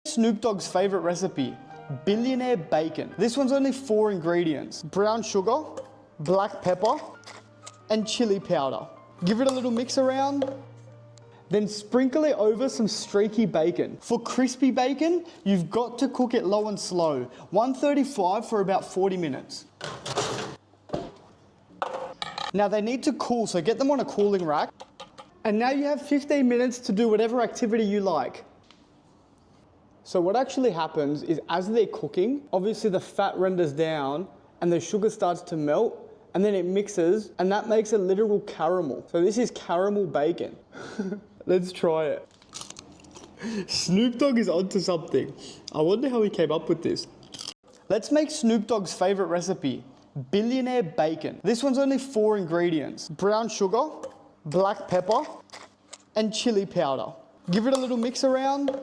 Snoop Dogg's favorite recipe, billionaire bacon. This one's only 4 ingredients: brown sugar, black pepper, and chili powder. Give it a little mix around, then sprinkle it over some streaky bacon. For crispy bacon, you've got to cook it low and slow, 135 for about 40 minutes. Now they need to cool, so get them on a cooling rack. And now you have 15 minutes to do whatever activity you like. So what actually happens is as they're cooking, obviously the fat renders down and the sugar starts to melt, and then it mixes, and that makes a literal caramel. So this is caramel bacon. Let's try it. Snoop Dogg is onto something. I wonder how he came up with this. Let's make Snoop Dogg's favorite recipe, billionaire bacon. This one's only 4 ingredients: brown sugar, black pepper, and chili powder. Give it a little mix around,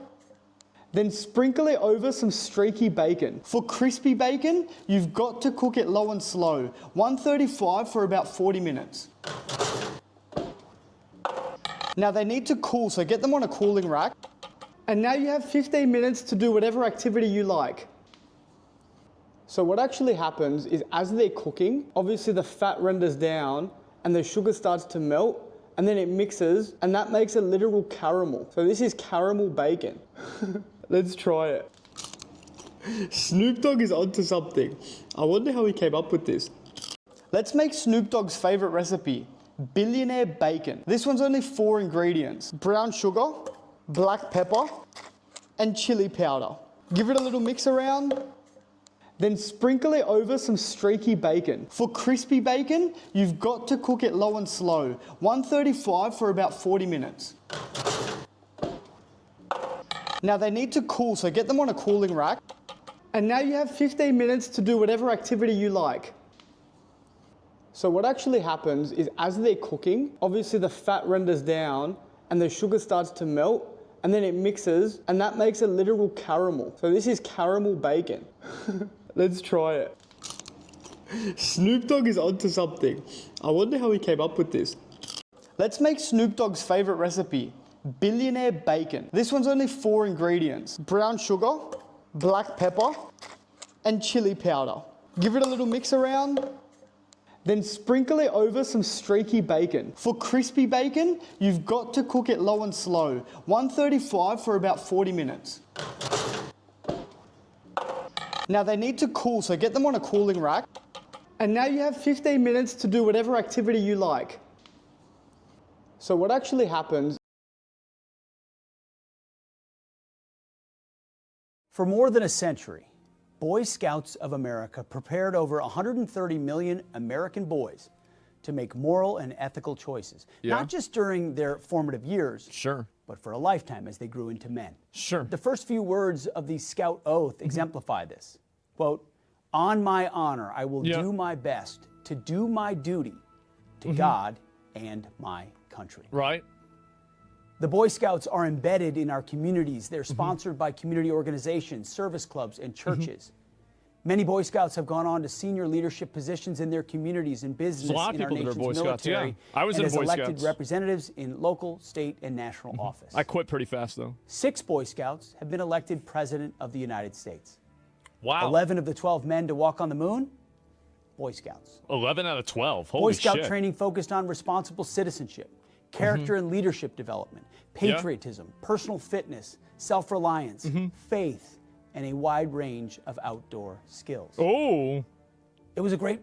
then sprinkle it over some streaky bacon. For crispy bacon, you've got to cook it low and slow, 135 for about 40 minutes. Now they need to cool, so get them on a cooling rack. And now you have 15 minutes to do whatever activity you like. So what actually happens is as they're cooking, obviously the fat renders down and the sugar starts to melt, and then it mixes, and that makes a literal caramel. So this is caramel bacon. Let's try it. Snoop Dogg is onto something. I wonder how he came up with this. Let's make Snoop Dogg's favorite recipe, billionaire bacon. This one's only 4 ingredients: brown sugar, black pepper, and chili powder. Give it a little mix around, then sprinkle it over some streaky bacon. For crispy bacon, you've got to cook it low and slow, 135 for about 40 minutes. Now they need to cool, so get them on a cooling rack. And now you have 15 minutes to do whatever activity you like. So what actually happens is as they're cooking, obviously the fat renders down and the sugar starts to melt, and then it mixes, and that makes a literal caramel. So this is caramel bacon. Let's try it. Snoop Dogg is onto something. I wonder how he came up with this. Let's make Snoop Dogg's favorite recipe, billionaire bacon. This one's only 4 ingredients: brown sugar, black pepper, and chili powder. Give it a little mix around, then sprinkle it over some streaky bacon. For crispy bacon, you've got to cook it low and slow, 135 for about 40 minutes. Now they need to cool, so get them on a cooling rack. And now you have 15 minutes to do whatever activity you like. So what actually happens... For more than a century, Boy Scouts of America prepared over 130 million American boys to make moral and ethical choices, not just during their formative years, but for a lifetime as they grew into men. The first few words of the Scout Oath exemplify this. Quote, "On my honor, I will do my best to do my duty to God and my country." Right. The Boy Scouts are embedded in our communities. They're sponsored by community organizations, service clubs, and churches. Many Boy Scouts have gone on to senior leadership positions in their communities and business, in our nation's military, I was and in as Boy elected Scouts. representatives in local, state, and national office. I quit pretty fast, though. 6 Boy Scouts have been elected President of the United States. Wow. 11 of the 12 men to walk on the moon, Boy Scouts. 11 out of 12. Holy Boy Scout shit. training focused on responsible citizenship, character and leadership development, patriotism, personal fitness, self-reliance, faith, and a wide range of outdoor skills. Oh. It was a great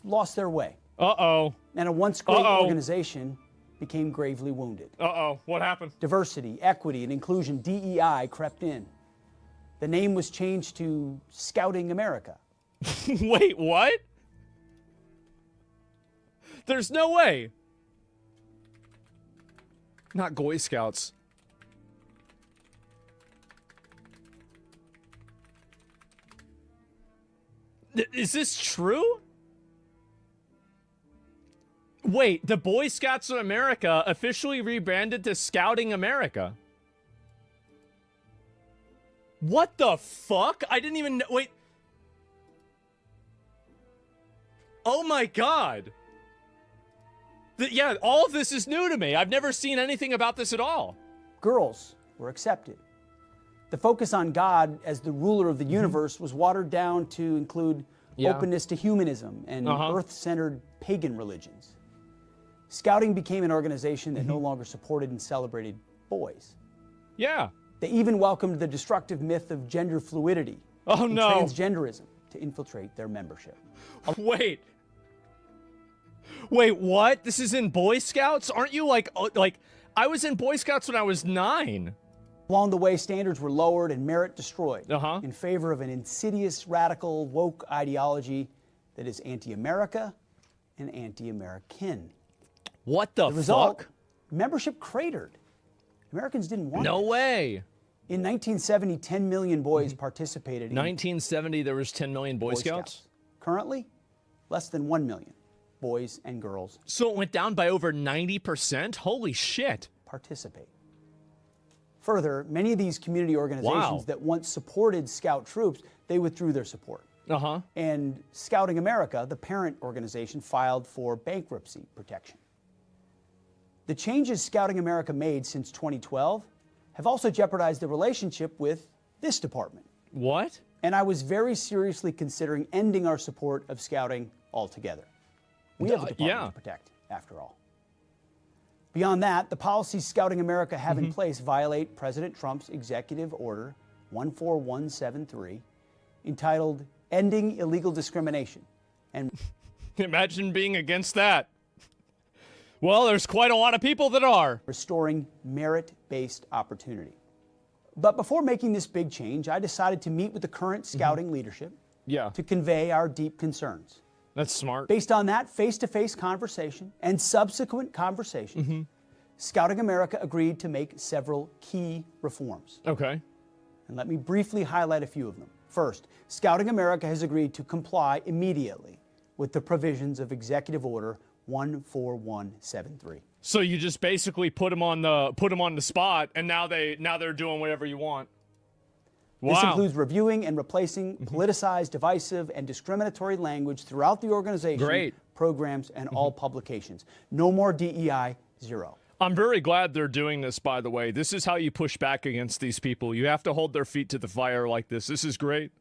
lost their way, Uh-oh. and a once great organization became gravely wounded. Uh-oh. What happened? Diversity, equity, and inclusion, DEI, crept in. The name was changed to Scouting America. Wait, what? There's no way. Not Boy Scouts. Is this true? Wait, the Boy Scouts of America officially rebranded to Scouting America. What the fuck? I didn't even know. Wait. Oh my god. Yeah, all of this is new to me. I've never seen anything about this at all. Girls were accepted. The focus on God as the ruler of the universe was watered down to include openness to humanism and earth-centered pagan religions. Scouting became an organization that no longer supported and celebrated boys. Yeah. They even welcomed the destructive myth of gender fluidity and transgenderism to infiltrate their membership. Wait, what? This is in Boy Scouts? Aren't you like I was in Boy Scouts when I was 9. Along the way, standards were lowered and merit destroyed in favor of an insidious, radical, woke ideology that is anti-America and anti-American. What the result, fuck? Membership cratered. Americans didn't want it. No way. In 1970, 10 million boys participated in 1970, there was 10 million Boy Scouts? Currently, less than 1 million boys and girls. So it went down by over 90%? Holy shit. Participate. Further, many of these community organizations that once supported Scout troops, they withdrew their support. And Scouting America, the parent organization, filed for bankruptcy protection. The changes Scouting America made since 2012 have also jeopardized the relationship with this department. What? And I was very seriously considering ending our support of Scouting altogether. We have a department to protect, after all. Beyond that, the policies Scouting America have in place violate President Trump's Executive Order 14173, entitled Ending Illegal Discrimination. And imagine being against that. Well, there's quite a lot of people that are. Restoring merit-based opportunity. But before making this big change, I decided to meet with the current Scouting leadership to convey our deep concerns. That's smart. Based on that face-to-face conversation and subsequent conversations, Scouting America agreed to make several key reforms. Okay. And let me briefly highlight a few of them. First, Scouting America has agreed to comply immediately with the provisions of Executive Order 14173. So you just basically put them on the spot, and now they're doing whatever you want. Wow. This includes reviewing and replacing politicized, divisive, and discriminatory language throughout the organization, programs, and all publications. No more DEI, zero. I'm very glad they're doing this, by the way. This is how you push back against these people. You have to hold their feet to the fire like this. This is great.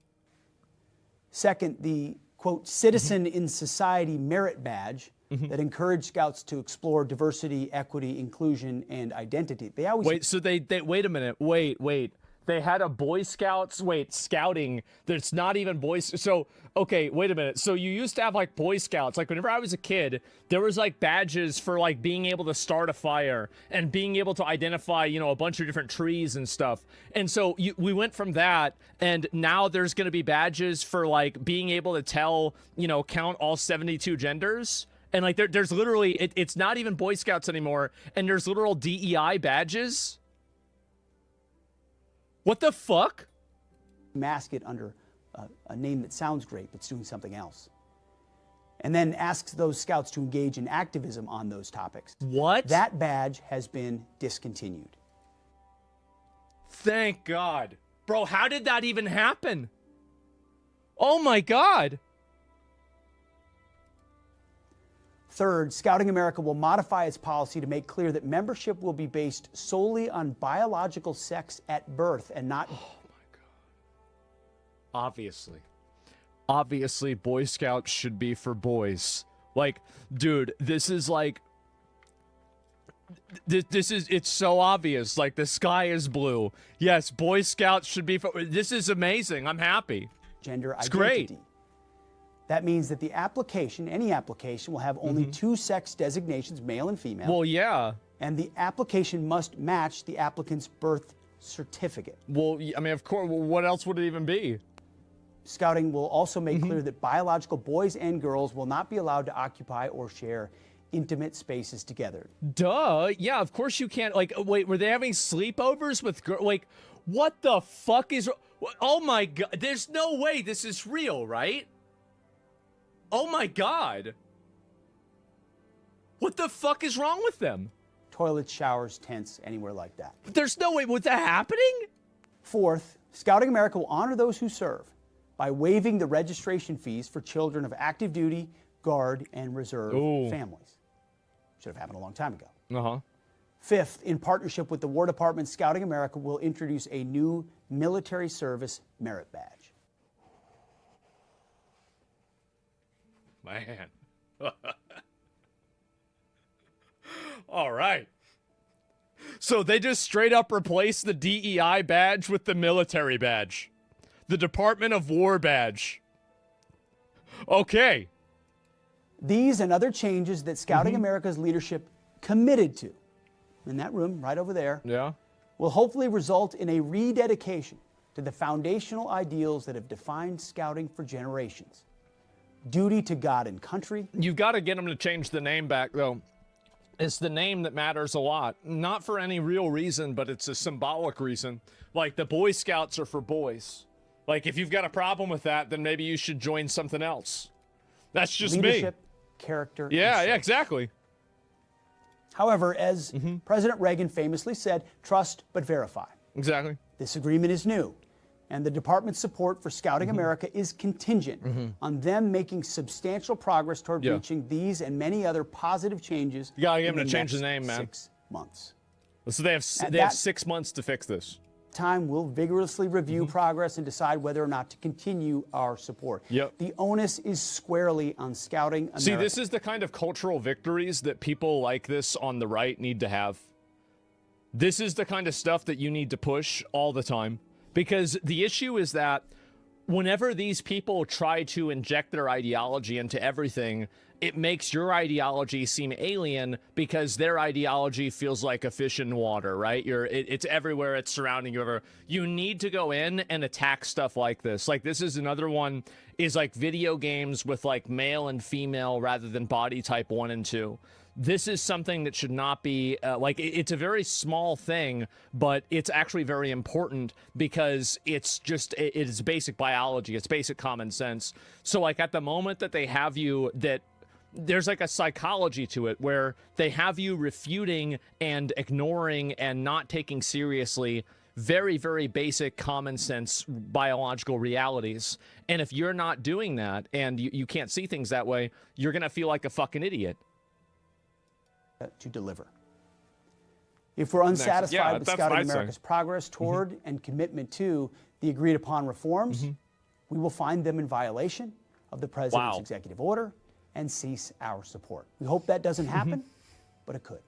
Second, the, quote, Citizen in Society Merit Badge that encouraged Scouts to explore diversity, equity, inclusion, and identity. They always wait. So they wait a minute. Wait. They had a Boy Scouts. Wait, Scouting. That's not even Boys. So okay, wait a minute. So you used to have like Boy Scouts. Like whenever I was a kid, there was like badges for like being able to start a fire and being able to identify, you know, a bunch of different trees and stuff. And so we went from that, and now there's going to be badges for like being able to tell, you know, count all 72 genders. And like there's literally, it's not even Boy Scouts anymore, and there's literal DEI badges. What the fuck? Mask it under a name that sounds great, but it's doing something else. And then asks those Scouts to engage in activism on those topics. What? That badge has been discontinued. Thank God. Bro, how did that even happen? Oh my God. Third, Scouting America will modify its policy to make clear that membership will be based solely on biological sex at birth and not... Oh my God. Obviously, Boy Scouts should be for boys. Like, dude, this is like... it's so obvious. Like, the sky is blue. Yes, Boy Scouts should be for... This is amazing. I'm happy. Gender it's identity. Great. That means that the application, any application, will have only two sex designations, male and female. Well, yeah. And the application must match the applicant's birth certificate. Well, I mean, of course, what else would it even be? Scouting will also make clear that biological boys and girls will not be allowed to occupy or share intimate spaces together. Duh. Yeah, of course you can't. Like, wait, were they having sleepovers with girls? Like, what the fuck is... Oh my God. There's no way this is real, right? Oh my God. What the fuck is wrong with them? Toilets, showers, tents, anywhere like that. There's no way. Was that happening? Fourth, Scouting America will honor those who serve by waiving the registration fees for children of active duty, Guard, and Reserve families. Should have happened a long time ago. Uh-huh. Fifth, in partnership with the War Department, Scouting America will introduce a new military service merit badge. Man. All right. So they just straight up replaced the DEI badge with the military badge. The Department of War badge. Okay. These and other changes that Scouting America's leadership committed to, in that room right over there, Yeah. will hopefully result in a rededication to the foundational ideals that have defined Scouting for generations. Duty to God and country. You've got to get them to change the name back, though. It's the name that matters a lot. Not for any real reason, but it's a symbolic reason. Like, the Boy Scouts are for boys. Like, if you've got a problem with that, then maybe you should join something else. That's just Leadership, me. character. Yeah, exactly. However, as President Reagan famously said, trust but verify. Exactly. This agreement is new, and the department's support for Scouting America is contingent on them making substantial progress toward reaching these and many other positive changes. You gotta get in them to change the next name, man. 6 months. So they have that 6 months to fix this. Time we'll vigorously review progress and decide whether or not to continue our support. Yep. The onus is squarely on Scouting America. See, this is the kind of cultural victories that people like this on the right need to have. This is the kind of stuff that you need to push all the time. Because the issue is that whenever these people try to inject their ideology into everything, it makes your ideology seem alien because their ideology feels like a fish in water, right? It's everywhere, it's surrounding you. You need to go in and attack stuff like this. Like, this is another one, is like video games with like male and female rather than body type 1 and 2. This is something that should not be, it's a very small thing, but it's actually very important because it's basic biology, it's basic common sense. So, like, at the moment that they have you, that there's like a psychology to it where they have you refuting and ignoring and not taking seriously very, very basic common sense biological realities. And if you're not doing that and you can't see things that way, you're going to feel like a fucking idiot. To deliver. If we're unsatisfied with Scouting I'd say. America's progress toward and commitment to the agreed upon reforms, we will find them in violation of the President's executive order and cease our support. We hope that doesn't happen, but it could.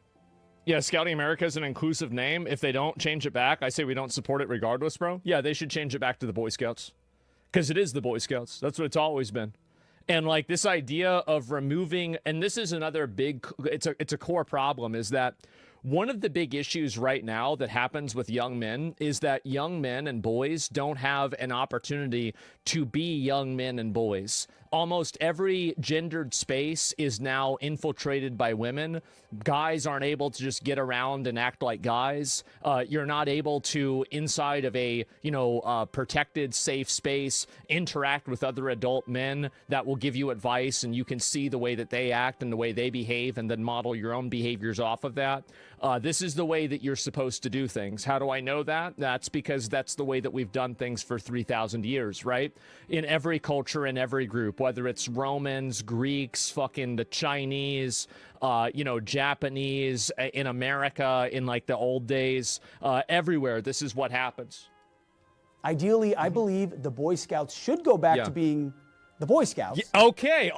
Yeah, Scouting America is an inclusive name. If they don't change it back, I say we don't support it regardless, bro. Yeah, they should change it back to the Boy Scouts. Because it is the Boy Scouts. That's what it's always been. And like this idea of removing, and this is another big, it's a core problem, is that one of the big issues right now that happens with young men is that young men and boys don't have an opportunity to be young men and boys. Almost every gendered space is now infiltrated by women. Guys aren't able to just get around and act like guys. You're not able to, inside of a, protected, safe space, interact with other adult men that will give you advice, and you can see the way that they act and the way they behave and then model your own behaviors off of that. This is the way that you're supposed to do things. How do I know that? That's because that's the way that we've done things for 3,000 years, right? In every culture, in every group, whether it's Romans, Greeks, fucking the Chinese, Japanese, in America, in like the old days, everywhere, this is what happens. Ideally, I believe the Boy Scouts should go back to being the Boy Scouts. Okay.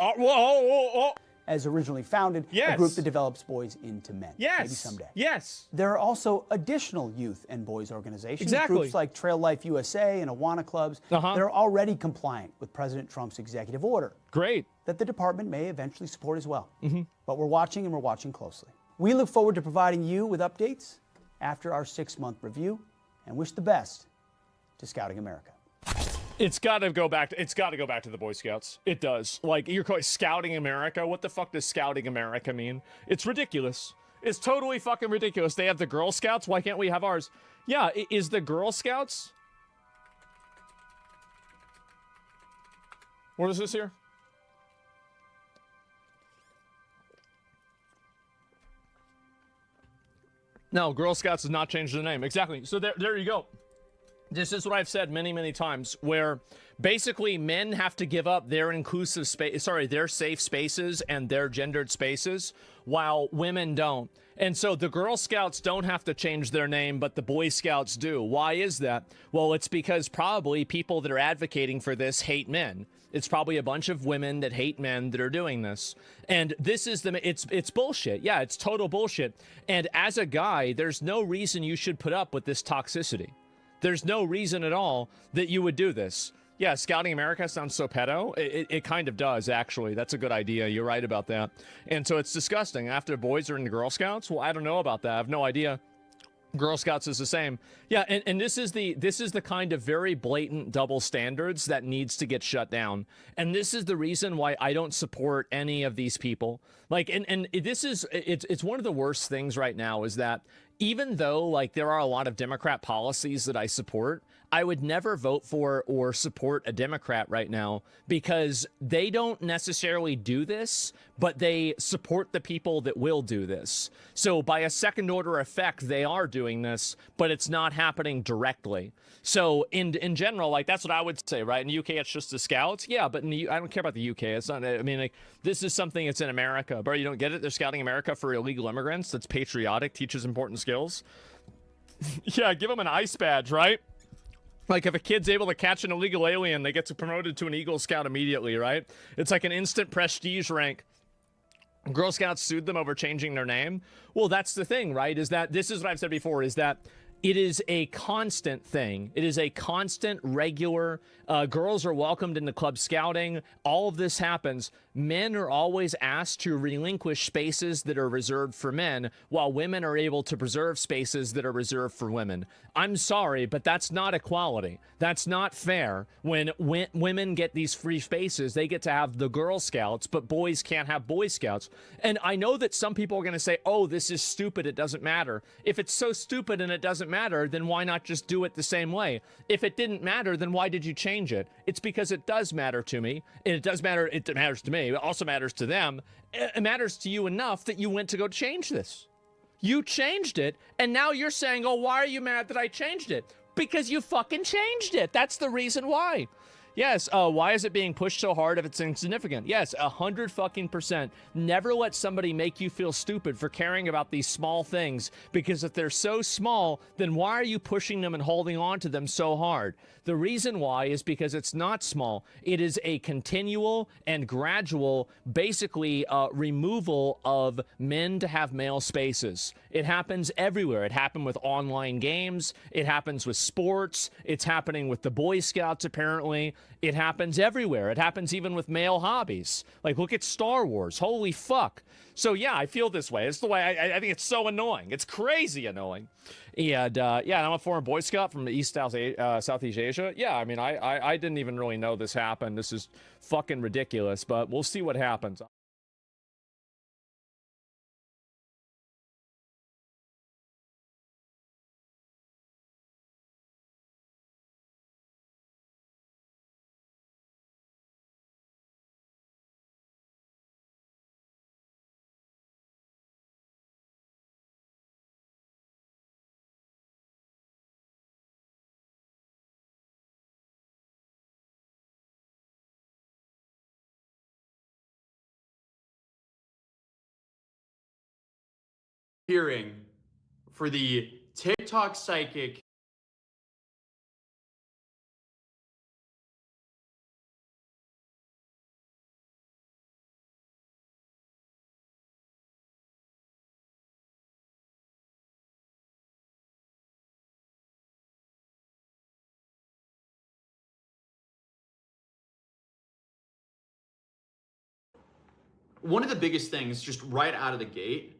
as originally founded, a group that develops boys into men. Yes. Maybe someday. Yes. There are also additional youth and boys organizations, Exactly. groups like Trail Life USA and Awana clubs that are already compliant with President Trump's executive order. Great. That the department may eventually support as well. But we're watching, and we're watching closely. We look forward to providing you with updates after our 6-month review, and wish the best to Scouting America. It's got to go back to the Boy Scouts. It does. Like, you're calling Scouting America? What the fuck does Scouting America mean? It's ridiculous. It's totally fucking ridiculous. They have the Girl Scouts. Why can't we have ours? Yeah, is the Girl Scouts? What is this here? No, Girl Scouts has not changed their name. Exactly. So there you go. This is what I've said many, many times, where basically men have to give up their inclusive space, their safe spaces and their gendered spaces, while women don't. And so the Girl Scouts don't have to change their name, but the Boy Scouts do. Why is that? Well, it's because probably people that are advocating for this hate men. It's probably a bunch of women that hate men that are doing this. And this is it's bullshit. Yeah, it's total bullshit. And as a guy, there's no reason you should put up with this toxicity. There's no reason at all that you would do this. Yeah, Scouting America sounds so pedo. It kind of does, actually. That's a good idea. You're right about that. And so it's disgusting. After boys are in the Girl Scouts? Well, I don't know about that. I have no idea. Girl Scouts is the same. Yeah, and this is the kind of very blatant double standards that needs to get shut down. And this is the reason why I don't support any of these people. Like, and this is, it's one of the worst things right now is that even though, like, there are a lot of Democrat policies that I support, I would never vote for or support a Democrat right now because they don't necessarily do this, but they support the people that will do this. So by a second order effect, they are doing this, but it's not happening directly. So in general, like, that's what I would say, right? In the UK, it's just the Scouts. Yeah, but I don't care about the UK. It's not, I mean, like, this is something that's in America. Bro, you don't get it? They're Scouting America for illegal immigrants. That's patriotic, teaches important skills. Yeah, give them an ice badge, right? Like, if a kid's able to catch an illegal alien, they get promoted to an Eagle Scout immediately, right? It's like an instant prestige rank. Girl Scouts sued them over changing their name. Well, that's the thing, right? Is that, this is what I've said before, is that it is a constant thing. It is a constant, regular, girls are welcomed into club scouting. All of this happens. Men are always asked to relinquish spaces that are reserved for men, while women are able to preserve spaces that are reserved for women. I'm sorry, but that's not equality. That's not fair. When women get these free spaces, they get to have the Girl Scouts, but boys can't have Boy Scouts. And I know that some people are going to say, oh, this is stupid, it doesn't matter. If it's so stupid and it doesn't matter, then why not just do it the same way? If it didn't matter, then why did you change it? It's because it does matter to me, and it matters to me. It also matters to them. It matters to you enough that you went to go change this. You changed it, and now you're saying, oh, why are you mad that I changed it? Because you fucking changed it. That's the reason why. Yes, why is it being pushed so hard if it's insignificant? Yes, 100%. Never let somebody make you feel stupid for caring about these small things, because if they're so small, then why are you pushing them and holding on to them so hard? The reason why is because it's not small. It is a continual and gradual, basically, removal of men to have male spaces. It happens everywhere. It happened with online games. It happens with sports. It's happening with the Boy Scouts, apparently. It happens everywhere. It happens even with male hobbies. Like, look at Star Wars. Holy fuck. So, yeah, I feel this way. It's the way I think it's so annoying. It's crazy annoying. And, yeah, and I'm a former Boy Scout from Southeast Asia. Yeah, I mean, I didn't even really know this happened. This is fucking ridiculous, but we'll see what happens. Hearing for the TikTok psychic one of the biggest things just right out of the gate,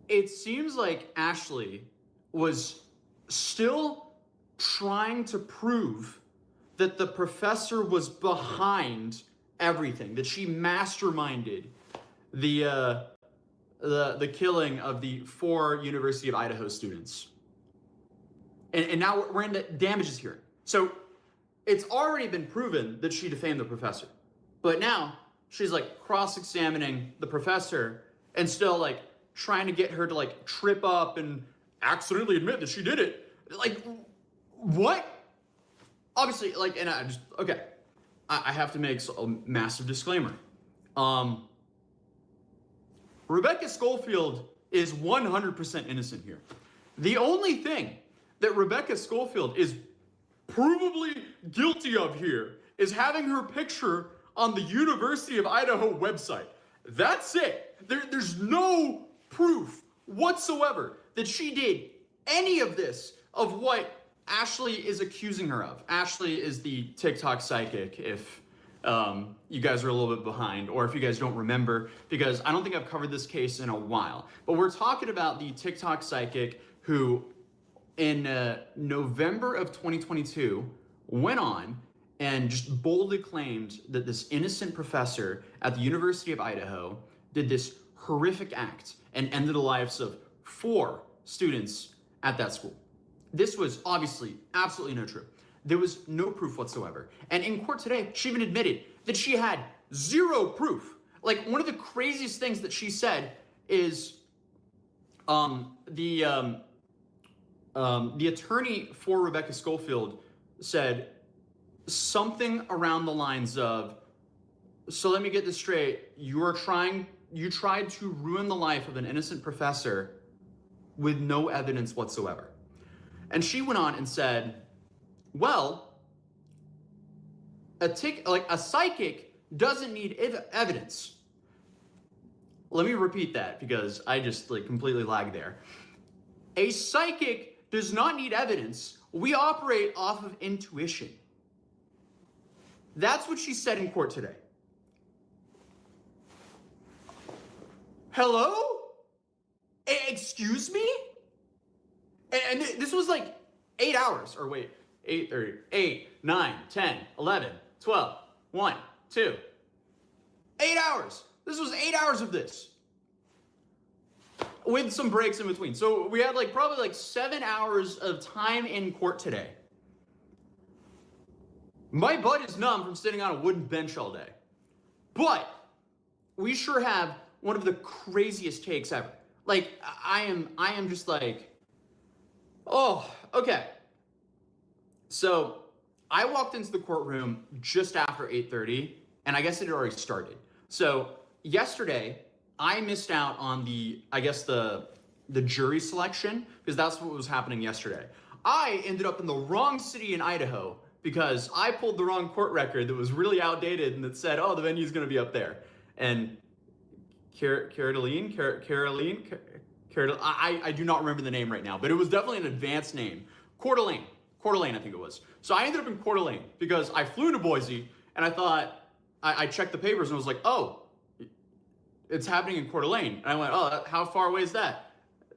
it seems like Ashley was still trying to prove that the professor was behind everything, that she masterminded the killing of the 4 University of Idaho students. And now we're into damages hearing. So it's already been proven that she defamed the professor. But now she's like cross-examining the professor and still like trying to get her to like trip up and accidentally admit that she did it. Like, what? Obviously, like, and I just, okay. I have to make a massive disclaimer. Rebecca Schofield is 100% innocent here. The only thing that Rebecca Schofield is provably guilty of here is having her picture on the University of Idaho website. That's it. There's no proof whatsoever that she did any of this, of what Ashley is accusing her of. Ashley is the TikTok psychic, if you guys are a little bit behind, or if you guys don't remember, because I don't think I've covered this case in a while. But we're talking about the TikTok psychic who, in November of 2022, went on and just boldly claimed that this innocent professor at the University of Idaho did this horrific act and ended the lives of 4 students at that school. This was obviously absolutely no true. There was no proof whatsoever. And in court today, she even admitted that she had 0 proof. Like, one of the craziest things that she said is the attorney for Rebecca Schofield said something around the lines of, so let me get this straight, you tried to ruin the life of an innocent professor with no evidence whatsoever. And she went on and said, well, a psychic doesn't need evidence. Let me repeat that because I just completely lagged there. A psychic does not need evidence. We operate off of intuition. That's what she said in court today. Hello? Excuse me? And this was like 8 hours, or wait, 8:30, 8, 9, 10, 11, 12, 1, 2. 8 hours. This was 8 hours of this, with some breaks in between. So we had probably 7 hours of time in court today. My butt is numb from sitting on a wooden bench all day. But we sure have one of the craziest takes ever. I am just oh, okay. So I walked into the courtroom just after 8:30, and I guess it had already started. So yesterday, I missed out on the jury selection, because that's what was happening yesterday. I ended up in the wrong city in Idaho because I pulled the wrong court record that was really outdated and that said, oh, the venue's going to be up there. And Caroline, I do not remember the name right now, but it was definitely an advanced name. Coeur d'Alene, I think it was. So I ended up in Coeur d'Alene because I flew to Boise and I thought, I checked the papers and was like, oh, it's happening in Coeur d'Alene. And I went, oh, how far away is that?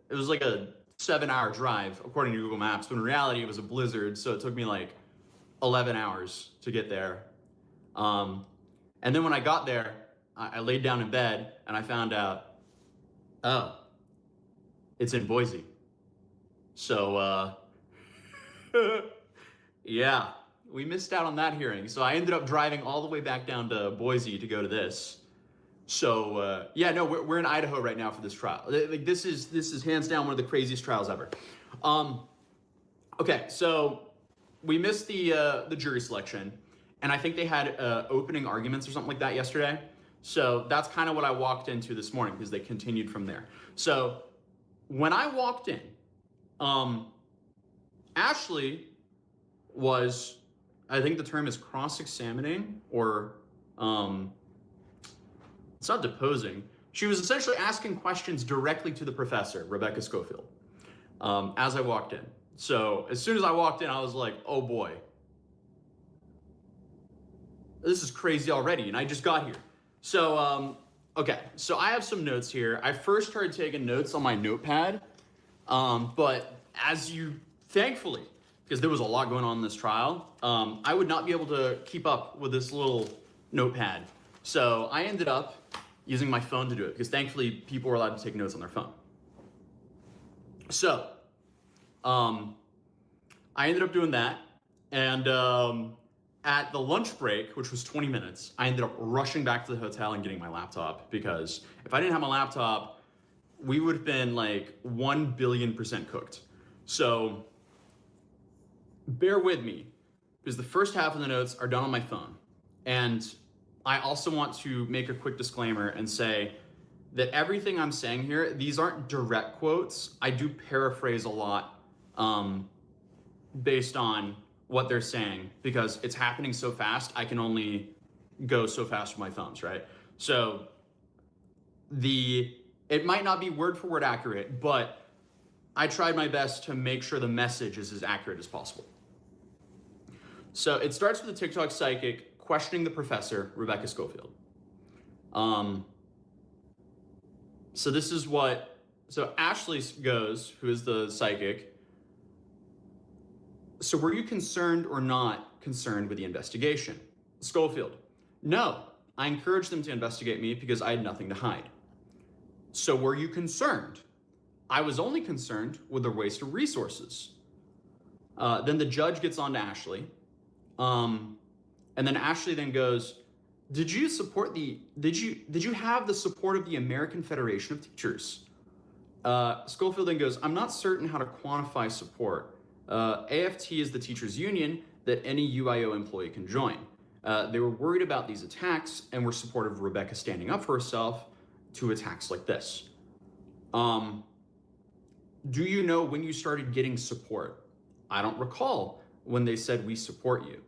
It was like a 7-hour drive according to Google Maps, but in reality it was a blizzard, so it took me 11 hours to get there. And then when I got there, I laid down in bed and I found out, oh, it's in Boise. So, yeah, we missed out on that hearing. So I ended up driving all the way back down to Boise to go to this. So, yeah, no, we're in Idaho right now for this trial. This is hands down one of the craziest trials ever. Okay, so we missed the jury selection, and I think they had opening arguments or something like that yesterday. So that's kind of what I walked into this morning because they continued from there. So when I walked in, Ashley was, I think the term is cross-examining, or it's not deposing. She was essentially asking questions directly to the professor, Rebecca Schofield, as I walked in. So as soon as I walked in, I was like, oh boy. This is crazy already, and I just got here. So, okay, so I have some notes here. I first started taking notes on my notepad, but as you, thankfully, because there was a lot going on in this trial, I would not be able to keep up with this little notepad. So I ended up using my phone to do it, because thankfully people were allowed to take notes on their phone. So, I ended up doing that, and at the lunch break, which was 20 minutes, I ended up rushing back to the hotel and getting my laptop, because if I didn't have my laptop, we would have been like 1,000,000,000% cooked. So bear with me, because the first half of the notes are done on my phone. And I also want to make a quick disclaimer and say that everything I'm saying here, these aren't direct quotes. I do paraphrase a lot based on what they're saying, because it's happening so fast, I can only go so fast with my thumbs, right? So it might not be word for word accurate, but I tried my best to make sure the message is as accurate as possible. So it starts with a TikTok psychic questioning the professor, Rebecca Schofield. So this is so Ashley goes, who is the psychic. So were you concerned or not concerned with the investigation? Schofield: no, I encouraged them to investigate me because I had nothing to hide. So were you concerned? I was only concerned with the waste of resources. Then the judge gets on to Ashley. And then Ashley then goes, did you have the support of the American Federation of Teachers? Schofield then goes, I'm not certain how to quantify support. AFT is the teachers union that any UIO employee can join. They were worried about these attacks and were supportive of Rebecca standing up for herself to attacks like this. Do you know when you started getting support? I don't recall when they said we support you.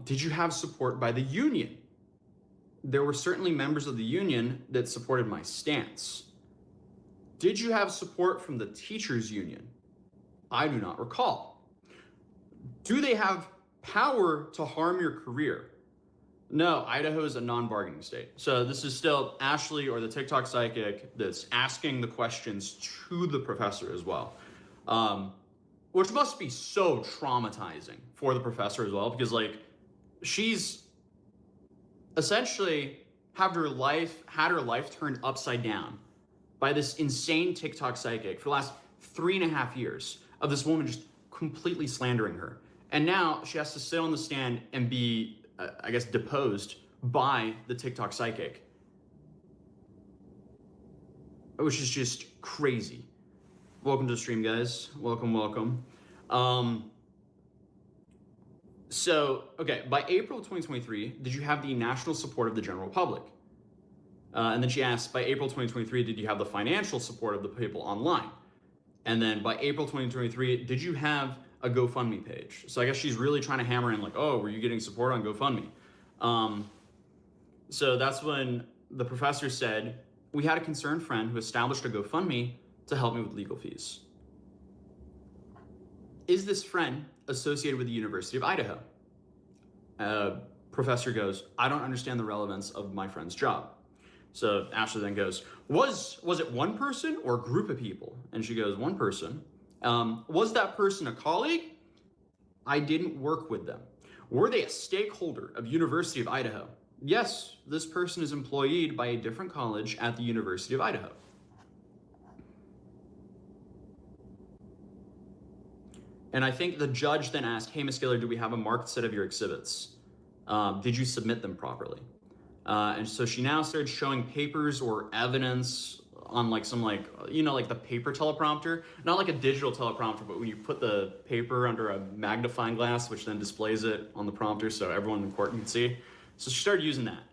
Did you have support by the union? There were certainly members of the union that supported my stance. Did you have support from the teachers union? I do not recall. Do they have power to harm your career? No, Idaho is a non-bargaining state. So this is still Ashley, or the TikTok psychic, that's asking the questions to the professor as well. Which must be so traumatizing for the professor as well, because like she's essentially had her life turned upside down by this insane TikTok psychic for the last 3.5 years of this woman just completely slandering her. And now she has to sit on the stand and be, I guess, deposed by the TikTok psychic, which is just crazy. Welcome to the stream, guys. Welcome, welcome. So, okay, by April of 2023, did you have the national support of the general public? And then she asked, by April 2023, did you have the financial support of the people online? And then by April 2023, did you have a GoFundMe page? So I guess she's really trying to hammer in like, oh, were you getting support on GoFundMe? So that's when the professor said, we had a concerned friend who established a GoFundMe to help me with legal fees. Is this friend associated with the University of Idaho? Professor goes, I don't understand the relevance of my friend's job. So Ashley then goes, was it one person or a group of people? And she goes, one person. Was that person a colleague? I didn't work with them. Were they a stakeholder of University of Idaho? Yes, this person is employed by a different college at the University of Idaho. And I think the judge then asked, hey, Ms. Gaylor, do we have a marked set of your exhibits? Did you submit them properly? And so she now started showing papers or evidence on like some like, you know, like the paper teleprompter, not like a digital teleprompter, but when you put the paper under a magnifying glass, which then displays it on the prompter so everyone in court can see. So she started using that.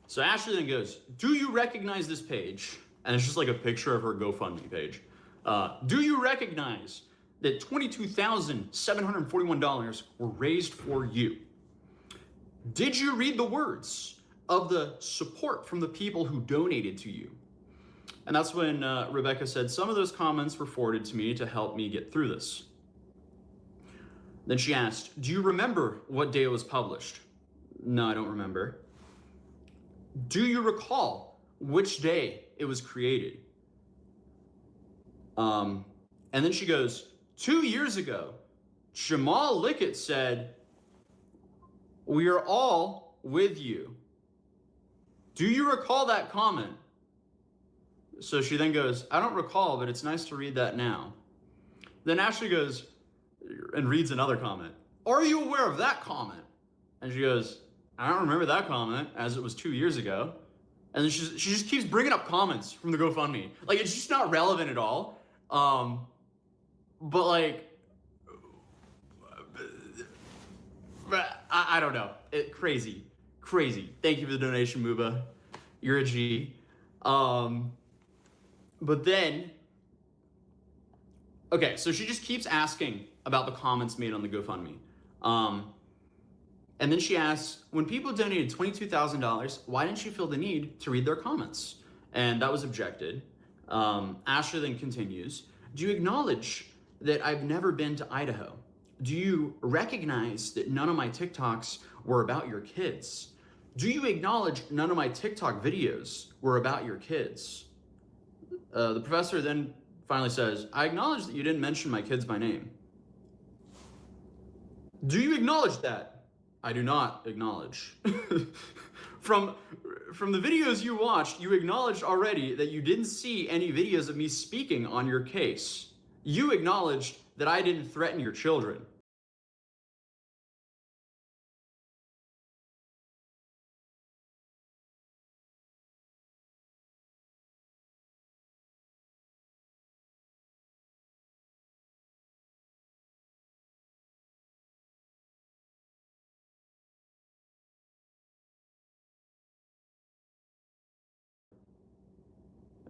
So Ashley then goes, do you recognize this page? And it's just like a picture of her GoFundMe page. Do you recognize that $22,741 were raised for you? Did you read the words of the support from the people who donated to you? And that's when Rebecca said, some of those comments were forwarded to me to help me get through this. Then she asked, do you remember what day it was published? No, I don't remember. Do you recall which day it was created? And then she goes, 2 years ago, Jamal Lickett said, we are all with you. Do you recall that comment? So she then goes, I don't recall, but it's nice to read that now. Then Ashley goes and reads another comment. Are you aware of that comment? And she goes, I don't remember that comment, as it was 2 years ago. And then she just keeps bringing up comments from the GoFundMe. Like, it's just not relevant at all. But like, I don't know. Crazy. Thank you for the donation, Muba. You're a G. But then, okay, so she just keeps asking about the comments made on the GoFundMe. And then she asks, when people donated $22,000, why didn't you feel the need to read their comments? And that was objected. Ashley then continues, do you acknowledge that I've never been to Idaho? Do you recognize that none of my TikToks were about your kids? Do you acknowledge none of my TikTok videos were about your kids? The professor then finally says, I acknowledge that you didn't mention my kids by name. Do you acknowledge that? I do not acknowledge. From the videos you watched, you acknowledged already that you didn't see any videos of me speaking on your case. You acknowledged that I didn't threaten your children.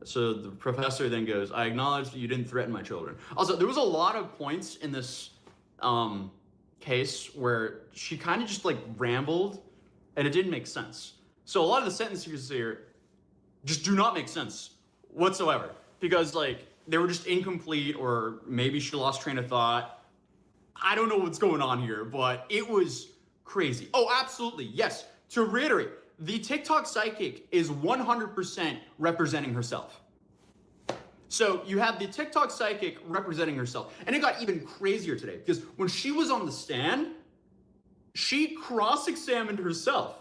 So the professor then goes, I acknowledge that you didn't threaten my children. Also, there was a lot of points in this case where she kind of just like rambled and it didn't make sense. So a lot of the sentences here just do not make sense whatsoever because like they were just incomplete or maybe she lost train of thought. I don't know what's going on here, but it was crazy. Oh, absolutely. Yes. To reiterate, the TikTok psychic is 100% representing herself. So you have the TikTok psychic representing herself. And it got even crazier today because when she was on the stand, she cross-examined herself.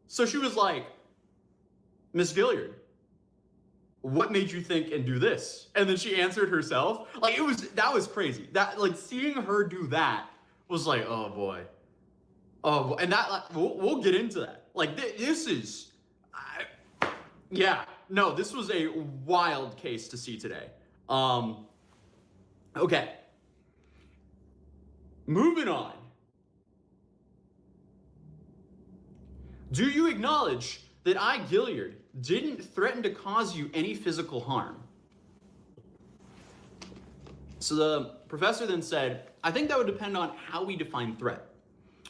So she was like, Miss Gilliard, what made you think and do this? And then she answered herself. Like that was crazy. That like seeing her do that was like, oh boy. Oh, and that like, we'll get into that. Like this is, yeah, no, this was a wild case to see today. Okay, moving on. Do you acknowledge that I, Gilliard, didn't threaten to cause you any physical harm? So the professor then said, I think that would depend on how we define threat.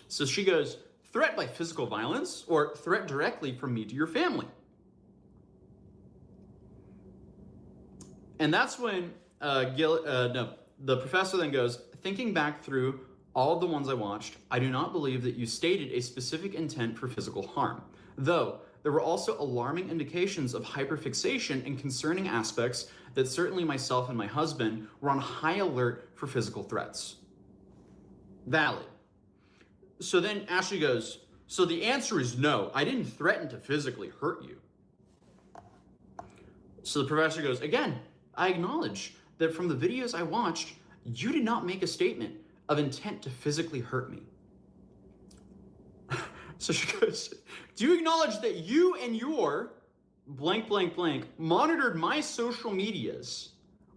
So she goes, threat by physical violence or threat directly from me to your family. And that's when the professor then goes, thinking back through all of the ones I watched, I do not believe that you stated a specific intent for physical harm, though there were also alarming indications of hyperfixation and concerning aspects that certainly myself and my husband were on high alert for physical threats. Valid. So then Ashley goes, so the answer is no, I didn't threaten to physically hurt you. So the professor goes, again, I acknowledge that from the videos I watched, you did not make a statement of intent to physically hurt me. So she goes, do you acknowledge that you and your blank, blank, blank monitored my social medias?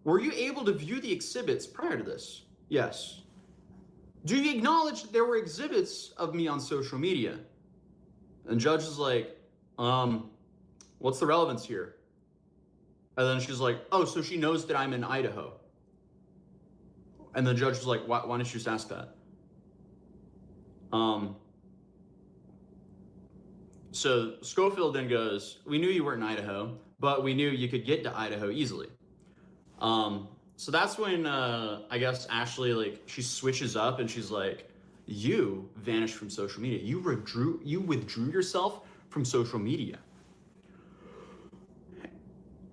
Were you able to view the exhibits prior to this? Yes. Do you acknowledge that there were exhibits of me on social media? And judge is like, what's the relevance here? And then she's like, oh, so she knows that I'm in Idaho. And the judge was like, why don't you just ask that? So Schofield then goes, we knew you weren't in Idaho, but we knew you could get to Idaho easily. So that's when I guess Ashley, like, she switches up and she's like, you vanished from social media. You withdrew yourself from social media.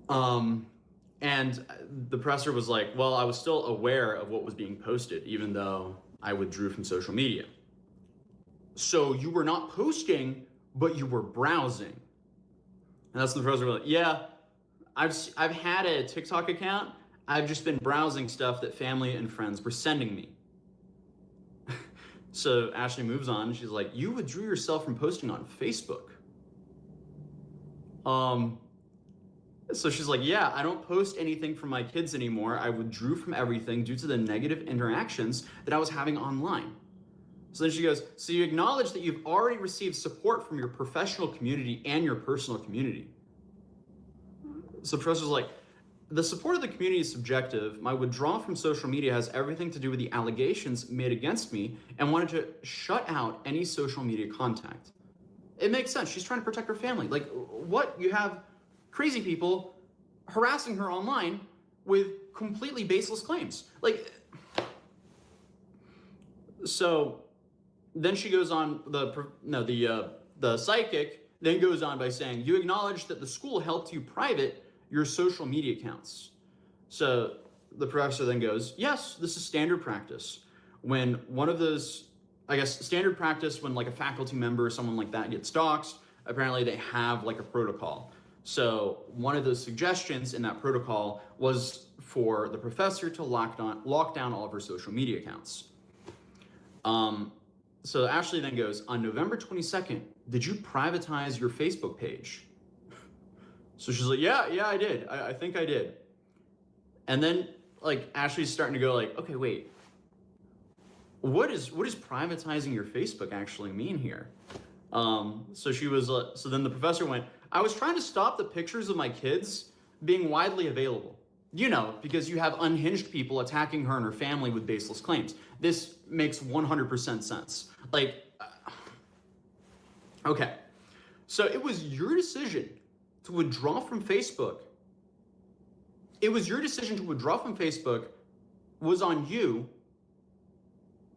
And the professor was like, well, I was still aware of what was being posted, even though I withdrew from social media. So you were not posting, but you were browsing. And that's when the professor was like, yeah, I've had a TikTok account. I've just been browsing stuff that family and friends were sending me. So Ashley moves on and she's like, you withdrew yourself from posting on Facebook. So she's like, yeah, I don't post anything from my kids anymore. I withdrew from everything due to the negative interactions that I was having online. So then she goes, so you acknowledge that you've already received support from your professional community and your personal community. So the professor's like, the support of the community is subjective. My withdrawal from social media has everything to do with the allegations made against me and wanted to shut out any social media contact. It makes sense. She's trying to protect her family. Like, what? You have crazy people harassing her online with completely baseless claims. Like, so then she goes on, the psychic then goes on by saying, you acknowledge that the school helped you private your social media accounts. So the professor then goes, yes, this is standard practice. When one of those, I guess, standard practice when like a faculty member or someone like that gets doxxed, apparently they have like a protocol. So one of those suggestions in that protocol was for the professor to lock down all of her social media accounts. So Ashley then goes, on November 22nd, did you privatize your Facebook page? So she's like, yeah, I did. I think I did. And then like Ashley's starting to go like, okay, wait, what is privatizing your Facebook actually mean here? So she was, so then the professor went, I was trying to stop the pictures of my kids being widely available. You know, because you have unhinged people attacking her and her family with baseless claims. This makes 100% sense. Like, okay. So it was your decision to withdraw from Facebook. It was your decision to withdraw from Facebook was on you.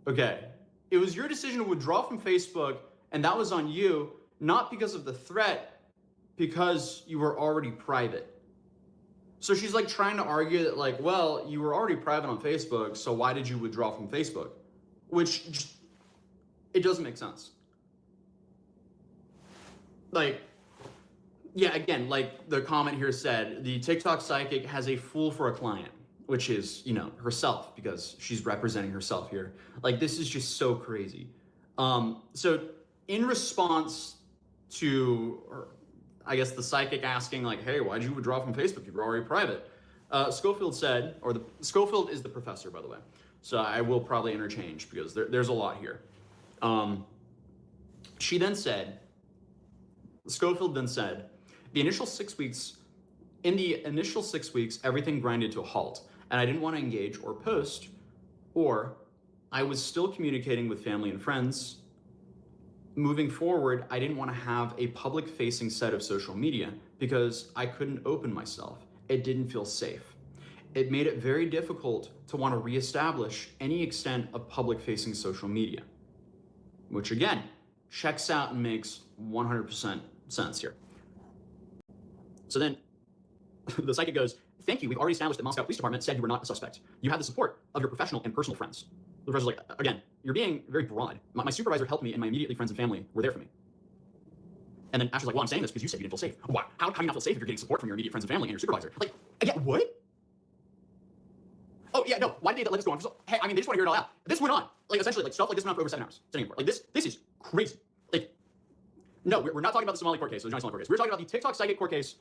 Okay. It was your decision to withdraw from Facebook, and that was on you, not because of the threat, because you were already private. So she's like trying to argue that like, well, you were already private on Facebook, so why did you withdraw from Facebook? Which just, it doesn't make sense. Like, yeah, again, like the comment here said, the TikTok psychic has a fool for a client, which is, you know, herself, because she's representing herself here. Like, this is just so crazy. So in response to, I guess, the psychic asking like, hey, why'd you withdraw from Facebook? You were already private. Schofield said, Schofield is the professor, by the way. So I will probably interchange because there's a lot here. She then said, Schofield then said, in the initial 6 weeks, everything grinded to a halt, and I didn't want to engage or post, or I was still communicating with family and friends. Moving forward, I didn't want to have a public-facing set of social media because I couldn't open myself. It didn't feel safe. It made it very difficult to want to reestablish any extent of public-facing social media, which again, checks out and makes 100% sense here. So then the psychic goes, thank you, we've already established that Moscow Police Department said you were not a suspect. You have the support of your professional and personal friends. The professor's like, again, you're being very broad. My supervisor helped me and my immediately friends and family were there for me. And then Ashley's like, well, I'm saying this because you said you didn't feel safe. Wow, how do you not feel safe if you're getting support from your immediate friends and family and your supervisor? Like, again, what? Oh, yeah, no, why did they let this go on? Hey, I mean, they just want to hear it all out. This went on. Like, essentially, like, stuff like this went on for over 7 hours. Sitting in court. Like, this is crazy. Like, no, we're not talking about the Somali court case, or the Johnny Somali court case. We're talking about the TikTok psychic court case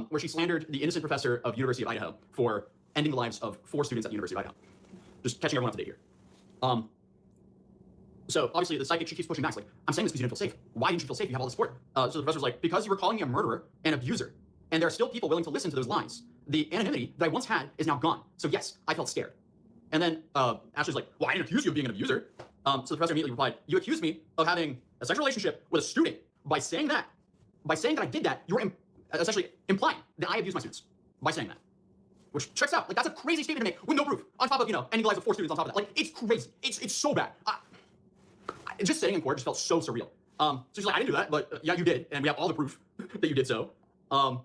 where she slandered the innocent professor of University of Idaho for ending the lives of 4 students at the University of Idaho. Just catching everyone up to date here. So obviously the psychic, she keeps pushing back. It's like, I'm saying this because you didn't feel safe. Why didn't you feel safe? You have all the support. So the professor's like, because you were calling me a murderer and abuser, and there are still people willing to listen to those lies. The anonymity that I once had is now gone. So yes, I felt scared. And then Ashley's like, well, I didn't accuse you of being an abuser. So the professor immediately replied, you accused me of having a sexual relationship with a student. By saying that I did that, you're essentially implying that I abused my students by saying that. Which checks out. Like, that's a crazy statement to make with no proof. On top of, ending the lives of 4 students on top of that. Like, it's crazy. It's so bad. just sitting in court just felt so surreal. So she's like, I didn't do that, but yeah, you did, and we have all the proof that you did so. So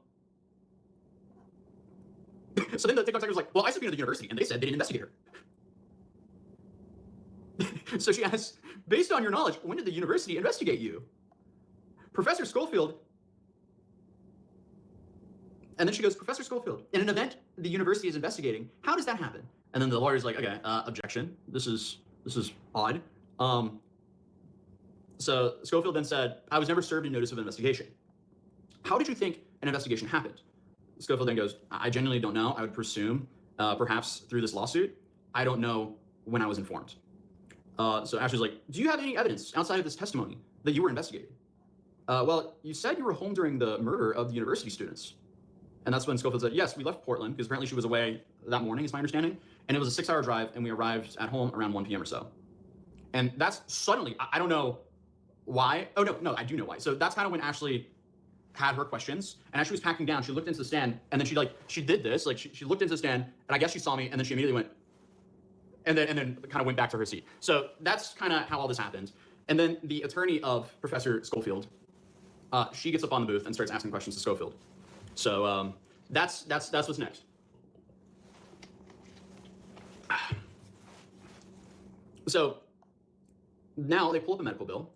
then the TikTok was like, well, I subpoenaed the university, and they said they didn't investigate her. So she asks, based on your knowledge, when did the university investigate you? Professor Schofield. And then she goes, Professor Schofield, in an event the university is investigating, how does that happen? And then the lawyer's like, okay, objection. This is odd. So Schofield then said, I was never served a notice of investigation. How did you think an investigation happened? Schofield then goes, I genuinely don't know. I would presume, perhaps through this lawsuit. I don't know when I was informed. So Ashley's like, do you have any evidence outside of this testimony that you were investigated? Well, you said you were home during the murder of the university students. And that's when Schofield said, yes, we left Portland, because apparently she was away that morning, is my understanding. And it was a 6-hour drive, and we arrived at home around 1 p.m. or so. And that's suddenly, I don't know why. Oh, no, I do know why. So that's kind of when Ashley had her questions. And as she was packing down, she looked into the stand, and then she did this. Like, she looked into the stand, and I guess she saw me, and then she immediately went, and then kind of went back to her seat. So that's kind of how all this happened. And then the attorney of Professor Schofield, she gets up on the booth and starts asking questions to Schofield. So that's what's next. So now they pull up a medical bill,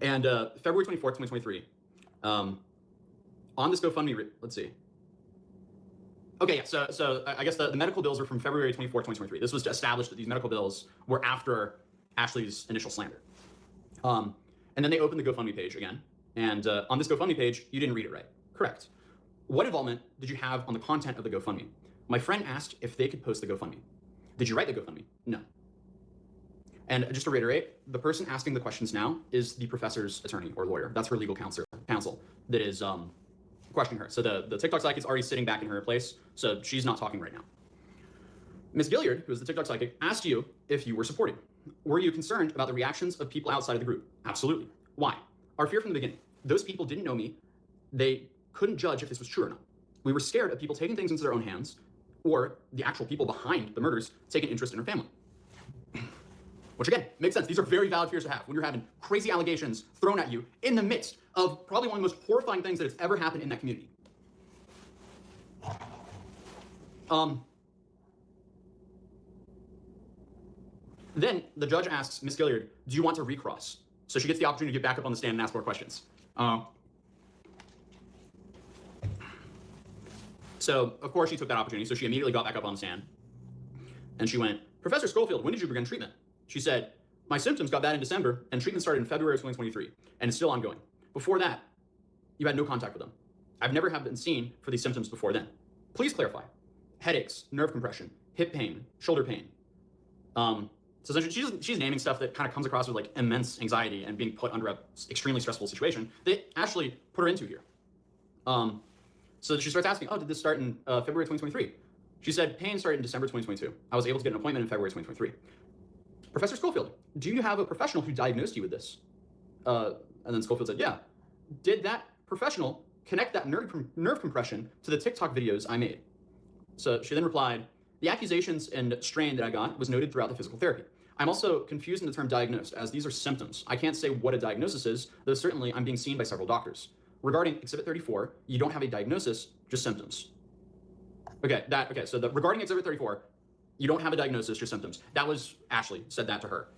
and February 24th, 2023, on this GoFundMe, let's see. Okay, yeah, so I guess the medical bills are from February 24th, 2023. This was to establish that these medical bills were after Ashley's initial slander. And then they opened the GoFundMe page again, and on this GoFundMe page, you didn't read it right. Correct. What involvement did you have on the content of the GoFundMe? My friend asked if they could post the GoFundMe. Did you write the GoFundMe? No. And just to reiterate, the person asking the questions now is the professor's attorney or lawyer. That's her legal counsel that is questioning her. So the TikTok psychic is already sitting back in her place, so she's not talking right now. Ms. Gilliard, who is the TikTok psychic, asked you if you were supporting. Were you concerned about the reactions of people outside of the group? Absolutely. Why? Our fear from the beginning. Those people didn't know me. They couldn't judge if this was true or not. We were scared of people taking things into their own hands, or the actual people behind the murders taking interest in her family. Which again, makes sense. These are very valid fears to have when you're having crazy allegations thrown at you in the midst of probably one of the most horrifying things that has ever happened in that community. Then the judge asks Miss Gilliard, do you want to recross? So she gets the opportunity to get back up on the stand and ask more questions. So of course she took that opportunity. So she immediately got back up on the stand and she went, Professor Schofield, when did you begin treatment? She said, my symptoms got bad in December and treatment started in February of 2023 and it's still ongoing. Before that, you had no contact with them. I've never been seen for these symptoms before then. Please clarify. Headaches, nerve compression, hip pain, shoulder pain. So essentially she's naming stuff that kind of comes across with like immense anxiety and being put under an extremely stressful situation that Ashley put her into here. So she starts asking, oh, did this start in February 2023? She said, pain started in December 2022. I was able to get an appointment in February 2023. Professor Schofield, do you have a professional who diagnosed you with this? And then Schofield said, yeah. Did that professional connect that nerve compression to the TikTok videos I made? So she then replied, the accusations and strain that I got was noted throughout the physical therapy. I'm also confused in the term diagnosed, as these are symptoms. I can't say what a diagnosis is, though certainly I'm being seen by several doctors. Regarding Exhibit 34, you don't have a diagnosis, just symptoms. Okay, so regarding Exhibit 34, you don't have a diagnosis, just symptoms. That was Ashley said that to her.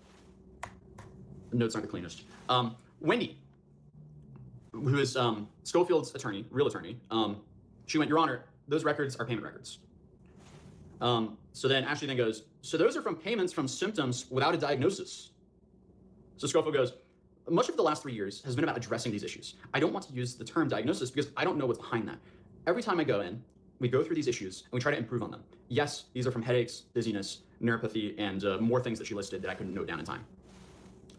The notes aren't the cleanest. Wendy, who is Schofield's attorney, real attorney, she went, Your Honor, those records are payment records. So then Ashley then goes, so those are from payments from symptoms without a diagnosis. So Schofield goes, much of the last 3 years has been about addressing these issues. I don't want to use the term diagnosis because I don't know what's behind that. Every time I go in, we go through these issues and we try to improve on them. Yes, these are from headaches, dizziness, neuropathy, and more things that she listed that I couldn't note down in time.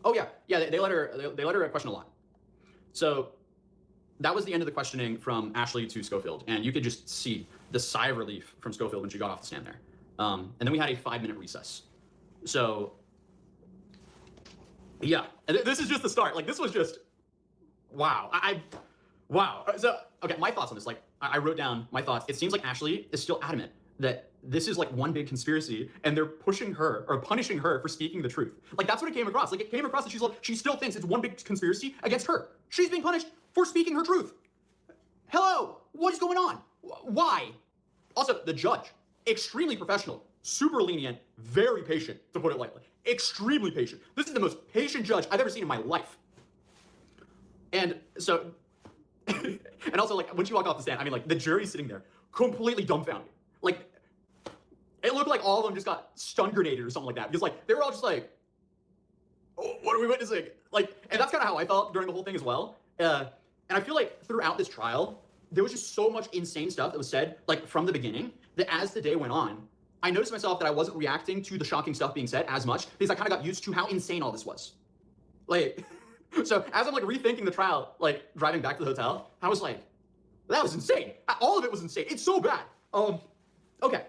Oh yeah, they let her question a lot. So that was the end of the questioning from Ashley to Schofield, and you could just see the sigh of relief from Schofield when she got off the stand there. And then we had a 5-minute recess. So yeah, and this is just the start. Like this was just, wow. Wow. So, okay, my thoughts on this, like I wrote down my thoughts. It seems like Ashley is still adamant that this is like one big conspiracy and they're pushing her or punishing her for speaking the truth. Like that's what it came across. Like it came across that she's like, she still thinks it's one big conspiracy against her. She's being punished for speaking her truth. Hello, what is going on? Why? Also, the judge, extremely professional, super lenient, very patient, to put it lightly. Extremely patient. This is the most patient judge I've ever seen in my life. And so, and also like when she walked off the stand, I mean like the jury's sitting there completely dumbfounded. Like, it looked like all of them just got stun grenaded or something like that. Because like, they were all just like, oh, what are we witnessing? Like, and that's kind of how I felt during the whole thing as well. And I feel like throughout this trial, there was just so much insane stuff that was said, like from the beginning, that as the day went on, I noticed myself that I wasn't reacting to the shocking stuff being said as much because I kind of got used to how insane all this was. Like, so as I'm like rethinking the trial, like driving back to the hotel, I was like, that was insane. All of it was insane. It's so bad. Okay.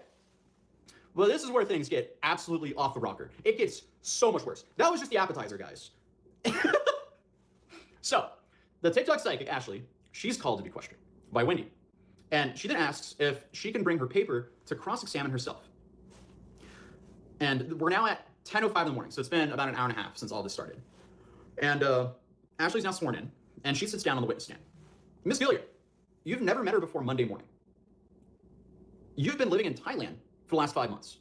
Well, this is where things get absolutely off the rocker. It gets so much worse. That was just the appetizer, guys. So, the TikTok psychic, Ashley, she's called to be questioned by Wendy. And she then asks if she can bring her paper to cross-examine herself. And we're now at 10:05 in the morning, so it's been about an hour and a half since all this started. And Ashley's now sworn in, and she sits down on the witness stand. Miss Gilliard, you've never met her before Monday morning. You've been living in Thailand for the last 5 months.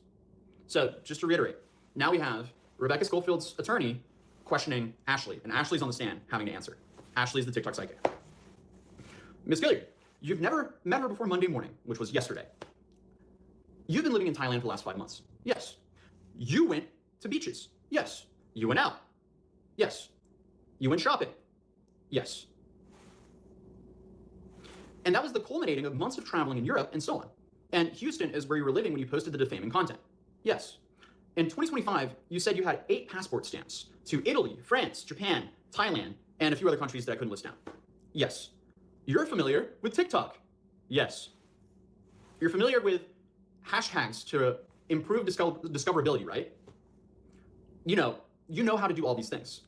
So just to reiterate, now we have Rebecca Schofield's attorney questioning Ashley, and Ashley's on the stand having to answer. Ashley's the TikTok psychic. Miss Gilliard, you've never met her before Monday morning, which was yesterday. You've been living in Thailand for the last 5 months. Yes. You went to beaches. Yes. You went out. Yes. You went shopping. Yes. And that was the culminating of months of traveling in Europe and so on. And Houston is where you were living when you posted the defaming content. Yes. In 2025, you said you had 8 passport stamps to Italy, France, Japan, Thailand, and a few other countries that I couldn't list down. Yes. You're familiar with TikTok. Yes. You're familiar with hashtags to improve discoverability, right? You know how to do all these things.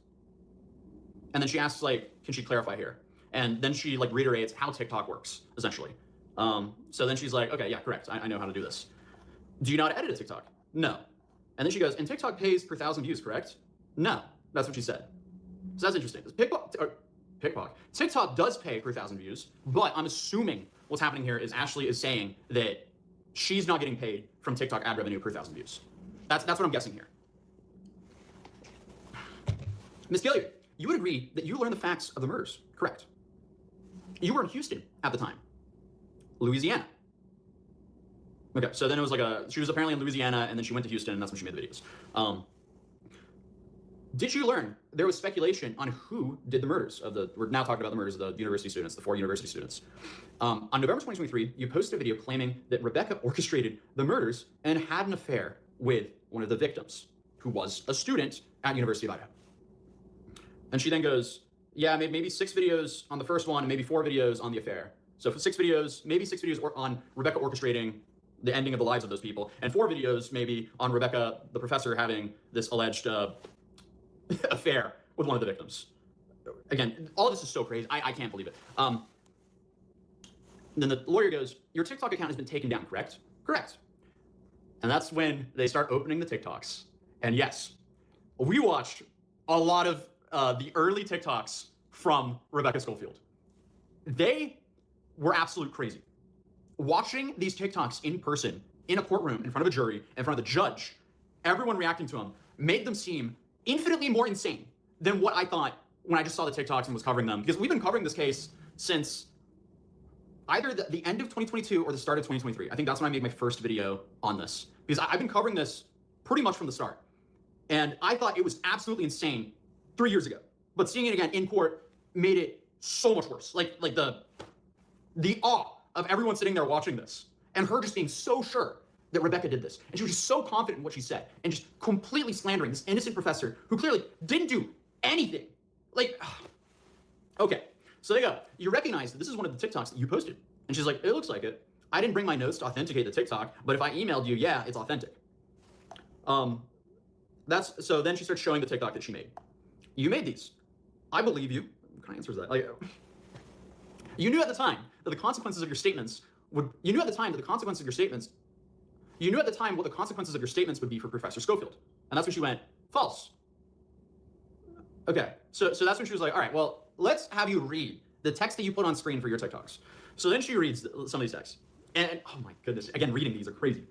And then she asks, like, can she clarify here? And then she like reiterates how TikTok works, essentially. So then she's like, okay, yeah, correct. I know how to do this. Do you know how to edit a TikTok? No. And then she goes, and TikTok pays per 1,000 views, correct? No. That's what she said. So that's interesting. TikTok does pay per 1,000 views, but I'm assuming what's happening here is Ashley is saying that she's not getting paid from TikTok ad revenue per 1,000 views. That's what I'm guessing here. Ms. Gilliard, you would agree that you learned the facts of the murders, correct? You were in Houston at the time. Louisiana. Okay, so then it was like she was apparently in Louisiana, and then she went to Houston, and that's when she made the videos. Did you learn there was speculation on who did the murders we're now talking about the murders of the university students, the 4 university students. On November 2023, you posted a video claiming that Rebecca orchestrated the murders and had an affair with one of the victims, who was a student at University of Idaho. And she then goes, yeah, maybe 6 videos on the first one and maybe 4 videos on the affair. So for 6 videos, maybe 6 videos on Rebecca orchestrating the ending of the lives of those people, and 4 videos maybe on Rebecca, the professor, having this alleged affair with one of the victims. Again, all of this is so crazy. I can't believe it. Then the lawyer goes, your TikTok account has been taken down, correct? Correct. And that's when they start opening the TikToks. And yes, we watched a lot of the early TikToks from Rebecca Schofield. They were absolute crazy. Watching these TikToks in person, in a courtroom, in front of a jury, in front of the judge, everyone reacting to them, made them seem infinitely more insane than what I thought when I just saw the TikToks and was covering them. Because we've been covering this case since either the end of 2022 or the start of 2023. I think that's when I made my first video on this. Because I've been covering this pretty much from the start. And I thought it was absolutely insane 3 years ago. But seeing it again in court made it so much worse. Like the awe of everyone sitting there watching this and her just being so sure that Rebecca did this. And she was just so confident in what she said and just completely slandering this innocent professor who clearly didn't do anything. Like, okay, so there you go. You recognize that this is one of the TikToks that you posted. And she's like, it looks like it. I didn't bring my notes to authenticate the TikTok, but if I emailed you, yeah, it's authentic. So then she starts showing the TikTok that she made. You made these. I believe you. What kind of answer is that? Like, you knew at the time that the consequences of your statements You knew at the time what the consequences of your statements would be for Professor Schofield. And that's when she went, false. Okay, so that's when she was like, all right, well, let's have you read the text that you put on screen for your TikToks. So then she reads some of these texts. And oh my goodness, again, reading these are crazy.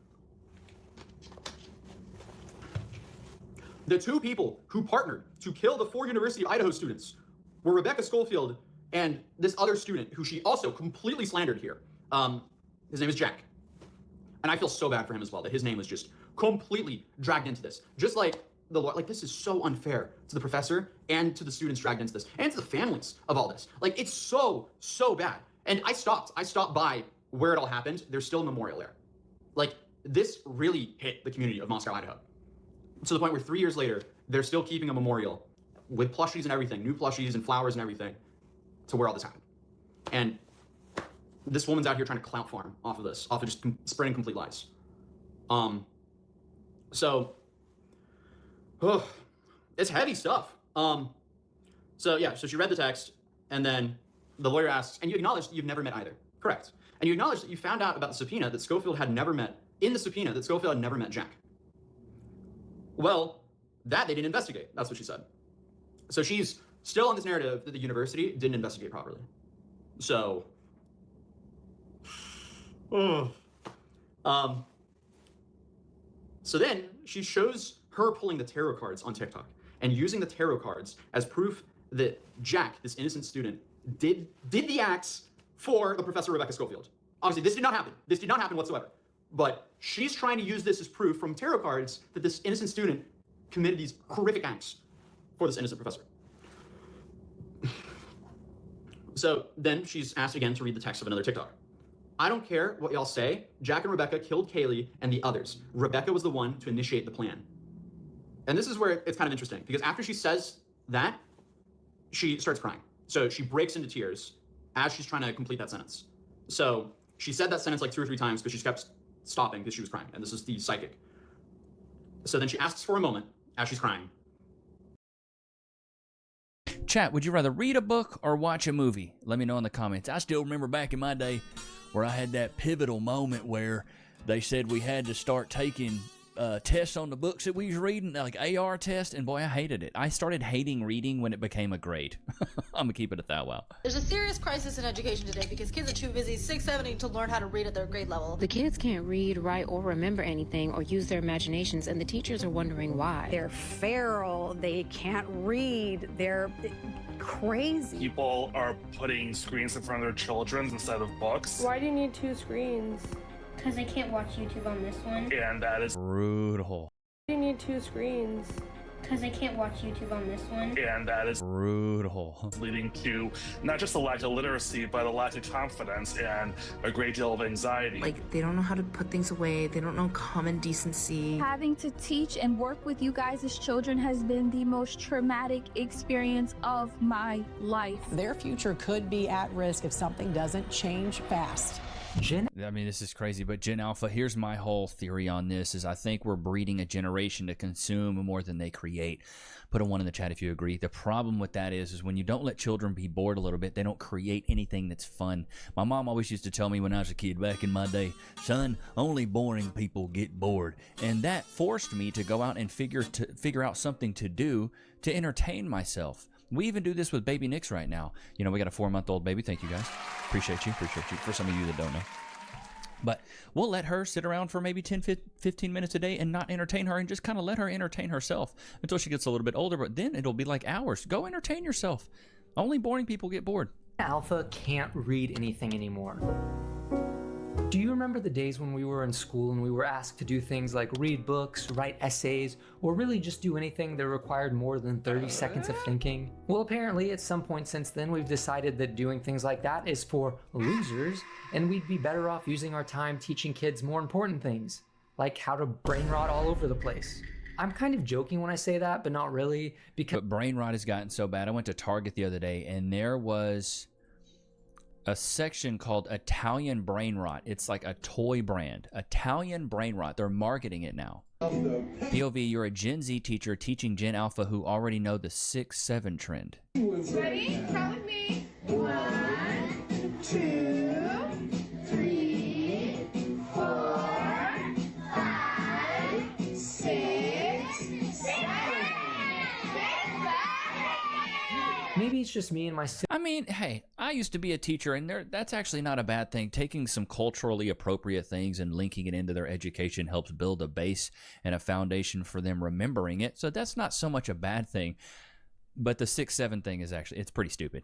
The two people who partnered to kill the 4 University of Idaho students were Rebecca Schofield and this other student who she also completely slandered here. His name is Jack. And I feel so bad for him as well, that his name was just completely dragged into this. Just like the law, like this is so unfair to the professor and to the students dragged into this and to the families of all this. Like it's so bad. And I stopped by where it all happened. There's still a memorial there. Like this really hit the community of Moscow, Idaho. To the point where 3 years later, they're still keeping a memorial with plushies and everything, new plushies and flowers and everything to where all this happened. And this woman's out here trying to clout farm off of this, off of just spreading complete lies. It's heavy stuff. So she read the text, and then the lawyer asks, and you acknowledge that you've never met either. Correct. And you acknowledge that you found out about the subpoena that Schofield had never met, in the subpoena that Schofield had never met Jack. Well, that they didn't investigate. That's what she said. So she's still on this narrative that the university didn't investigate properly. So, so then she shows her pulling the tarot cards on TikTok and using the tarot cards as proof that Jack, this innocent student, did the acts for the Professor Rebecca Schofield. Obviously, this did not happen. This did not happen whatsoever. But she's trying to use this as proof from tarot cards that this innocent student committed these horrific acts for this innocent professor. So then she's asked again to read the text of another TikTok. I don't care what y'all say. Jack and Rebecca killed Kaylee and the others. Rebecca was the one to initiate the plan. And this is where it's kind of interesting because after she says that, she starts crying. So she breaks into tears as she's trying to complete that sentence. So she said that sentence like 2 or 3 times because she kept stopping because she was crying. And this is the psychic. So then she asks for a moment as she's crying. Chat, would you rather read a book or watch a movie? Let me know in the comments. I still remember back in my day where I had that pivotal moment where they said we had to start taking tests on the books that we was reading, like AR tests, and boy, I hated it. I started hating reading when it became a grade. I'm gonna keep it at that. Wow. There's a serious crisis in education today because kids are too busy 6-7ing to learn how to read at their grade level. The kids can't read, write, or remember anything or use their imaginations, and the teachers are wondering why. They're feral, they can't read, they're crazy. People are putting screens in front of their children instead of books. Why do you need 2 screens? Because I can't watch YouTube on this one. And that is brutal. Why do you need 2 screens? Because I can't watch YouTube on this one. And that is brutal. Leading to not just a lack of literacy, but a lack of confidence and a great deal of anxiety. Like, they don't know how to put things away. They don't know common decency. Having to teach and work with you guys as children has been the most traumatic experience of my life. Their future could be at risk if something doesn't change fast. I mean, this is crazy, but Gen Alpha, here's my whole theory on this, is I think we're breeding a generation to consume more than they create. Put a 1 in the chat if you agree. The problem with that is when you don't let children be bored a little bit, they don't create anything that's fun. My mom always used to tell me when I was a kid back in my day, son, only boring people get bored. And that forced me to go out and figure out something to do to entertain myself. We even do this with baby Nix right now. You know, we got a 4-month-old baby. Thank you, guys. Appreciate you. For some of you that don't know. But we'll let her sit around for maybe 10, 15 minutes a day and not entertain her and just kind of let her entertain herself until she gets a little bit older. But then it'll be like hours. Go entertain yourself. Only boring people get bored. Alpha can't read anything anymore. Do you remember the days when we were in school and we were asked to do things like read books, write essays, or really just do anything that required more than 30 seconds of thinking? Well, apparently at some point since then, we've decided that doing things like that is for losers, and we'd be better off using our time teaching kids more important things, like how to brain rot all over the place. I'm kind of joking when I say that, but not really, because... But brain rot has gotten so bad. I went to Target the other day, and there was a section called Italian Brain Rot. It's like a toy brand. Italian Brain Rot. They're marketing it now. POV, you're a Gen Z teacher teaching Gen Alpha who already know the 6-7 trend. Ready? Count with me. 1, 2, 3, 4, 5, just me and my I mean, hey, I used to be a teacher, and that's actually not a bad thing. Taking some culturally appropriate things and linking it into their education helps build a base and a foundation for them remembering it. So that's not so much a bad thing. But the 6-7 thing is actually, it's pretty stupid.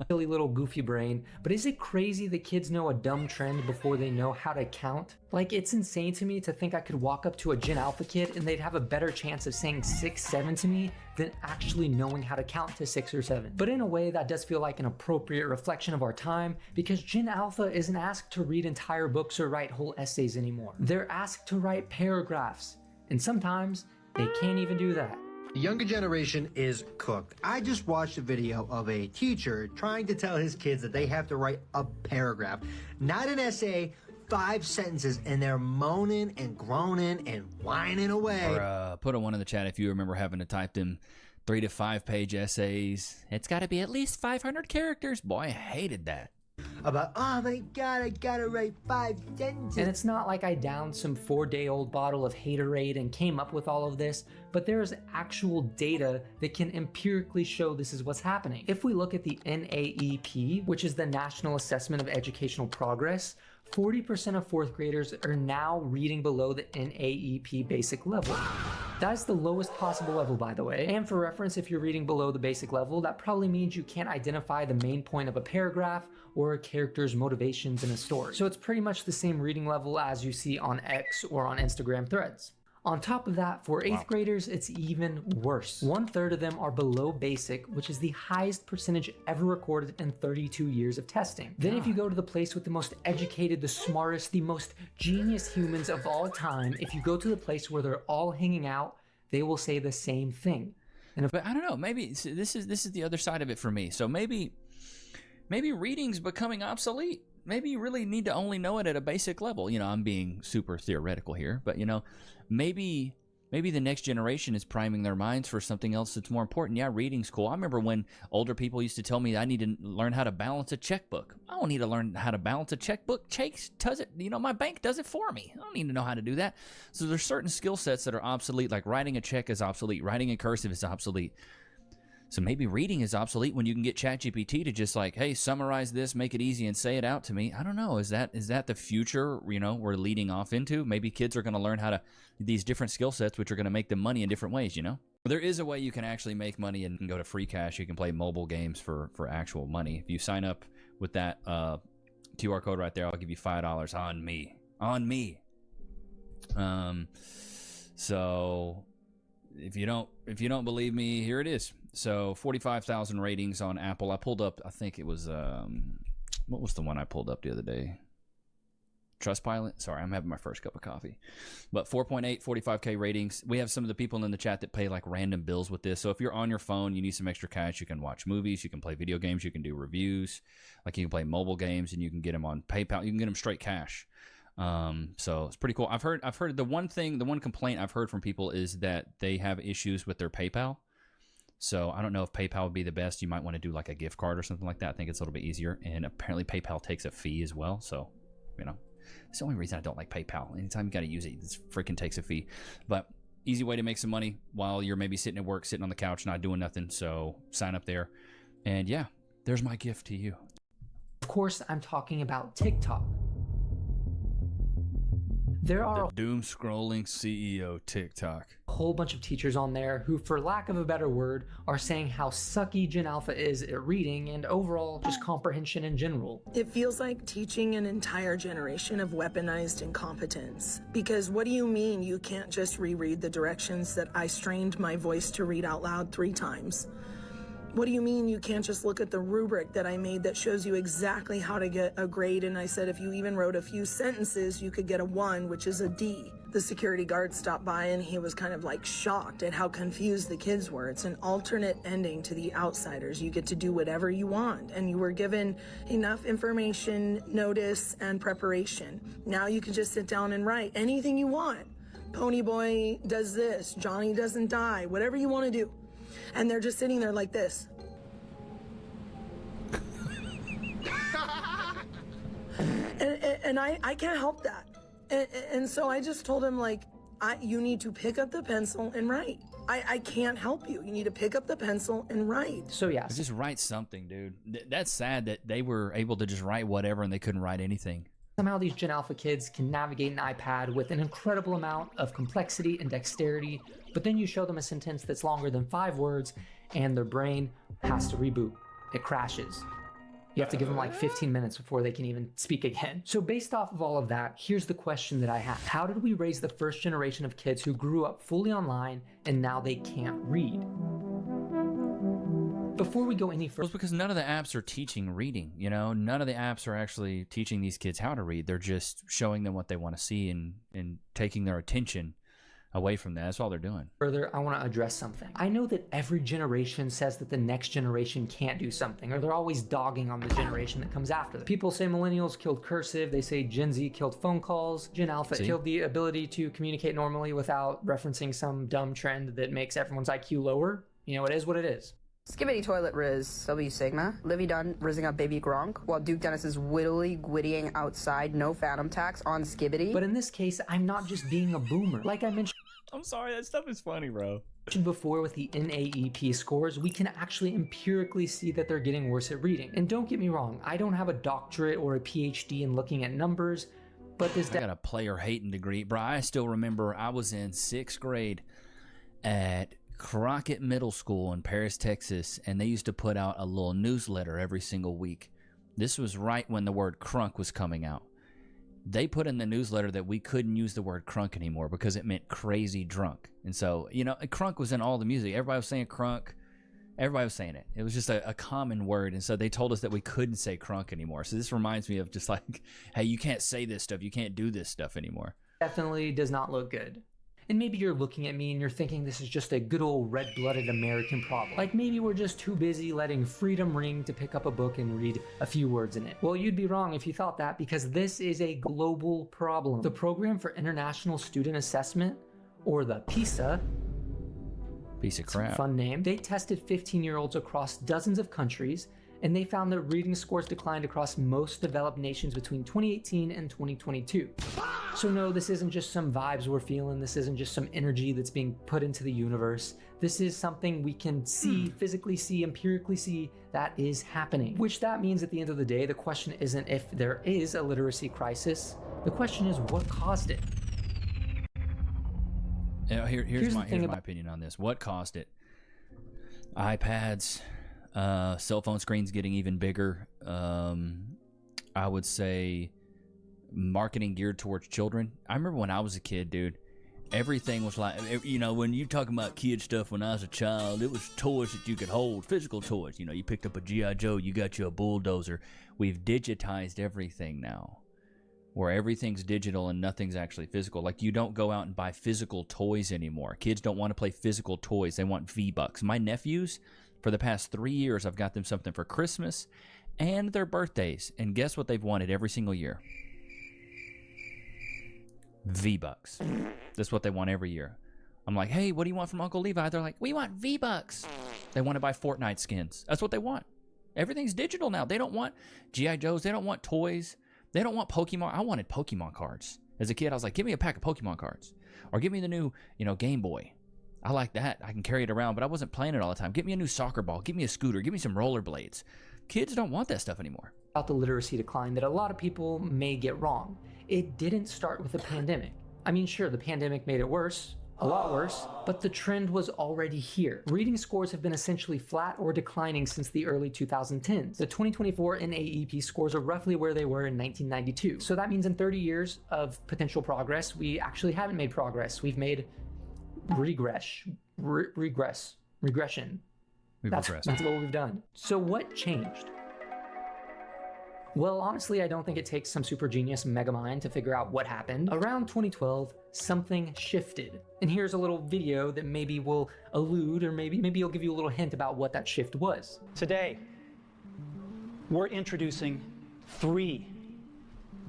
silly little goofy brain, but is it crazy that kids know a dumb trend before they know how to count? Like, it's insane to me to think I could walk up to a Gen Alpha kid and they'd have a better chance of saying 6-7 to me than actually knowing how to count to 6 or 7. But in a way, that does feel like an appropriate reflection of our time, because Gen Alpha isn't asked to read entire books or write whole essays anymore. They're asked to write paragraphs, and sometimes they can't even do that. The younger generation is cooked. I just watched a video of a teacher trying to tell his kids that they have to write a paragraph, not an essay, 5 sentences, and they're moaning and groaning and whining away. Or put a 1 in the chat if you remember having to type them 3 to 5 page essays. It's got to be at least 500 characters. Boy, I hated that. About, oh my God, I gotta write 5 sentences. And it's not like I downed some 4-day-old bottle of Haterade and came up with all of this, but there's actual data that can empirically show this is what's happening. If we look at the NAEP, which is the National Assessment of Educational Progress, 40% of 4th graders are now reading below the NAEP basic level. That's the lowest possible level, by the way. And for reference, if you're reading below the basic level, that probably means you can't identify the main point of a paragraph or a character's motivations in a story. So it's pretty much the same reading level as you see on X or on Instagram threads. On top of that, for 8th graders, it's even worse. 1/3 of them are below basic, which is the highest percentage ever recorded in 32 years of testing. Then if you go to the place with the most educated, the smartest, the most genius humans of all time, if you go to the place where they're all hanging out, they will say the same thing. But I don't know, maybe this is the other side of it for me. So maybe reading's becoming obsolete. Maybe you really need to only know it at a basic level. You know, I'm being super theoretical here, but you know, maybe the next generation is priming their minds for something else that's more important. Yeah, reading's cool. I remember when older people used to tell me I need to learn how to balance a checkbook. I don't need to learn how to balance a checkbook. Chase does it. You know, my bank does it for me. I don't need to know how to do that. So there's certain skill sets that are obsolete, like writing a check is obsolete. Writing in cursive is obsolete. So maybe reading is obsolete when you can get ChatGPT to just like, hey, summarize this, make it easy, and say it out to me. I don't know. Is that the future, you know, we're leading off into? Maybe kids are going to learn how to these different skill sets, which are going to make them money in different ways, you know? There is a way you can actually make money and go to free cash. You can play mobile games for actual money. If you sign up with that QR code right there, I'll give you $5 on me. On me. So if you don't believe me, here it is. So 45,000 ratings on Apple. I pulled up, I think it was what was the one I pulled up the other day? Trustpilot. Sorry, I'm having my first cup of coffee. But 4.8, 45K ratings. We have some of the people in the chat that pay like random bills with this. So if you're on your phone, you need some extra cash, you can watch movies, you can play video games, you can do reviews. Like you can play mobile games and you can get them on PayPal. You can get them straight cash. So it's pretty cool. I've heard the one complaint I've heard from people is that they have issues with their PayPal. So I don't know if PayPal would be the best. You might want to do like a gift card or something like that. I think it's a little bit easier. And apparently PayPal takes a fee as well. So, you know, it's the only reason I don't like PayPal. Anytime you got to use it, it freaking takes a fee. But easy way to make some money while you're maybe sitting at work, sitting on the couch, not doing nothing. So sign up there. And yeah, there's my gift to you. Of course, I'm talking about TikTok. There are the doom-scrolling CEO TikTok. A whole bunch of teachers on there who, for lack of a better word, are saying how sucky Gen Alpha is at reading and overall just comprehension in general. It feels like teaching an entire generation of weaponized incompetence. Because what do you mean you can't just reread the directions that I strained my voice to read out loud 3 times? What do you mean you can't just look at the rubric that I made that shows you exactly how to get a grade? And I said if you even wrote a few sentences, you could get a 1, which is a D. The security guard stopped by and he was kind of like shocked at how confused the kids were. It's an alternate ending to The Outsiders. You get to do whatever you want, and you were given enough information, notice, and preparation. Now you can just sit down and write anything you want. Ponyboy does this, Johnny doesn't die, whatever you want to do. And they're just sitting there like this. and I can't help that. And so I just told him, like, you need to pick up the pencil and write. I can't help you. You need to pick up the pencil and write. So yes. Just write something, dude. That's sad that they were able to just write whatever and they couldn't write anything. Somehow these Gen Alpha kids can navigate an iPad with an incredible amount of complexity and dexterity, but then you show them a sentence that's longer than 5 words and their brain has to reboot. It crashes. You have to give them like 15 minutes before they can even speak again. So based off of all of that, here's the question that I have. How did we raise the first generation of kids who grew up fully online and now they can't read? Before we go any further... Well, it's because none of the apps are teaching reading, you know? None of the apps are actually teaching these kids how to read. They're just showing them what they want to see and taking their attention away from that. That's all they're doing. Further, I want to address something. I know that every generation says that the next generation can't do something, or they're always dogging on the generation that comes after them. People say millennials killed cursive, they say Gen Z killed phone calls, Gen Alpha killed the ability to communicate normally without referencing some dumb trend that makes everyone's IQ lower. You know, it is what it is. Skibbity Toilet Riz, W Sigma, Livy Dunn rizzing up Baby Gronk, while Duke Dennis is wittily gwittying outside no phantom tax on Skibbity. But in this case, I'm not just being a boomer. Like I mentioned... I'm sorry, that stuff is funny, bro. Before with the NAEP scores, we can actually empirically see that they're getting worse at reading. And don't get me wrong, I don't have a doctorate or a PhD in looking at numbers, but this... I got a player hating degree. Bro, I still remember I was in 6th grade at Crockett Middle School in Paris, Texas, and they used to put out a little newsletter every single week. This was right when the word crunk was coming out. They put in the newsletter that we couldn't use the word crunk anymore because it meant crazy drunk. And so, you know, crunk was in all the music. Everybody was saying crunk. Everybody was saying it. It was just a common word. And so they told us that we couldn't say crunk anymore. So this reminds me of just like, hey, you can't say this stuff. You can't do this stuff anymore. Definitely does not look good. And maybe you're looking at me and you're thinking this is just a good old red-blooded American problem. Like maybe we're just too busy letting freedom ring to pick up a book and read a few words in it. Well, you'd be wrong if you thought that, because this is a global problem. The Program for International Student Assessment, or the PISA, piece of crap, fun name, they tested 15-year-olds across dozens of countries, and they found that reading scores declined across most developed nations between 2018 and 2022. So no, this isn't just some vibes we're feeling, this isn't just some energy that's being put into the universe. This is something we can see, physically see, empirically see that is happening. Which that means at the end of the day, the question isn't if there is a literacy crisis, the question is what caused it. Here's my opinion on this. What caused it? iPads, cell phone screens getting even bigger. I would say marketing geared towards children. I remember when I was a kid, dude, everything was like, you know, when you talking about kid stuff when I was a child, it was toys that you could hold, physical toys. You know, you picked up a G.I. Joe, you got you a bulldozer. We've digitized everything now, where everything's digital and nothing's actually physical. Like, you don't go out and buy physical toys anymore. Kids don't want to play physical toys. They want V-Bucks. My nephews, for the past 3 years, I've got them something for Christmas and their birthdays. And guess what they've wanted every single year? V-Bucks. That's what they want every year. I'm like, hey, what do you want from Uncle Levi? They're like, we want V-Bucks. They want to buy Fortnite skins. That's what they want. Everything's digital now. They don't want G.I. Joes. They don't want toys. They don't want Pokemon. I wanted Pokemon cards. As a kid, I was like, give me a pack of Pokemon cards. Or give me the new, Game Boy. I like that. I can carry it around, but I wasn't playing it all the time. Get me a new soccer ball. Give me a scooter. Give me some rollerblades. Kids don't want that stuff anymore. About the literacy decline that a lot of people may get wrong. It didn't start with the pandemic. I mean, sure, the pandemic made it worse, a lot worse, but the trend was already here. Reading scores have been essentially flat or declining since the early 2010s. The 2024 NAEP scores are roughly where they were in 1992. So that means in 30 years of potential progress, we actually haven't made progress. We've made regression. That's what we've done. So what changed? Well, honestly, I don't think it takes some super genius megamind to figure out what happened. Around 2012, something shifted. And here's a little video that maybe will allude, or maybe it'll give you a little hint about what that shift was. Today, we're introducing 3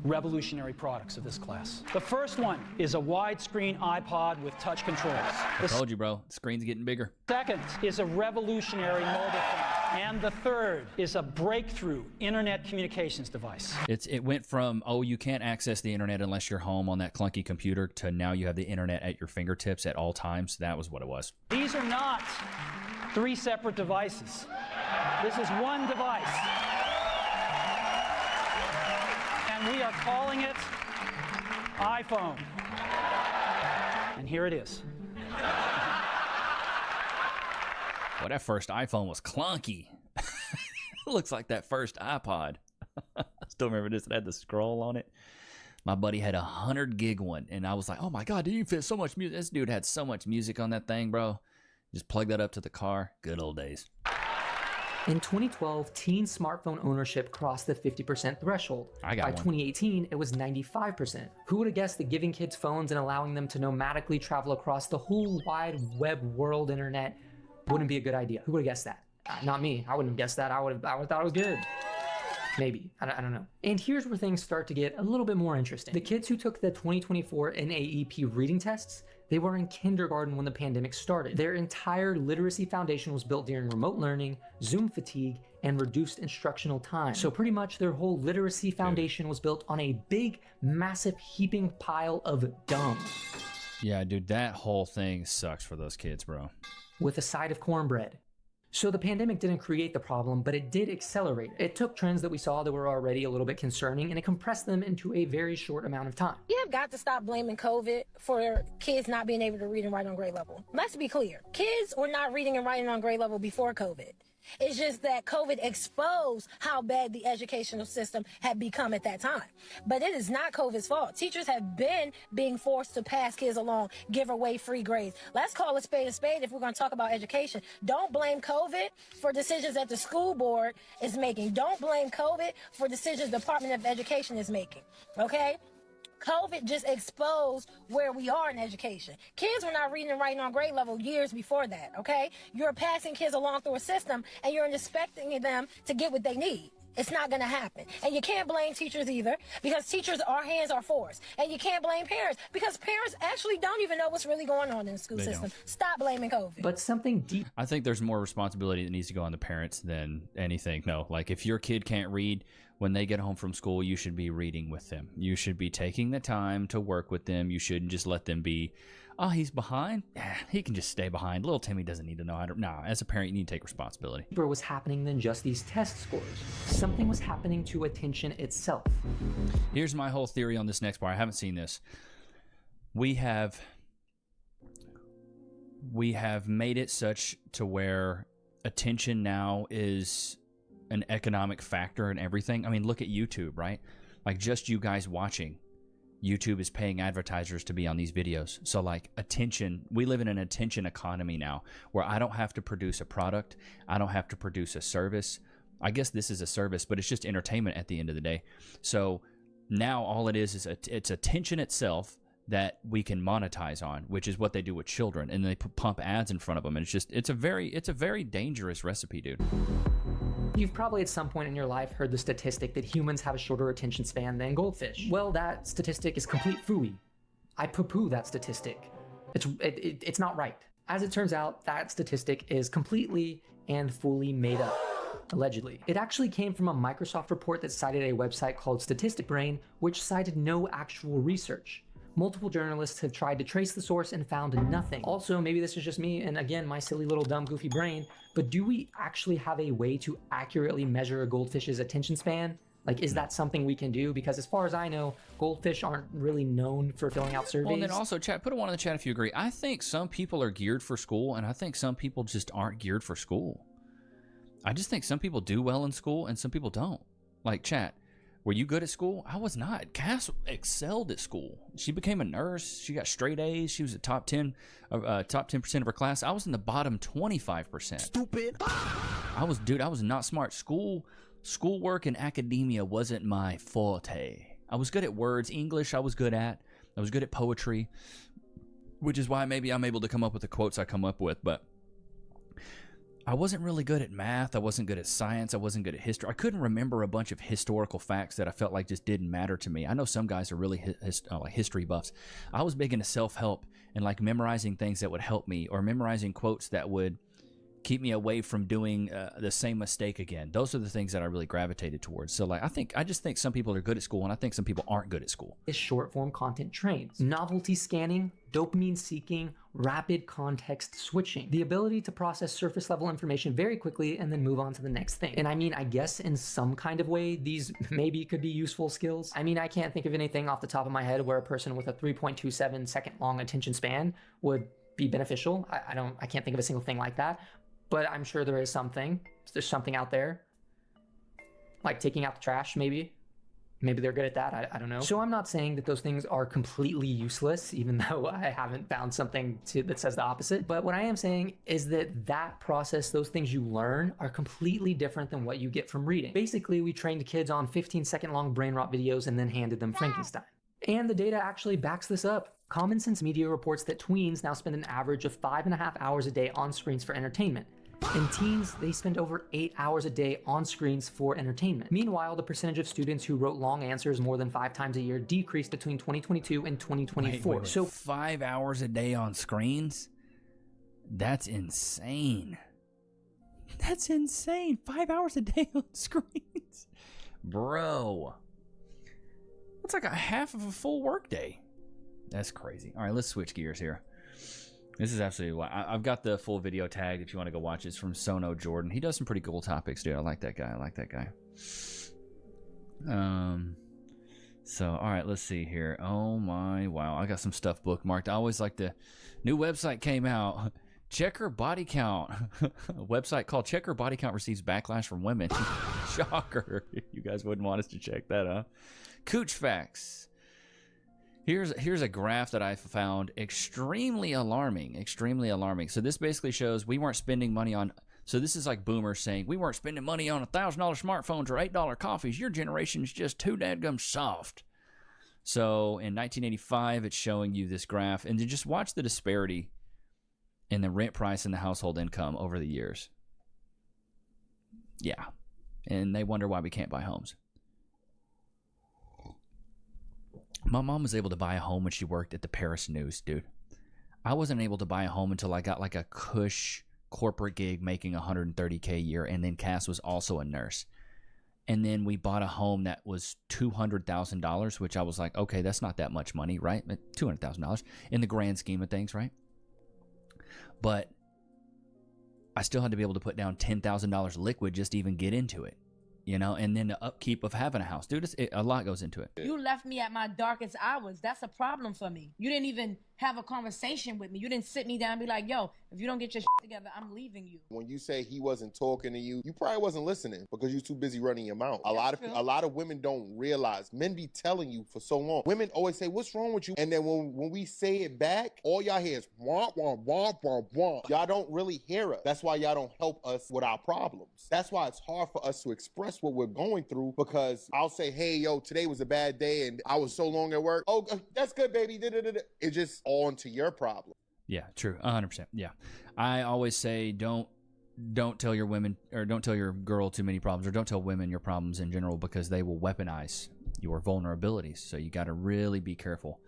revolutionary products of this class. The first one is a widescreen iPod with touch controls. I told you, bro. The screen's getting bigger. Second is a revolutionary mobile phone. And the third is a breakthrough internet communications device. It went from, oh, you can't access the internet unless you're home on that clunky computer, to now you have the internet at your fingertips at all times. That was what it was. These are not 3 separate devices. This is one device. And we are calling it iPhone. And here it is. Well, that first iPhone was clunky. Looks like that first iPod. I still remember this. It had the scroll on it. My buddy had 100 gig one, and I was like, oh my God, dude, you fit so much music. This dude had so much music on that thing, bro. Just plug that up to the car. Good old days. In 2012, teen smartphone ownership crossed the 50% threshold. I got By one. 2018, it was 95%. Who would have guessed that giving kids phones and allowing them to nomadically travel across the whole wide web world internet wouldn't be a good idea? Who would have guessed that? Not me. I wouldn't have guessed that. I would have thought it was good. Maybe. I don't know. And here's where things start to get a little bit more interesting. The kids who took the 2024 NAEP reading tests, they were in kindergarten when the pandemic started. Their entire literacy foundation was built during remote learning, Zoom fatigue, and reduced instructional time. So pretty much their whole literacy foundation was built on a big, massive, heaping pile of dumb. Yeah, dude, that whole thing sucks for those kids, bro. With a side of cornbread. So the pandemic didn't create the problem, but it did accelerate it. It took trends that we saw that were already a little bit concerning, and it compressed them into a very short amount of time. You have got to stop blaming COVID for kids not being able to read and write on grade level. Let's be clear. Kids were not reading and writing on grade level before COVID. It's just that COVID exposed how bad the educational system had become at that time. But it is not COVID's fault. Teachers have been being forced to pass kids along, give away free grades. Let's call a spade if we're going to talk about education. Don't blame COVID for decisions that the school board is making. Don't blame COVID for decisions the Department of Education is making, okay? COVID just exposed where we are in education. Kids were not reading and writing on grade level years before that, okay? You're passing kids along through a system and you're expecting them to get what they need. It's not going to happen. And you can't blame teachers either, because teachers, our hands are forced. And you can't blame parents, because parents actually don't even know what's really going on in the school system. Stop blaming COVID. But something deep. I think there's more responsibility that needs to go on the parents than anything. No, like if your kid can't read, when they get home from school, you should be reading with them. You should be taking the time to work with them. You shouldn't just let them be, oh, he's behind. He can just stay behind. Little Timmy doesn't need to know how to. Nah, as a parent, you need to take responsibility. Deeper was happening than just these test scores. Something was happening to attention itself. Here's my whole theory on this next part. I haven't seen this. We have made it such to where attention now is an economic factor in everything. I mean, look at YouTube, right? Like just you guys watching. YouTube is paying advertisers to be on these videos. So like attention, we live in an attention economy now where I don't have to produce a product. I don't have to produce a service. I guess this is a service, but it's just entertainment at the end of the day. So now all it is it's attention itself that we can monetize on, which is what they do with children. And they pump ads in front of them. And it's a very dangerous recipe, dude. You've probably at some point in your life heard the statistic that humans have a shorter attention span than goldfish. Well, that statistic is complete phooey. I poo-poo that statistic. It's not right. As it turns out, that statistic is completely and fully made up, allegedly. It actually came from a Microsoft report that cited a website called Statistic Brain, which cited no actual research. Multiple journalists have tried to trace the source and found nothing. Also, maybe this is just me, and again, my silly little dumb goofy brain, but do we actually have a way to accurately measure a goldfish's attention span? Like, is that something we can do? Because as far as I know, goldfish aren't really known for filling out surveys. Well, and then also, chat, put a 1 in the chat if you agree. I think some people are geared for school, and I think some people just aren't geared for school. I just think some people do well in school, and some people don't. Like, chat, were you good at school? I was not. Cass excelled at school. She became a nurse. She got straight A's. She was the top 10% of her class. I was in the bottom 25%. Stupid. I was not smart. Schoolwork and academia wasn't my forte. I was good at words. English I was good at. I was good at poetry, which is why maybe I'm able to come up with the quotes I come up with, but I wasn't really good at math. I wasn't good at science. I wasn't good at history. I couldn't remember a bunch of historical facts that I felt like just didn't matter to me. I know some guys are really like history buffs. I was big into self-help and like memorizing things that would help me, or memorizing quotes that would keep me away from doing the same mistake again. Those are the things that I really gravitated towards. So like, I just think some people are good at school, and I think some people aren't good at school. Is short form content trains, novelty scanning, dopamine seeking, rapid context switching, the ability to process surface level information very quickly and then move on to the next thing. And I mean, I guess in some kind of way, these maybe could be useful skills. I mean, I can't think of anything off the top of my head where a person with a 3.27 second long attention span would be beneficial. I can't think of a single thing like that, but I'm sure there is something. There's something out there, like taking out the trash, maybe. Maybe they're good at that. I don't know. So I'm not saying that those things are completely useless, even though I haven't found something that says the opposite. But what I am saying is that process, those things you learn, are completely different than what you get from reading. Basically, we trained kids on 15-second long brain rot videos and then handed them Frankenstein. And the data actually backs this up. Common Sense Media reports that tweens now spend an average of 5.5 hours a day on screens for entertainment. And teens, they spend over 8 hours a day on screens for entertainment. Meanwhile, the percentage of students who wrote long answers more than 5 times a year decreased between 2022 and 2024. Wait. So 5 hours a day on screens? That's insane. That's insane. 5 hours a day on screens. Bro. That's like a half of a full workday. That's crazy. All right, let's switch gears here. This is absolutely wild. I've got the full video tagged if you want to go watch it. It's from Sono Jordan. He does some pretty cool topics, dude. I like that guy. So, all right, let's see here. Oh, my, wow. I got some stuff bookmarked. I always like the new website came out. Check her body count. A website called Check Her Body Count receives backlash from women. Shocker. You guys wouldn't want us to check that, huh? Cooch facts. Here's a graph that I found extremely alarming. So this basically shows we weren't spending money on. So this is like boomers saying we weren't spending money on $1,000 smartphones or $8 coffees. Your generation is just too dadgum soft. So in 1985, it's showing you this graph, and then just watch the disparity in the rent price and the household income over the years. Yeah, and they wonder why we can't buy homes. My mom was able to buy a home when she worked at the Paris News, dude. I wasn't able to buy a home until I got like a cush corporate gig making $130K a year, and then Cass was also a nurse. And then we bought a home that was $200,000, which I was like, okay, that's not that much money, right? $200,000 in the grand scheme of things, right? But I still had to be able to put down $10,000 liquid just to even get into it. You know, and then the upkeep of having a house. Dude, a lot goes into it. You left me at my darkest hours. That's a problem for me. You didn't even have a conversation with me. You didn't sit me down and be like, yo, if you don't get your shit together, I'm leaving you. When you say he wasn't talking to you, you probably wasn't listening because you're too busy running your mouth. A lot of women don't realize. Men be telling you for so long. Women always say, what's wrong with you? And then when we say it back, all y'all hear is wah, wah, wah, wah, wah. Y'all don't really hear us. That's why y'all don't help us with our problems. That's why it's hard for us to express what we're going through, because I'll say, hey, yo, today was a bad day and I was so long at work. Oh, that's good, baby. It's just on to your problem. Yeah, true. 100%. Yeah. I always say don't tell your women, or don't tell your girl too many problems, or don't tell women your problems in general, because they will weaponize your vulnerabilities. So you got to really be careful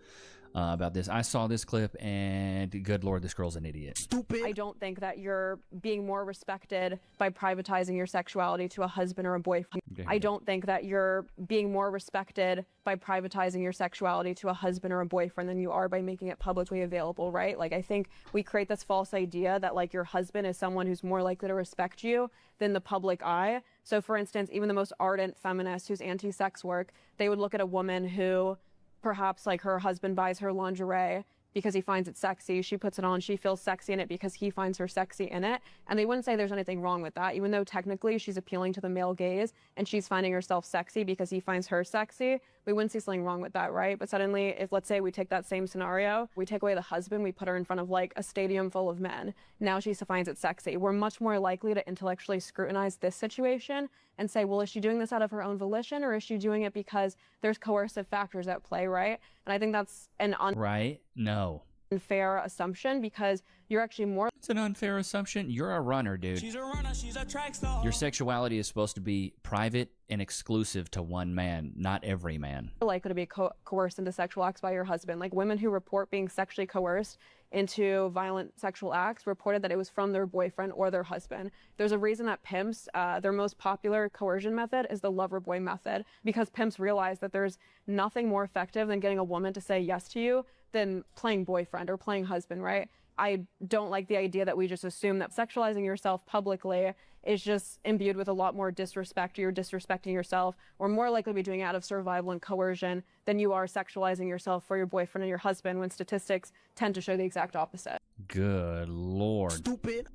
about this. I saw this clip and good Lord, this girl's an idiot. Stupid. I don't think that you're being more respected by privatizing your sexuality to a husband or a boyfriend. Okay. I don't think that you're being more respected by privatizing your sexuality to a husband or a boyfriend than you are by making it publicly available, right? Like, I think we create this false idea that like your husband is someone who's more likely to respect you than the public eye. So for instance, even the most ardent feminist who's anti-sex work, they would look at a woman who perhaps like her husband buys her lingerie because he finds it sexy. She puts it on. She feels sexy in it because he finds her sexy in it. And they wouldn't say there's anything wrong with that, even though technically she's appealing to the male gaze and she's finding herself sexy because he finds her sexy. We wouldn't see something wrong with that, right? But suddenly, if let's say we take that same scenario, we take away the husband, we put her in front of like a stadium full of men. Now she finds it sexy. We're much more likely to intellectually scrutinize this situation and say, well, is she doing this out of her own volition, or is she doing it because there's coercive factors at play, right? And I think that's an right? No. unfair assumption because you're actually more. It's an unfair assumption. You're a runner, dude. She's a runner, she's a track star. Your sexuality is supposed to be private and exclusive to one man, not every man. Likely to be coerced into sexual acts by your husband. Like women who report being sexually coerced into violent sexual acts reported that it was from their boyfriend or their husband. There's a reason that pimps, their most popular coercion method is the lover boy method, because pimps realize that there's nothing more effective than getting a woman to say yes to you than playing boyfriend or playing husband, right? I don't like the idea that we just assume that sexualizing yourself publicly is just imbued with a lot more disrespect, or you're disrespecting yourself, or more likely to be doing it out of survival and coercion than you are sexualizing yourself for your boyfriend and your husband, when statistics tend to show the exact opposite. Good Lord. Stupid.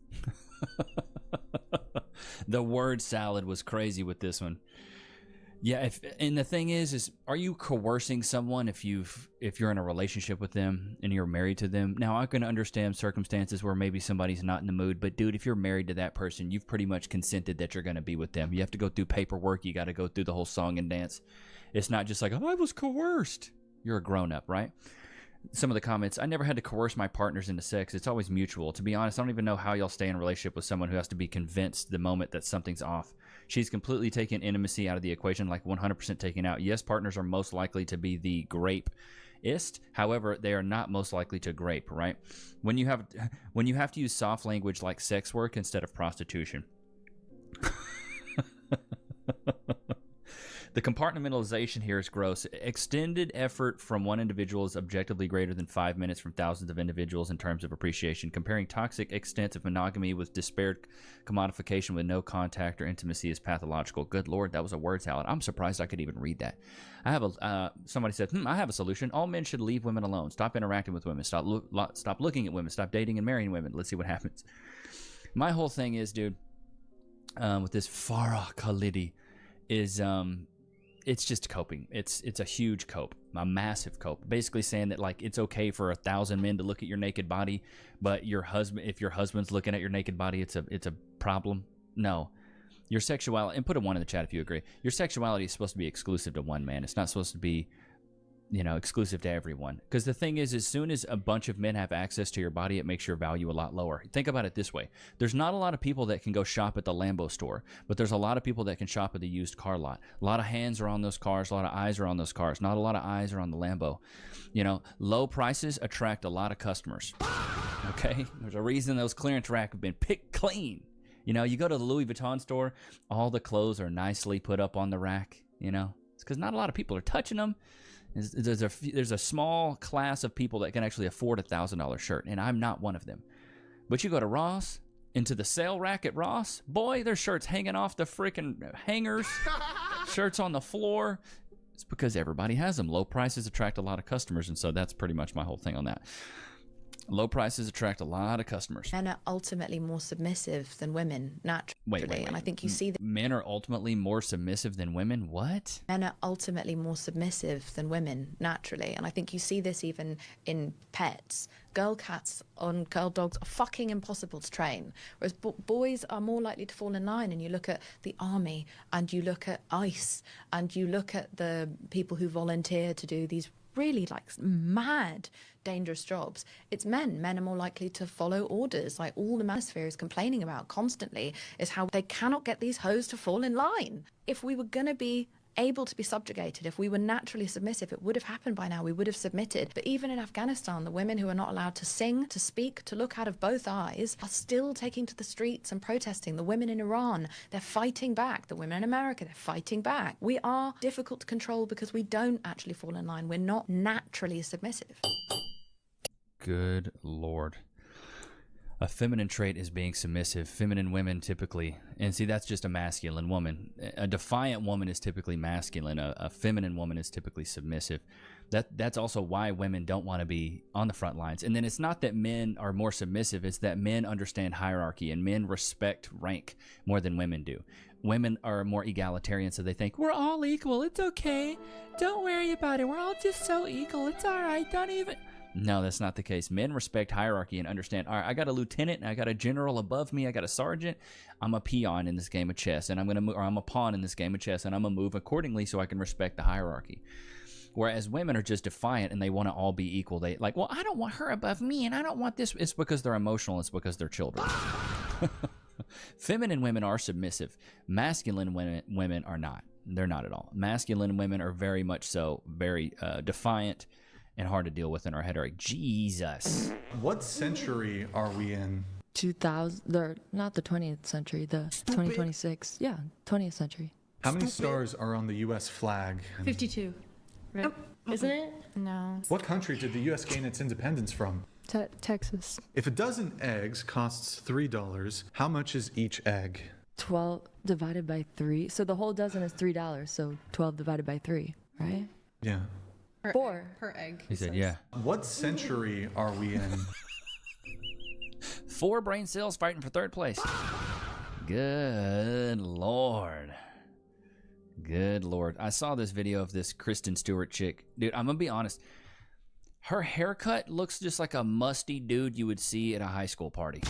The word salad was crazy with this one. Yeah, and the thing is are you coercing someone if you're in a relationship with them and you're married to them? Now, I can understand circumstances where maybe somebody's not in the mood, but dude, if you're married to that person, you've pretty much consented that you're going to be with them. You have to go through paperwork. You got to go through the whole song and dance. It's not just like, oh, I was coerced. You're a grown-up, right? Some of the comments, I never had to coerce my partners into sex. It's always mutual. To be honest, I don't even know how y'all stay in a relationship with someone who has to be convinced the moment that something's off. She's completely taken intimacy out of the equation, like 100% taken out. Yes, partners are most likely to be the grape-ist. However, they are not most likely to grape, right? When you have to use soft language like sex work instead of prostitution. The compartmentalization here is gross. Extended effort from one individual is objectively greater than 5 minutes from thousands of individuals in terms of appreciation. Comparing toxic extent of monogamy with despaired commodification with no contact or intimacy is pathological. Good Lord, that was a word salad. I'm surprised I could even read that. I have somebody said, I have a solution. All men should leave women alone. Stop interacting with women. Stop looking at women. Stop dating and marrying women. Let's see what happens. My whole thing is, dude, with this Farah Khalidi is it's just coping. It's a huge cope, a massive cope. Basically saying that like it's okay for 1,000 men to look at your naked body, but if your husband's looking at your naked body, it's a problem. No, your sexuality, and put a 1 in the chat if you agree. Your sexuality is supposed to be exclusive to one man. It's not supposed to be, exclusive to everyone. Because the thing is, as soon as a bunch of men have access to your body, it makes your value a lot lower. Think about it this way. There's not a lot of people that can go shop at the Lambo store, but there's a lot of people that can shop at the used car lot. A lot of hands are on those cars. A lot of eyes are on those cars. Not a lot of eyes are on the Lambo. Low prices attract a lot of customers. Okay? There's a reason those clearance racks have been picked clean. You go to the Louis Vuitton store, all the clothes are nicely put up on the rack. It's because not a lot of people are touching them. There's a small class of people that can actually afford a $1,000 shirt, and I'm not one of them. But you go to Ross, into the sale rack at Ross, boy, there's shirts hanging off the freaking hangers, shirts on the floor. It's because everybody has them. Low prices attract a lot of customers, and so that's pretty much my whole thing on that. Low prices attract a lot of customers. Men are ultimately more submissive than women, naturally. Wait. And I think you see that men are ultimately more submissive than women? What? Men are ultimately more submissive than women, naturally. And I think you see this even in pets. Girl cats on girl dogs are fucking impossible to train. Whereas boys are more likely to fall in line. And you look at the army, and you look at ICE, and you look at the people who volunteer to do these really mad dangerous jobs. It's men. Men are more likely to follow orders. Like all the manosphere is complaining about constantly is how they cannot get these hoes to fall in line. If we were going to be able to be subjugated, if we were naturally submissive, it would have happened by now. We would have submitted. But even in Afghanistan, the women who are not allowed to sing, to speak, to look out of both eyes are still taking to the streets and protesting. The women in Iran, they're fighting back. The women in America, they're fighting back. We are difficult to control because we don't actually fall in line. We're not naturally submissive. Good Lord. A feminine trait is being submissive. Feminine women typically, and see, that's just a masculine woman. A defiant woman is typically masculine. A feminine woman is typically submissive. That's also why women don't want to be on the front lines. And then it's not that men are more submissive, it's that men understand hierarchy and men respect rank more than women do. Women are more egalitarian, so they think, we're all equal, it's okay, don't worry about it, we're all just so equal, it's all right, don't even... No, that's not the case. Men respect hierarchy and understand, all right, I got a lieutenant and I got a general above me, I got a sergeant. I'm a peon in this game of chess, and I'm a pawn in this game of chess, and I'm going to move accordingly so I can respect the hierarchy. Whereas women are just defiant and they want to all be equal. They like, well, I don't want her above me and I don't want this. It's because they're emotional. It's because they're children. Feminine women are submissive. Masculine women are not. They're not at all. Masculine women are very much so, very defiant and hard to deal with and are heterotic. Jesus. What century are we in? 2000, not the 20th century, the 2026. Yeah, 20th century. How many stars are on the U.S. flag? 52. Right? Isn't it? No. What country did the U.S. gain its independence from? Texas. If a dozen eggs costs $3, how much is each egg? 12 divided by 3. So the whole dozen is $3. So 12 divided by 3, right? Yeah. 4 per egg. He said, yeah. What century are we in? 4 brain cells fighting for third place. Good Lord. Good Lord. I saw this video of this Kristen Stewart chick. Dude, I'm going to be honest. Her haircut looks just like a musty dude you would see at a high school party.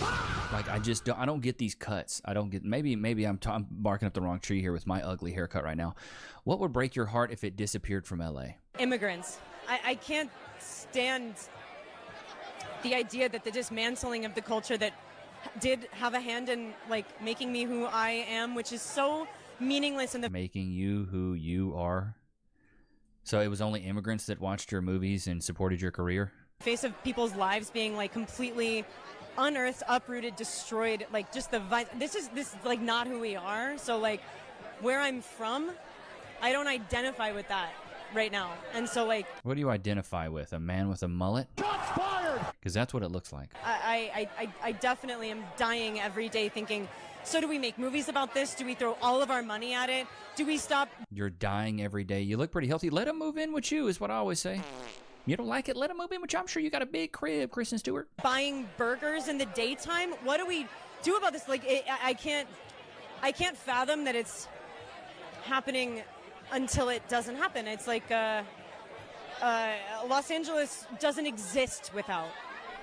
Like, I don't get these cuts. I don't get, maybe I'm barking up the wrong tree here with my ugly haircut right now. What would break your heart if it disappeared from LA? Immigrants. I can't stand the idea that the dismantling of the culture that did have a hand in, like, making me who I am, which is so meaningless in the making you who you are. So it was only immigrants that watched your movies and supported your career? face of people's lives being like completely unearthed, uprooted, destroyed, like just the this is like not who we are. So like where I'm from, I don't identify with that right now. And so like, what do you identify with? A man with a mullet? Shots fired! Because that's what it looks like. I definitely am dying every day thinking, so do we make movies about this? Do we throw all of our money at it? Do we stop? You're dying every day. You look pretty healthy. Let them move in with you is what I always say. You don't like it? Let them move in with you. I'm sure you got a big crib, Kristen Stewart. Buying burgers in the daytime? What do we do about this? Like, I can't fathom that it's happening until it doesn't happen. It's like Los Angeles doesn't exist without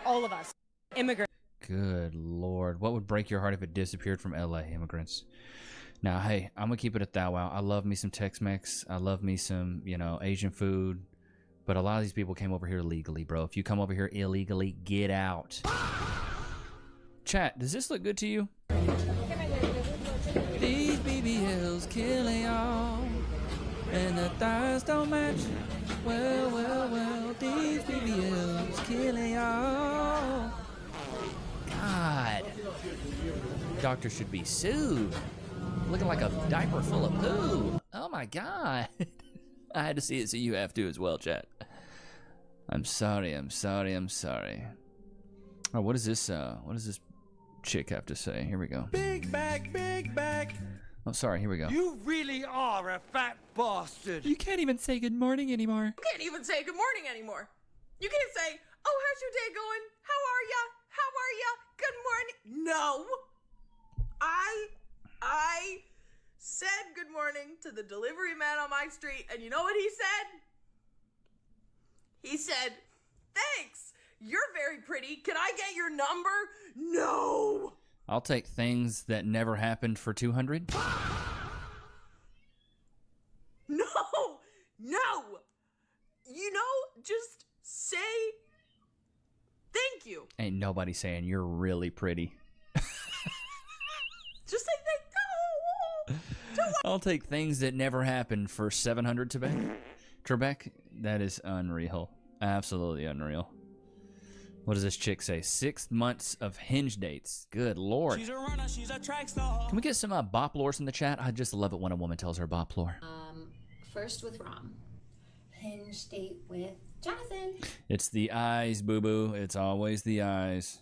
all of us immigrants. Good Lord. What would break your heart if it disappeared from LA, immigrants? Now, hey, I'm going to keep it at that. Wow. I love me some Tex-Mex. I love me some, Asian food. But a lot of these people came over here legally, bro. If you come over here illegally, get out. Chat, does this look good to you? These BBLs killing y'all. And the thighs don't match. Well, these BBLs killing y'all. God. Doctor should be sued. Looking like a diaper full of poo. Oh my God. I had to see it, so you have to as well, chat. I'm sorry. Oh, what does this chick have to say? Here we go. Big back. Oh, sorry, here we go. You really are a fat bastard. You can't even say good morning anymore. You can't even say good morning anymore. You can't say, oh, how's your day going? How are ya? Good morning. No. I said good morning to the delivery man on my street, and you know what he said? He said, thanks. You're very pretty. Can I get your number? No. I'll take things that never happened for 200. No. Just say thank you. Ain't nobody saying you're really pretty. Just say thank you. I'll take things that never happened for 700 Trebek. That is unreal. Absolutely unreal. What does this chick say? 6 months of Hinge dates. Good Lord. She's a runner, she's a track star. Can we get some bop lores in the chat? I just love it when a woman tells her bop lore. First with Rom. Hinge date with Jonathan. It's the eyes, boo-boo. It's always the eyes.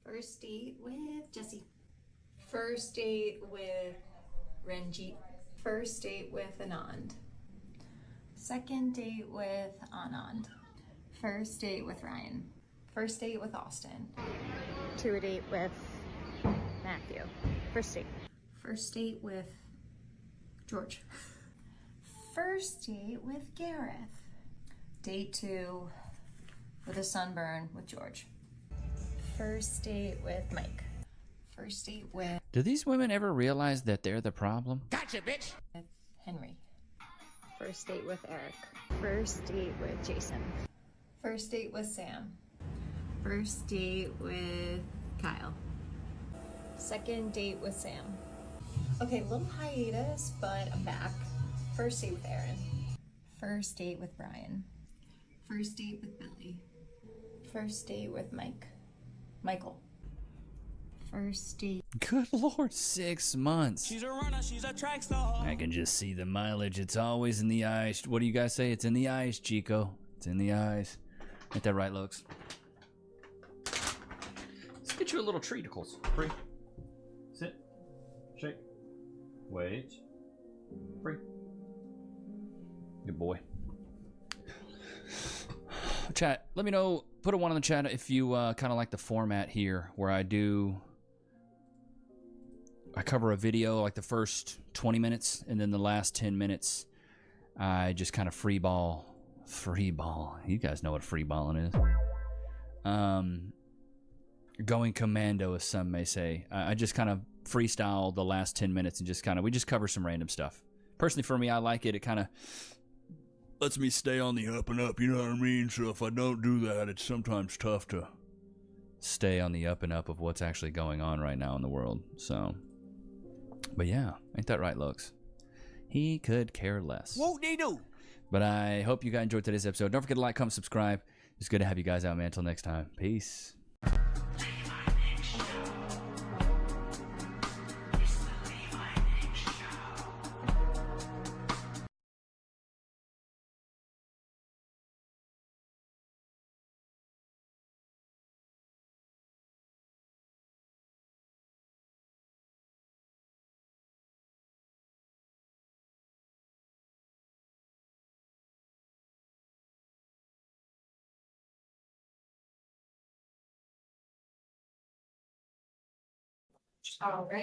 First date with Jesse. First date with Ranjit. First date with Anand. Second date with Anand. First date with Ryan. First date with Austin. To a date with Matthew. First date. First date with George. First date with Gareth. Date 2 with a sunburn with George. First date with Mike. First date with... Do these women ever realize that they're the problem? Gotcha, bitch! Henry. First date with Eric. First date with Jason. First date with Sam. First date with Kyle. Second date with Sam. Okay, little hiatus, but I'm back. First date with Aaron. First date with Brian. First date with Billy. First date with Michael. First date. Good Lord, 6 months. She's a runner, she's a track star. I can just see the mileage. It's always in the eyes. What do you guys say? It's in the eyes, Chico. It's in the eyes. Ain't that right, Looks? Let's get you a little treaticles. Free. Sit. Shake. Wait. Free. Good boy. Chat, let me know. Put a 1 in the chat if you kind of like the format here, where I cover a video like the first 20 minutes, and then the last 10 minutes, I just kind of free ball. You guys know what free balling is. Going commando, as some may say. I just kind of freestyle the last 10 minutes and we just cover some random stuff. Personally, for me, I like it. It kind of lets me stay on the up and up, you know what I mean? So if I don't do that, it's sometimes tough to stay on the up and up of what's actually going on right now in the world. So, but yeah, ain't that right, Looks? He could care less. Won't they do? But I hope you guys enjoyed today's episode. Don't forget to like, comment, subscribe. It's good to have you guys out, man. Until next time. Peace.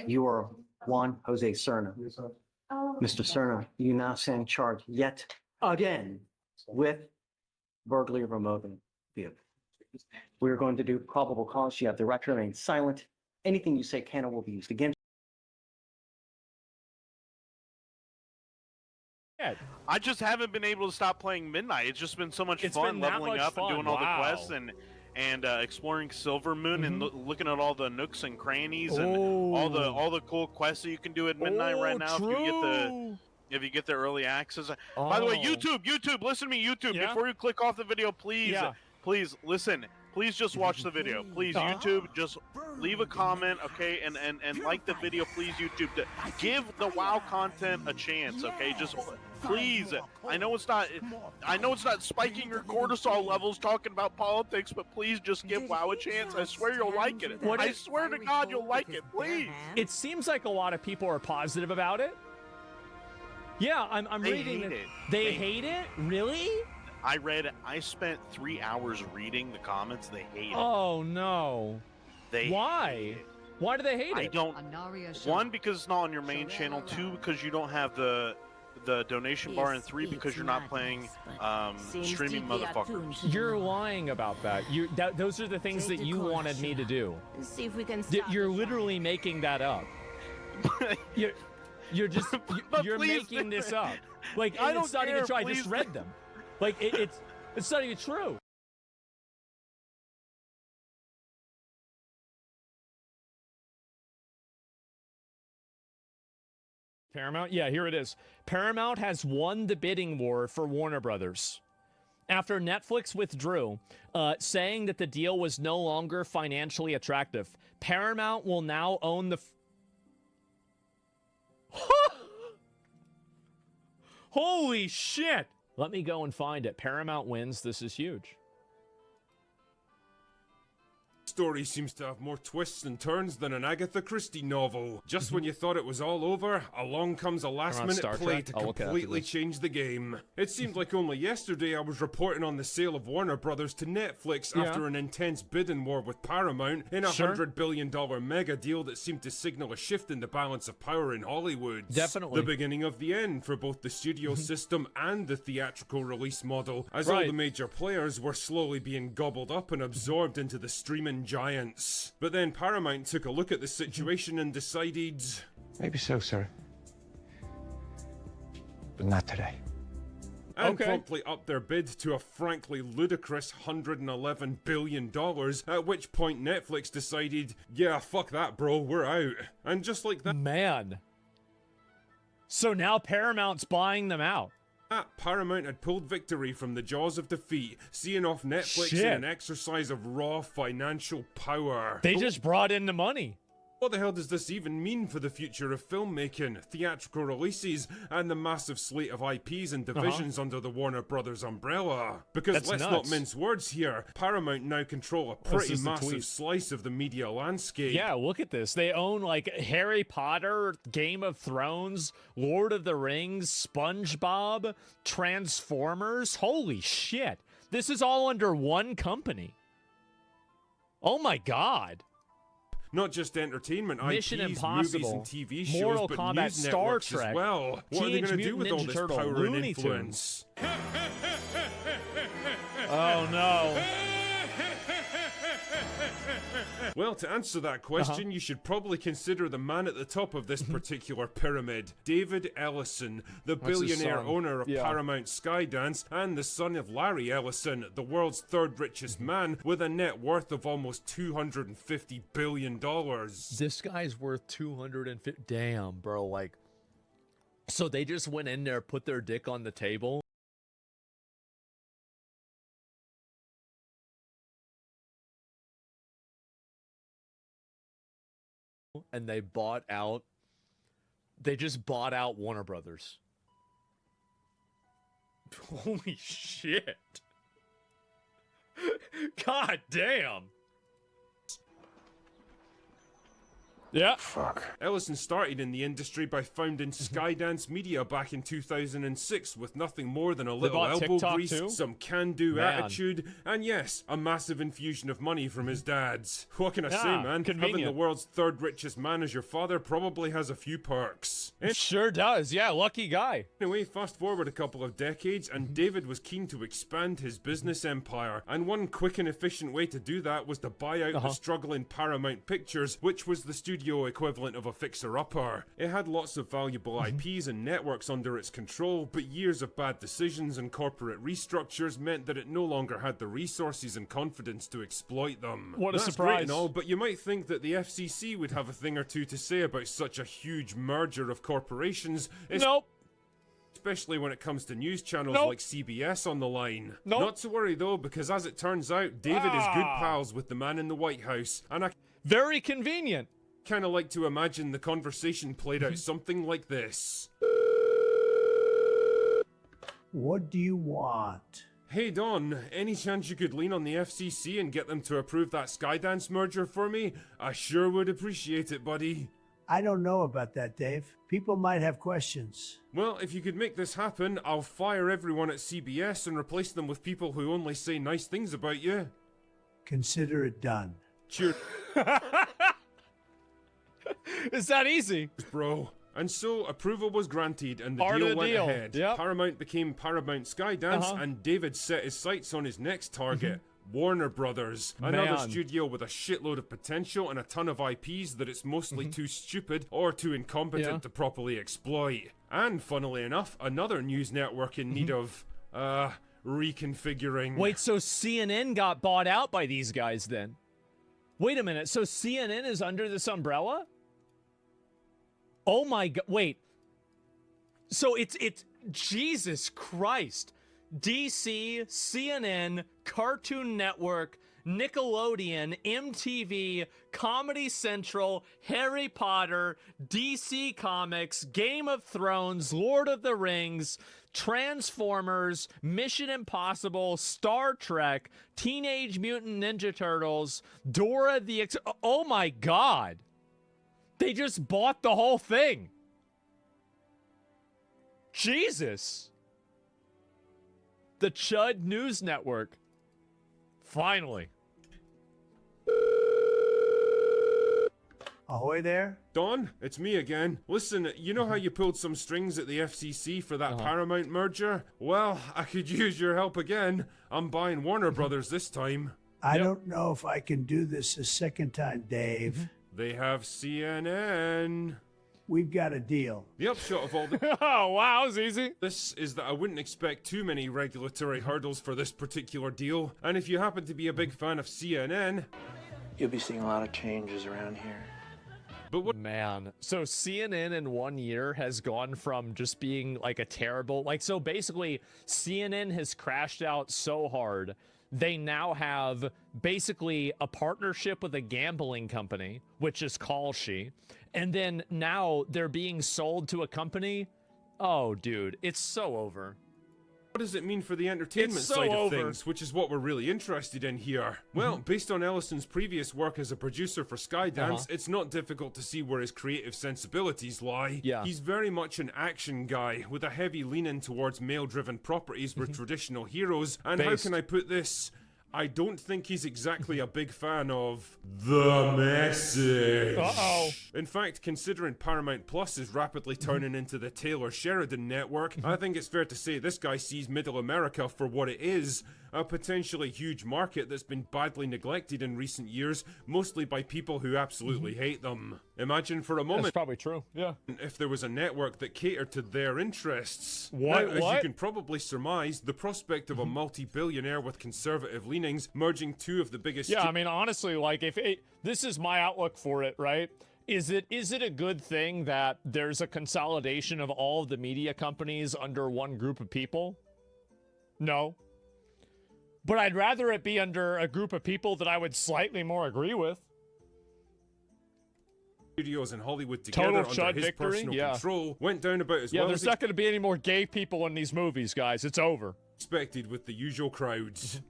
You are Juan Jose Serna. Mr. Serna, you now stand charged yet again with burglary of a motor vehicle. We are going to do probable cause. You have the right to remain silent. Anything you say can or will be used against you. I just haven't been able to stop playing Midnight. It's just been so much fun leveling up and doing all the quests and exploring Silver Moon and looking at all the nooks and crannies and all the cool quests that you can do at midnight right now. If you get the early access. By the way, YouTube, listen to me, YouTube. Yeah? Before you click off the video, please listen. Please just watch the video. Please, YouTube, just leave a comment, okay, and like the video, please, YouTube. Give the WoW content a chance, okay? Just please. I know it's not spiking your cortisol levels talking about politics, but please just give WoW a chance. I swear you'll like it. I swear to God you'll like it. Please. It seems like a lot of people are positive about it. Yeah, I'm reading it. They hate it? Really? I spent 3 hours reading the comments. They hate it. Oh no. Why? Why do they hate it? I don't. One, because it's not on your main channel. Two, because you don't have the donation bar, and three, because you're not playing streaming motherfuckers. You're lying about that. Those are the things that you wanted me to do. See if we can. You're literally making that up. You're just you're making this up. Like it's not even true. I just read them. Like it's not even true. Paramount? Yeah, here it is. Paramount has won the bidding war for Warner Brothers. After Netflix withdrew, saying that the deal was no longer financially attractive, Paramount will now own the... Holy shit! Let me go and find it. Paramount wins. This is huge. Story seems to have more twists and turns than an Agatha Christie novel. Just when you thought it was all over, along comes a last-minute play to completely change the game. It seemed like only yesterday I was reporting on the sale of Warner Brothers to Netflix after an intense bidding war with Paramount in a $100 billion mega deal that seemed to signal a shift in the balance of power in Hollywood. Definitely. The beginning of the end for both the studio system and the theatrical release model, as all the major players were slowly being gobbled up and absorbed into the streaming giants. But then Paramount took a look at the situation and decided... Maybe so, sir. But not today. and promptly upped their bid to a frankly ludicrous $111 billion, at which point Netflix decided, yeah, fuck that, bro, we're out. And just like that... Man. So now Paramount's buying them out. Paramount had pulled victory from the jaws of defeat, seeing off Netflix in an exercise of raw financial power. They just brought in the money. What the hell does this even mean for the future of filmmaking, theatrical releases, and the massive slate of IPs and divisions under the Warner Brothers umbrella? Because let's not mince words here, Paramount now control a pretty massive slice of the media landscape. Yeah, look at this. They own like Harry Potter, Game of Thrones, Lord of the Rings, SpongeBob, Transformers. Holy shit. This is all under one company. Oh my god. Not just entertainment, Mission IPs, Impossible, movies, and TV shows, Mortal but Kombat, news Star networks Trek, as well. What are they going to do with all this Turtle, power Looney and influence? Oh no. Well, to answer that question, you should probably consider the man at the top of this particular pyramid, David Ellison, the billionaire owner of Paramount Skydance and the son of Larry Ellison, the world's third richest man with a net worth of almost $250 billion. This guy's worth 250. Damn, bro. Like, so they just went in there, put their dick on the table. And they just bought out Warner Brothers. Holy shit. God damn. Yeah. Fuck. Ellison started in the industry by founding Skydance Media back in 2006 with nothing more than a little elbow TikTok grease, too? some can-do Man. attitude, and yes, a massive infusion of money from his dad's. What can I say, man? Having convenient. the world's third richest man as your father probably has a few perks. It sure does. Yeah, lucky guy. Anyway, fast forward a couple of decades, and David was keen to expand his business empire, and one quick and efficient way to do that was to buy out the struggling Paramount Pictures, which was the studio equivalent of a fixer-upper. It had lots of valuable IPs and networks under its control, but years of bad decisions and corporate restructures meant that it no longer had the resources and confidence to exploit them. What a That's surprise. great and all, but you might think that the FCC would have a thing or two to say about such a huge merger of corporations. Nope. Especially when it comes to news channels like CBS on the line. Not to worry though, because as it turns out, David is good pals with the man in the White House, and I very convenient. Kind of like to imagine the conversation played out something like this. What do you want? Hey Don, any chance you could lean on the FCC and get them to approve that Skydance merger for me? I sure would appreciate it, buddy. I don't know about that, Dave. People might have questions. Well, if you could make this happen, I'll fire everyone at CBS and replace them with people who only say nice things about you. Consider it done. Cheers. It's that easy, bro. And so approval was granted and the deal went ahead. Paramount became Paramount Skydance and David set his sights on his next target, Warner Brothers. Another studio with a shitload of potential and a ton of IPs that it's mostly too stupid or too incompetent to properly exploit. And funnily enough, another news network in need of, reconfiguring. Wait, so CNN got bought out by these guys then? Wait a minute, so CNN is under this umbrella? Oh my god, wait. So it's Jesus Christ. DC, CNN, Cartoon Network, Nickelodeon, MTV, Comedy Central, Harry Potter, DC Comics, Game of Thrones, Lord of the Rings, Transformers, Mission Impossible, Star Trek, Teenage Mutant Ninja Turtles, Dora the oh my god. They just bought the whole thing. Jesus. The Chud News Network. Finally. Ahoy there? Don, it's me again. Listen, you know how you pulled some strings at the FCC for that Paramount merger? Well, I could use your help again. I'm buying Warner Brothers this time. I don't know if I can do this a second time, Dave. They have CNN. we've got a deal. The upshot of all the oh wow, it was easy. This is that I wouldn't expect too many regulatory hurdles for this particular deal. And if you happen to be a big fan of CNN, you'll be seeing a lot of changes around here. But what, man, so CNN in 1 year has gone from just being like a terrible, like, so basically CNN has crashed out so hard, they now have basically a partnership with a gambling company, which is Kalshi, and then now they're being sold to a company. Oh, dude, it's so over. What does it mean for the entertainment side of things, which is what we're really interested in here? Well, based on Ellison's previous work as a producer for Skydance, it's not difficult to see where his creative sensibilities lie. Yeah. He's very much an action guy, with a heavy lean-in towards male-driven properties with traditional heroes, and how can I put this? I don't think he's exactly a big fan of the message. Uh-oh. In fact, considering Paramount Plus is rapidly turning into the Taylor Sheridan network, I think it's fair to say this guy sees Middle America for what it is, a potentially huge market that's been badly neglected in recent years, mostly by people who absolutely hate them. Imagine for a moment. That's probably true, yeah. If there was a network that catered to their interests. What? Now, as you can probably surmise, the prospect of a multi-billionaire with conservative leanings merging two of the biggest... Yeah, I mean, honestly, like, if it, this is my outlook for it, right? Is it a good thing that there's a consolidation of all of the media companies under one group of people? No. But I'd rather it be under a group of people that I would slightly more agree with. Studios in Hollywood together under his personal control went down about as well. Yeah, there's not going to be any more gay people in these movies, guys. It's over. Expected with the usual crowds.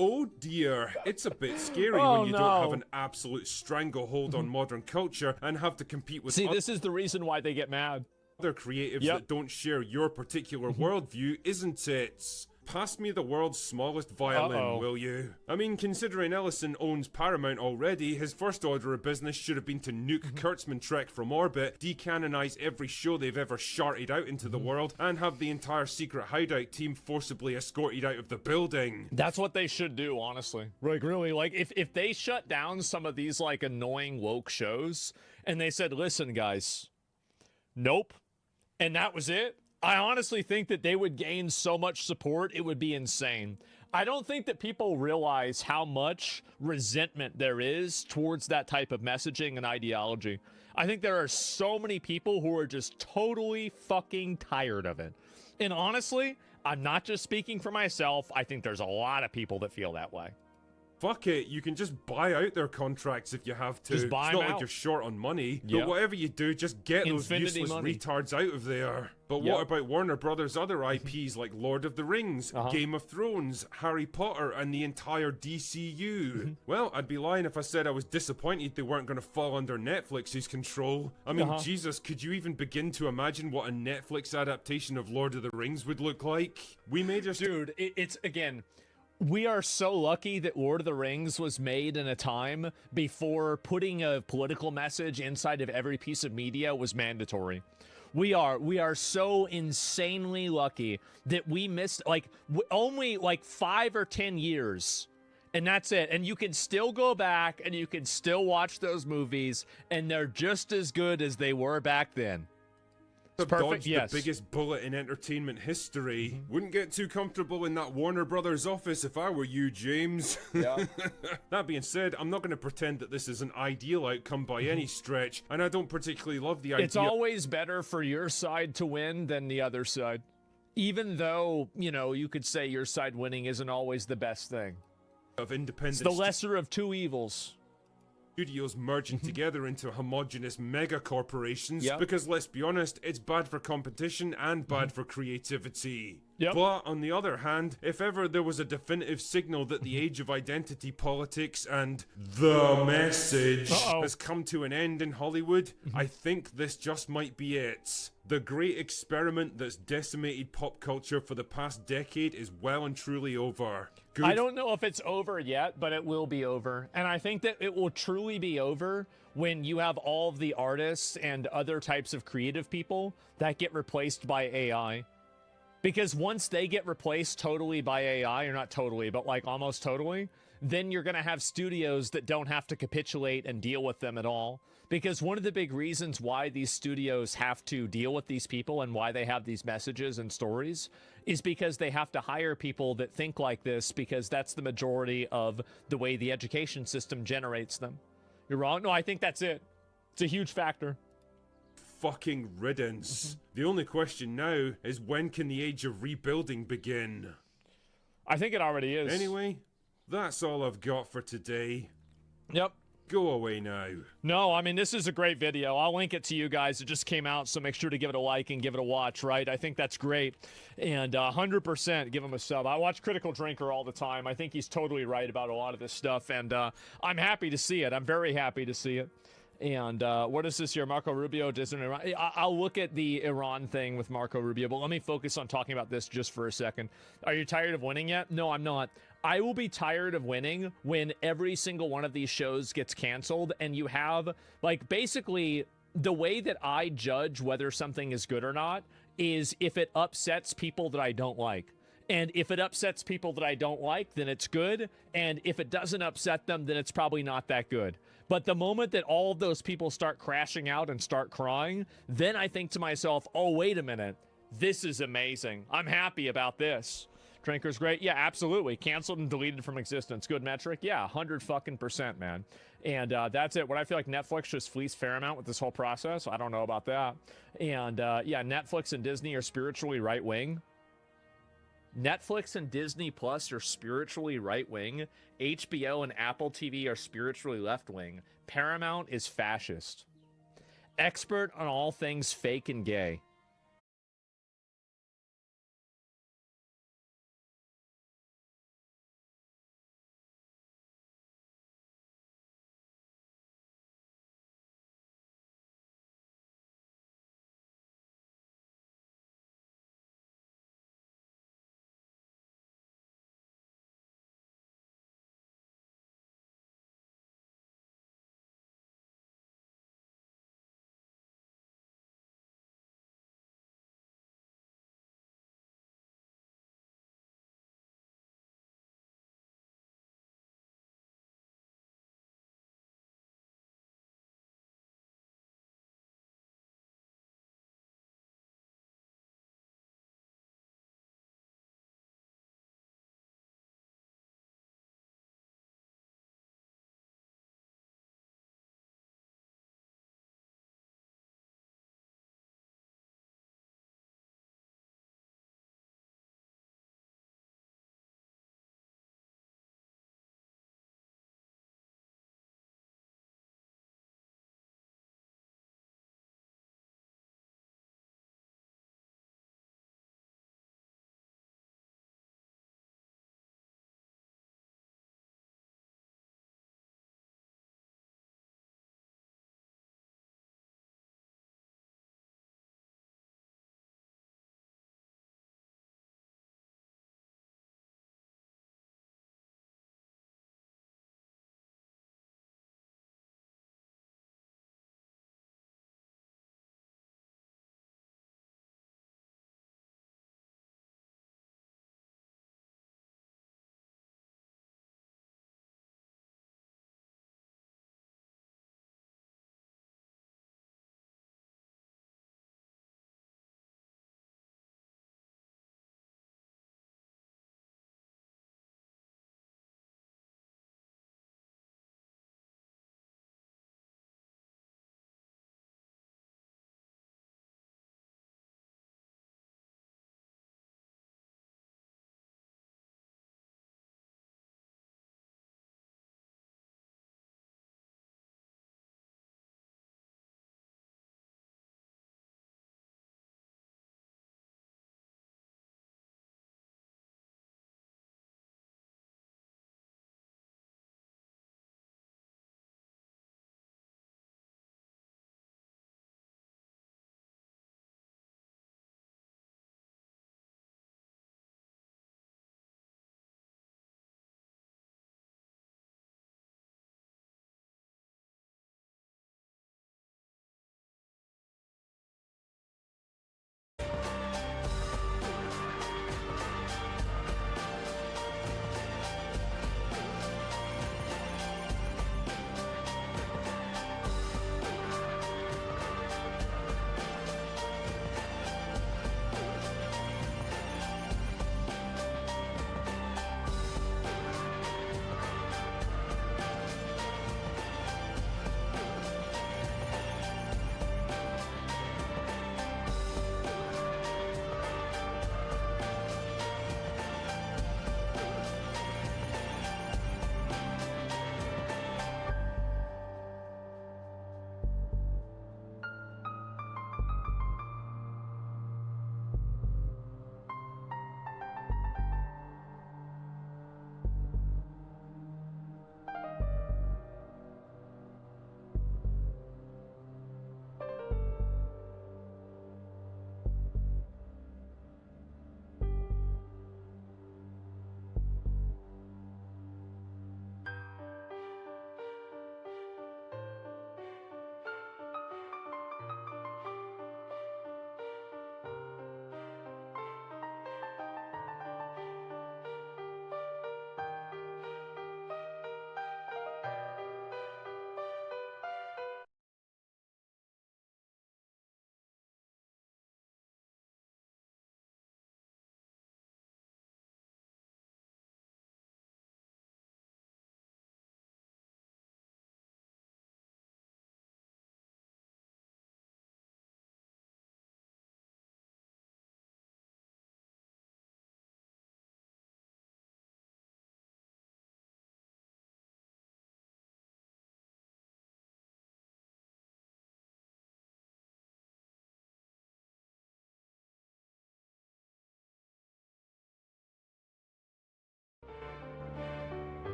Oh dear, it's a bit scary when you don't have an absolute stranglehold on modern culture and have to compete with... See, this is the reason why they get mad. Other creatives that don't share your particular worldview, isn't it? Pass me the world's smallest violin, will you? I mean, considering Ellison owns Paramount already, his first order of business should have been to nuke Kurtzman Trek from orbit, decanonize every show they've ever sharted out into the world, and have the entire secret hideout team forcibly escorted out of the building. That's what they should do, honestly. Like, really, like, if they shut down some of these, like, annoying woke shows, and they said, listen, guys, nope, and that was it, I honestly think that they would gain so much support, it would be insane. I don't think that people realize how much resentment there is towards that type of messaging and ideology. I think there are so many people who are just totally fucking tired of it. And honestly, I'm not just speaking for myself. I think there's a lot of people that feel that way. Fuck it, you can just buy out their contracts if you have to. Just buy it's not them like out. you're short on money, Yep. but whatever you do, just get Infinity those useless money. retards out of there. But Yep. what about Warner Brothers' other IPs like Lord of the Rings, Game of Thrones, Harry Potter, and the entire DCU? Well, I'd be lying if I said I was disappointed they weren't going to fall under Netflix's control. I mean, Jesus, could you even begin to imagine what a Netflix adaptation of Lord of the Rings would look like? We may just... Dude, it's, again... We are so lucky that Lord of the Rings was made in a time before putting a political message inside of every piece of media was mandatory. We are so insanely lucky that we missed only like 5 or 10 years. And that's it. And you can still go back and you can still watch those movies and they're just as good as they were back then. Dodged the biggest bullet in entertainment history. Wouldn't get too comfortable in that Warner Brothers office if I were you, James. Yeah. That being said, I'm not going to pretend that this is an ideal outcome by any stretch, and I don't particularly love the idea. It's always better for your side to win than the other side. Even though, you know, you could say your side winning isn't always the best thing. Of independence. It's the lesser of two evils. Studios merging together into homogenous mega corporations because let's be honest, it's bad for competition and bad for creativity. But on the other hand, if ever there was a definitive signal that the age of identity politics and the message has come to an end in Hollywood, I think this just might be it. The great experiment that's decimated pop culture for the past decade is well and truly over. I don't know if it's over yet, but it will be over. And I think that it will truly be over when you have all of the artists and other types of creative people that get replaced by AI. Because once they get replaced totally by AI, or not totally, but like almost totally, then you're going to have studios that don't have to capitulate and deal with them at all. Because one of the big reasons why these studios have to deal with these people and why they have these messages and stories is because they have to hire people that think like this, because that's the majority of the way the education system generates them. You're wrong? No, I think that's it. It's a huge factor. Fucking riddance. The only question now is, when can the age of rebuilding begin? I think it already is. Anyway, that's all I've got for today. Yep. Go away now. No, I mean, this is a great video. I'll link it to you guys. It just came out, so make sure to give it a like and give it a watch, right? I think that's great. And 100% give him a sub. I watch Critical Drinker all the time. I think he's totally right about a lot of this stuff, and I'm happy to see it. I'm very happy to see it. And what is this here? Marco Rubio doesn't Iran. I'll look at the Iran thing with Marco Rubio, but let me focus on talking about this just for a second. Are you tired of winning yet? No, I'm not. I will be tired of winning when every single one of these shows gets canceled and you have, like, basically the way that I judge whether something is good or not is if it upsets people that I don't like. And if it upsets people that I don't like, then it's good. And if it doesn't upset them, then it's probably not that good. But the moment that all of those people start crashing out and start crying, then I think to myself, oh, wait a minute. This is amazing. I'm happy about this. Drinker's great. Yeah, absolutely. Canceled and deleted from existence. Good metric. Yeah, 100%, man. And that's it. What I feel like Netflix just fleeced Paramount with this whole process. I don't know about that. And yeah, Netflix and Disney are spiritually right-wing. Netflix and Disney Plus are spiritually right-wing. HBO and Apple TV are spiritually left-wing. Paramount is fascist. Expert on all things fake and gay.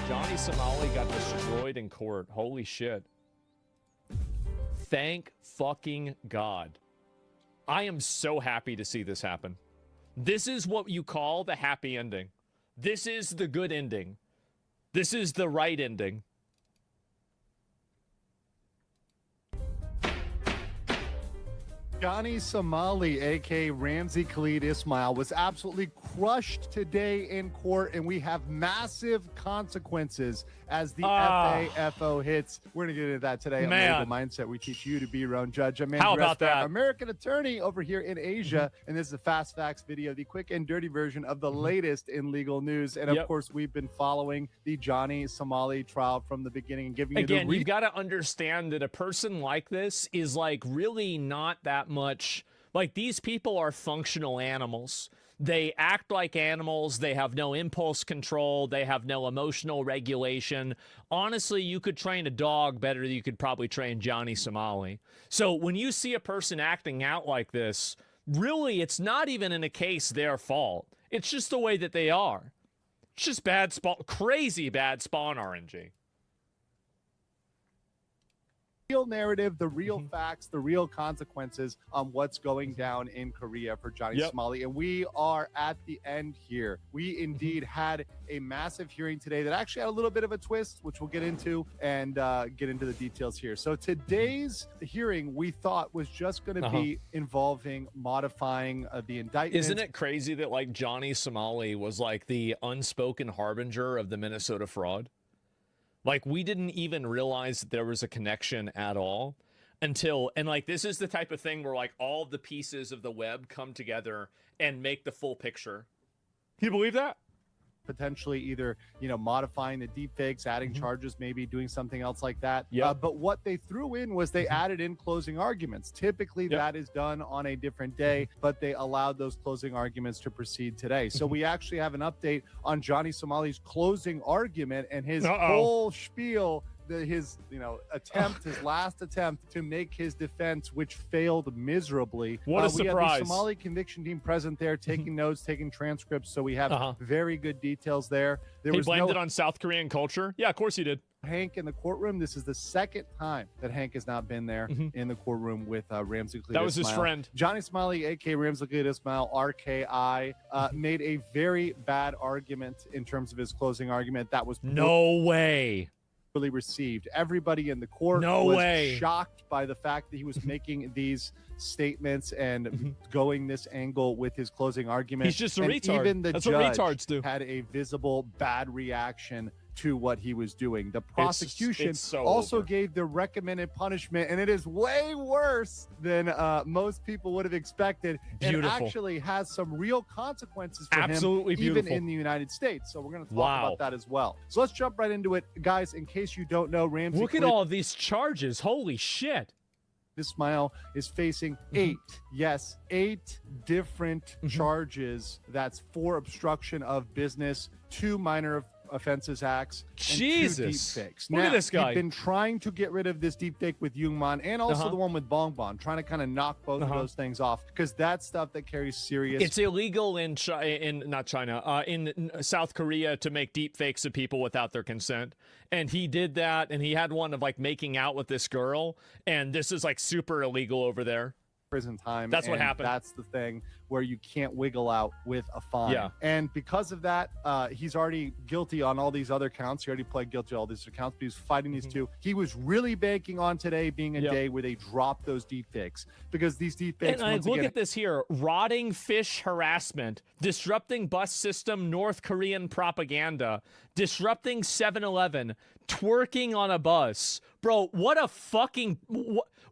Johnny Somali got destroyed in court. Holy shit. Thank fucking God. I am so happy to see this happen. This is what you call the happy ending. This is the good ending. This is the right ending. Johnny Somali, a.k.a. Ramzi Khalid Ismail, was absolutely crushed today in court, and we have massive consequences as the FAFO hits. We're going to get into that today on Legal Mindset. We teach you to be your own judge. I'm How about that? American attorney over here in Asia, and this is a Fast Facts video, the quick and dirty version of the latest in legal news. And of course, we've been following the Johnny Somali trial from the beginning and giving you the you've got to understand that a person like this is like really not that much. Like, these people are functional animals. They act like animals. They have no impulse control. They have no emotional regulation. Honestly, you could train a dog better than you could probably train Johnny Somali. So when you see a person acting out like this, really, it's not even in a case their fault. It's just the way that they are. It's just bad crazy bad spawn RNG. Real narrative, the real facts, the real consequences on what's going down in Korea for Johnny Somali. And we are at the end here. We indeed had a massive hearing today that actually had a little bit of a twist, which we'll get into and get into the details here. So today's hearing, we thought, was just going to be involving modifying the indictment. Isn't it crazy that like Johnny Somali was like the unspoken harbinger of the Minnesota fraud? Like, we didn't even realize that there was a connection at all until, and like, this is the type of thing where like all the pieces of the web come together and make the full picture. Can you believe that? Potentially either, modifying the deepfakes, adding charges, maybe doing something else like that. But what they threw in was they added in closing arguments. Typically that is done on a different day, but they allowed those closing arguments to proceed today. So we actually have an update on Johnny Somali's closing argument and his whole spiel, his last attempt to make his defense, which failed miserably. What a surprise. We had the Somali conviction team present there, taking notes, taking transcripts, so we have very good details there. He blamed it on South Korean culture? Yeah, of course he did. Hank in the courtroom. This is the second time that Hank has not been there in the courtroom with Ramzi Khalid That was Ismail. his friend. Johnny Somali, a.k.a. Ramzi Khalid Ismail, RKI, made a very bad argument in terms of his closing argument. That was no way received. Everybody in the court was shocked by the fact that he was making these statements and going this angle with his closing argument. He's just a retard. Even the That's judge what retards do. had a visible bad reaction to what he was doing. The prosecution also gave the recommended punishment, and it is way worse than most people would have expected. And actually has some real consequences for him, even in the United States. So we're going to talk about that as well. So let's jump right into it, guys. In case you don't know, Ramzi, look at all of these charges. Holy shit. Ismail is facing 8 different charges. That's 4 obstruction of business, 2 minor offenses acts, Jesus. And 2 deepfakes. Look at this guy. He's been trying to get rid of this deepfake with Jungman and also the one with Bongbong, trying to kind of knock both of those things off because that's stuff that carries serious. It's illegal in South Korea to make deepfakes of people without their consent. And he did that, and he had one of like making out with this girl, and this is like super illegal over there. Prison time. That's what happened. That's the thing where you can't wiggle out with a fine. Yeah. And because of that, he's already guilty on all these other counts. He already pled guilty to all these accounts, but he's fighting these 2. He was really banking on today being a day where they drop those deepfakes because these deepfakes. And look at this here: rotting fish harassment, disrupting bus system, North Korean propaganda, disrupting 7-Eleven, twerking on a bus. Bro, what a fucking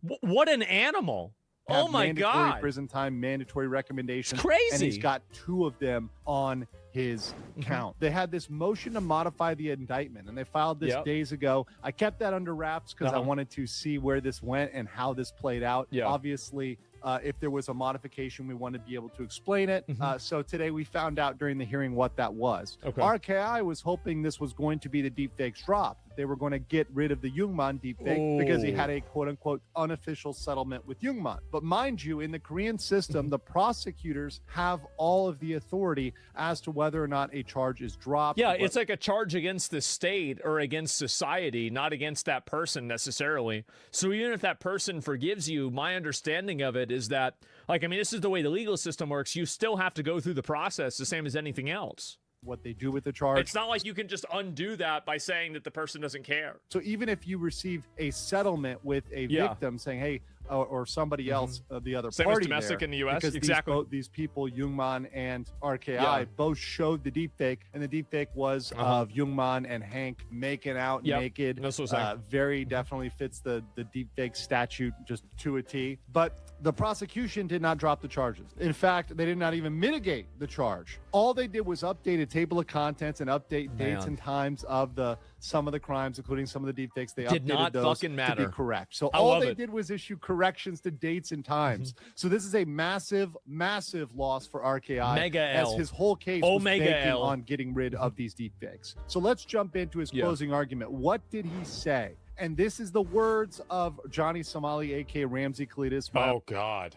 what an animal. Oh my God. Prison time, mandatory recommendations. It's crazy. And he's got 2 of them on his count. They had this motion to modify the indictment, and they filed this days ago. I kept that under wraps because I wanted to see where this went and how this played out. Obviously, if there was a modification, we wanted to be able to explain it. So today we found out during the hearing what that was. Okay. RKI was hoping this was going to be the deepfakes drop. They were going to get rid of the Jungmann deepfake because he had a quote-unquote unofficial settlement with Jungmann. But mind you, in the Korean system, the prosecutors have all of the authority as to whether or not a charge is dropped. Yeah, it's like a charge against the state or against society, not against that person necessarily. So even if that person forgives you, my understanding of it is that, like, I mean, this is the way the legal system works. You still have to go through the process the same as anything else. What they do with the charge. It's not like you can just undo that by saying that the person doesn't care. So even if you receive a settlement with a victim saying, hey, or somebody else, the other Same party as domestic there, in the U.S. because Exactly. these people, Jungmann and RKI, both showed the deepfake, and the deepfake was of Jungmann and Hank making out naked. That's what very definitely fits the deepfake statute just to a T. But the prosecution did not drop the charges. In fact, they did not even mitigate the charge. All they did was update a table of contents and update dates and times of some of the crimes, including some of the deepfakes. They did updated not those fucking to matter. be correct. So I all love they it. did was issue corrections to dates and times. So this is a massive, massive loss for RKI. Mega as L. his whole case Omega was banking L. on getting rid of these deepfakes. So let's jump into his closing argument. What did he say? And this is the words of Johnny Somali, aka Ramsey Kalidas. Oh God.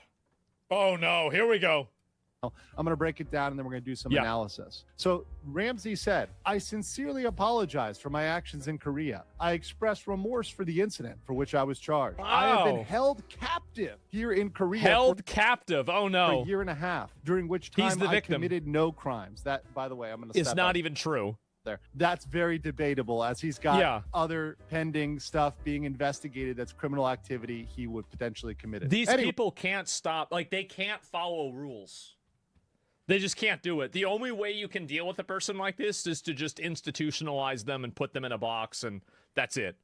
Oh no, here we go. I'm going to break it down and then we're going to do some analysis. So Ramsey said, I sincerely apologize for my actions in Korea. I express remorse for the incident for which I was charged. I have been held captive here in Korea. Held captive. Oh no. For a year and a half, during which He's time the I victim. committed no crimes. That, by the way, I'm going to It's not even true. there. That's very debatable, as he's got other pending stuff being investigated that's criminal activity he would potentially commit. These people can't stop. Like, they can't follow rules. They just can't do it. The only way you can deal with a person like this is to just institutionalize them and put them in a box, and that's it.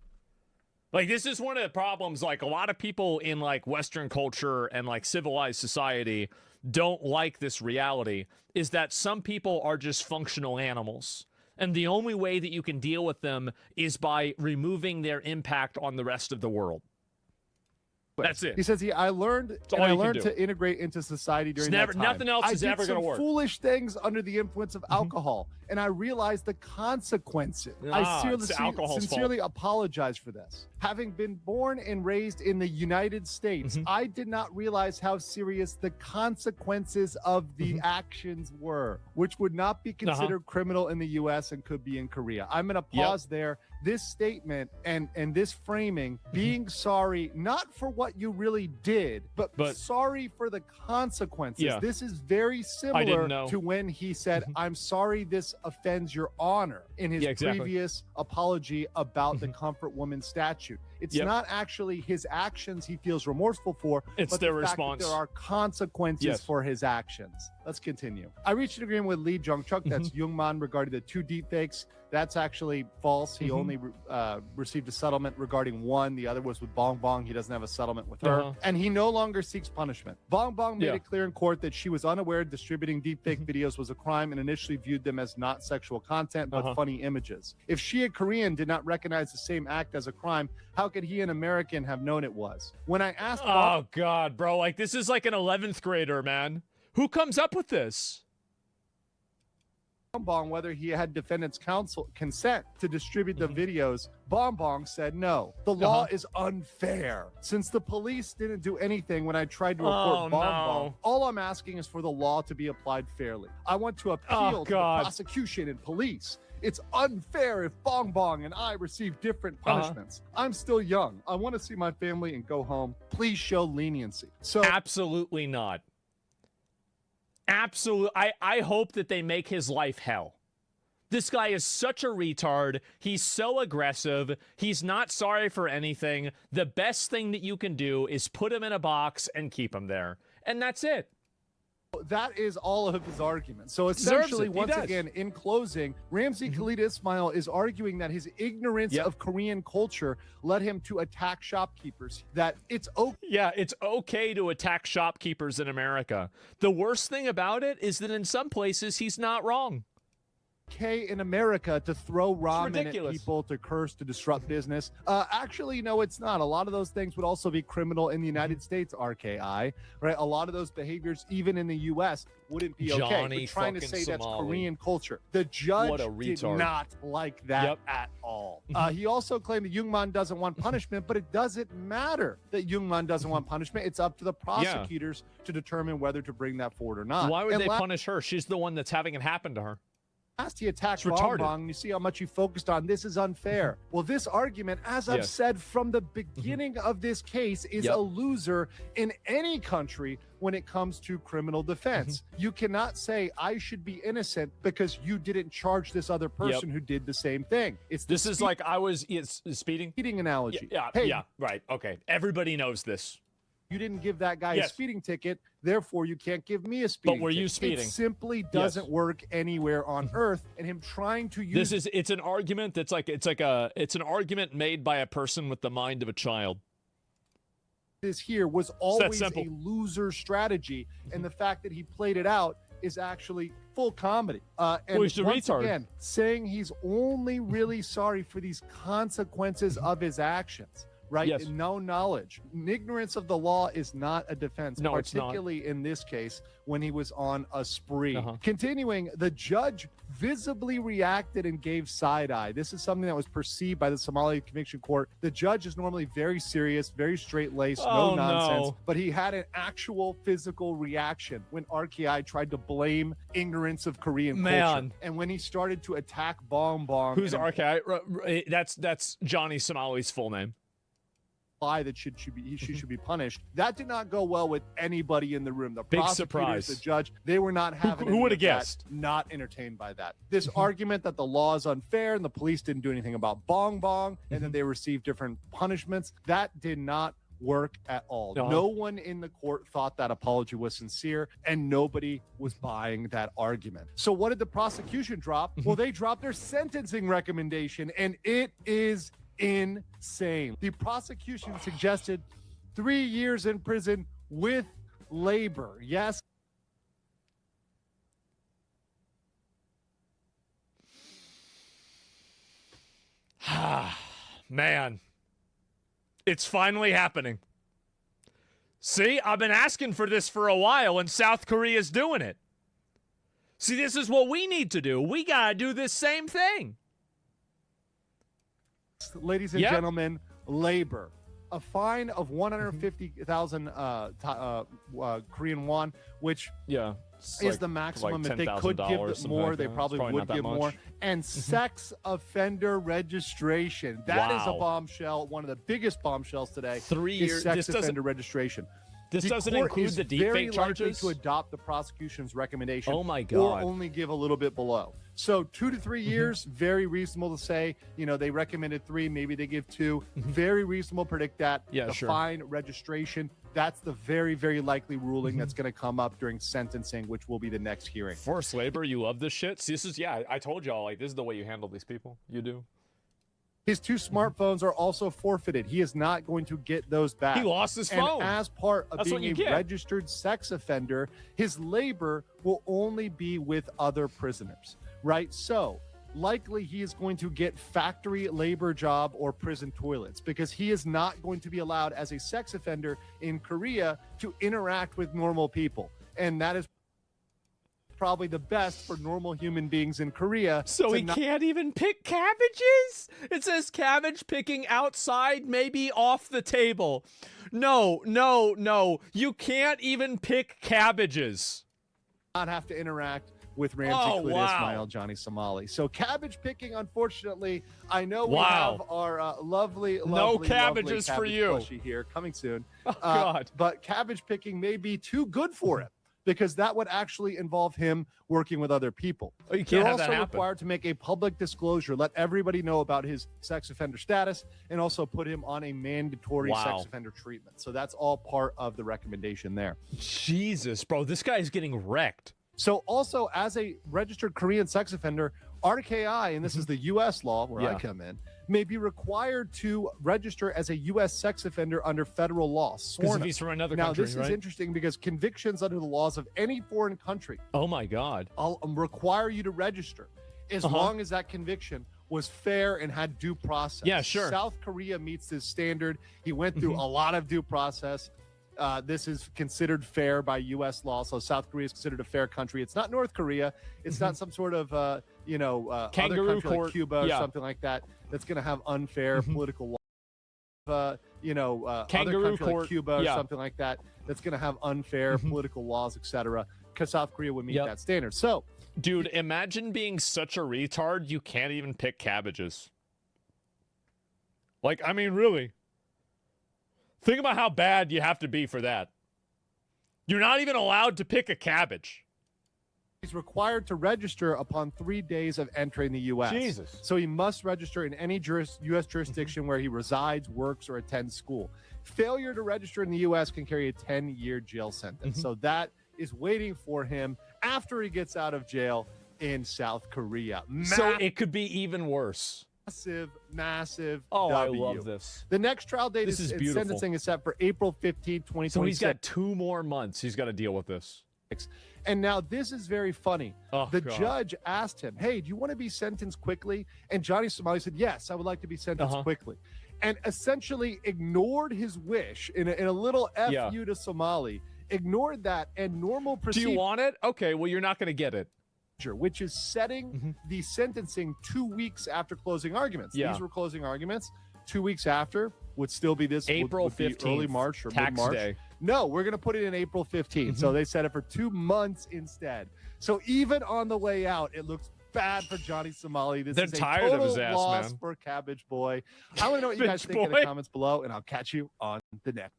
Like, this is one of the problems. Like, a lot of people in, like, Western culture and, like, civilized society don't like this reality, is that some people are just functional animals. And the only way that you can deal with them is by removing their impact on the rest of the world. That's it. He says, I learned to integrate into society during that time. Nothing else is ever going to work. I did some foolish things under the influence of alcohol, and I realized the consequences. I sincerely apologize for this. Having been born and raised in the United States, I did not realize how serious the consequences of the actions were, which would not be considered criminal in the U.S. and could be in Korea. I'm going to pause there. This statement and this framing, being sorry, not for what you really did, but sorry for the consequences. Yeah. This is very similar to when he said, I'm sorry this offends your honor in his previous apology about the comfort woman statute. It's not actually his actions he feels remorseful for, but their the fact that response. there are consequences for his actions. Let's continue. I reached an agreement with Lee Jung-chuk, that's Jungmann, regarding the 2 deepfakes. That's actually false. He only received a settlement regarding one. The other was with Bong Bong. He doesn't have a settlement with her. And he no longer seeks punishment. Bong Bong made it clear in court that she was unaware distributing deepfake videos was a crime and initially viewed them as not sexual content, but funny images. If she, a Korean, did not recognize the same act as a crime, how could he, an American, have known it was? When I asked Oh, God, bro. Like, this is like an 11th grader, man. Who comes up with this? Bong whether he had defendant's consent to distribute the videos, Bong Bong said no. The law is unfair. Since the police didn't do anything when I tried to report Bong Bong, all I'm asking is for the law to be applied fairly. I want to appeal to the prosecution and police. It's unfair if Bong Bong and I receive different punishments. I'm still young. I want to see my family and go home. Please show leniency. So absolutely not. Absolutely. I hope that they make his life hell. This guy is such a retard. He's so aggressive. He's not sorry for anything. The best thing that you can do is put him in a box and keep him there. And that's it. That is all of his arguments. So essentially, once again, in closing, Ramsey Khalid Ismail is arguing that his ignorance of Korean culture led him to attack shopkeepers. That it's okay. Yeah, it's okay to attack shopkeepers in America. The worst thing about it is that in some places he's not wrong. okay in America to throw ramen at people, to curse, to disrupt business. Actually, no, it's not. A lot of those things would also be criminal in the United States, RKI, right? A lot of those behaviors, even in the U.S., wouldn't be okay. Johnny We're trying to say fucking that's Somali. Korean culture. The judge What a did retard. not like that at all. He also claimed that Jungmann doesn't want punishment, but it doesn't matter that Jungmann doesn't want punishment. It's up to the prosecutors to determine whether to bring that forward or not. Why would And they punish her? She's the one that's having it happen to her. Last he attacked It's retarded. Bong, and you see how much he focused on this is unfair. Well, this argument, as I've Yes. said from the beginning of this case, is a loser in any country when it comes to criminal defense. You cannot say I should be innocent because you didn't charge this other person who did the same thing. This is like I was speeding analogy. Yeah, right. Okay, everybody knows this. You didn't give that guy a speeding ticket, therefore you can't give me a speeding ticket. But were you speeding? It simply doesn't work anywhere on earth, and him trying to use It's an argument that's it's an argument made by a person with the mind of a child. this here was always a loser strategy, and the fact that he played it out is actually full comedy. And Well, he's a once retard. again, saying he's only really sorry for these consequences of his actions. Right? Yes. No knowledge. Ignorance of the law is not a defense, No, it's not. particularly in this case when he was on a spree. Continuing, the judge visibly reacted and gave side eye. This is something that was perceived by the Somali Conviction Court. The judge is normally very serious, very straight laced, no nonsense, but he had an actual physical reaction when RKI tried to blame ignorance of Korean culture. And when he started to attack Bong Bong. Who's RKI? That's Johnny Somali's full name. That she should be punished. That did not go well with anybody in the room. The Big prosecutors, surprise. the judge, they were not having. Who would any have of that, guessed? Not entertained by that. This argument that the law is unfair and the police didn't do anything about Bong Bong and that they received different punishments. That did not work at all. No one in the court thought that apology was sincere, and nobody was buying that argument. So what did the prosecution drop? Well, they dropped their sentencing recommendation, and it is insane. The prosecution suggested 3 years in prison with labor. Yes. Man, it's finally happening. See, I've been asking for this for a while, and South Korea's doing it. See, this is what we need to do. We got to do this same thing. Ladies and gentlemen, labor. A fine of 150,000 Korean won, which is the maximum. Like if they could give more, like they probably would give more. And sex offender registration. That is a bombshell, one of the biggest bombshells today. 3 years. Is sex offender registration. This The doesn't court include is the very deepfake likely charges? to adopt the prosecution's recommendation. Oh my Or God. only give a little bit below. So 2 to 3 years, very reasonable to say. You know, they recommended 3, maybe they give 2. Very reasonable to predict that. Yeah, the sure. fine, registration, that's the very, very likely ruling that's going to come up during sentencing, which will be the next hearing. Forced labor, you love this shit? See, this is, I told y'all, like, this is the way you handle these people. You do. His 2 smartphones are also forfeited. He is not going to get those back. He lost his And phone. as part of That's what being you a get. registered sex offender, his labor will only be with other prisoners, right? So likely he is going to get factory labor job or prison toilets because he is not going to be allowed as a sex offender in Korea to interact with normal people. And that is probably the best for normal human beings in Korea. So to he not- can't even pick cabbages? It says cabbage picking outside, maybe off the table. No. You can't even pick cabbages. Not have to interact with Ramsey Clint Ismail, Johnny Somali. So cabbage picking, unfortunately, I know we have our lovely cabbages for cabbage you. plushie here coming soon. Oh, God. But cabbage picking may be too good for him because that would actually involve him working with other people. Oh, you can't They're have that also happen. required to make a public disclosure, let everybody know about his sex offender status, and also put him on a mandatory sex offender treatment. So that's all part of the recommendation there. Jesus, bro, this guy's getting wrecked. So also, as a registered Korean sex offender, RKI, and this is the U.S. law where I Yeah. come in, may be required to register as a U.S. sex offender under federal law. Because if he's from another Now, country, this right? is interesting because convictions under the laws of any foreign country Oh, my God. require you to register. as long as that conviction was fair and had due process. Yeah, sure. South Korea meets this standard. He went through a lot of due process. This is considered fair by U.S. law. So South Korea is considered a fair country. It's not North Korea. It's not some sort of, kangaroo other country court. like Cuba or something like that that's going to have unfair political law. Other Kangaroo country court. like Cuba or something like that that's going to have unfair political laws, etc. Because South Korea would meet that standard. So, dude, imagine being such a retard you can't even pick cabbages. Like, I mean, really. Think about how bad you have to be for that. You're not even allowed to pick a cabbage. He's required to register upon 3 days of entering the U.S. Jesus. So he must register in any U.S. jurisdiction where he resides, works, or attends school. Failure to register in the U.S. can carry a 10-year jail sentence. So that is waiting for him after he gets out of jail in South Korea. So it could be even worse. Massive Oh, W. I love this. The next trial date This is and beautiful. sentencing is set for April 15, 2026. So he's got 2 more months. He's got to deal with this. And now this is very funny. The God. judge asked him, hey, do you want to be sentenced quickly? And Johnny Somali said, yes, I would like to be sentenced quickly. And essentially ignored his wish in a little F you to Somali, ignored that and normal Do procedure. you want it? Okay, well, you're not going to get it. Which is setting the sentencing 2 weeks after closing arguments. Yeah. These were closing arguments. 2 weeks after would still be this April would be 15th, early March or tax mid-March. day. No, we're going to put it in April 15th. So they set it for 2 months instead. So even on the way out, it looks bad for Johnny Somali. This They're is a tired of total his ass, loss man. for Cabbage Boy. I want to know what you guys think in the Boy. comments below, and I'll catch you on the next.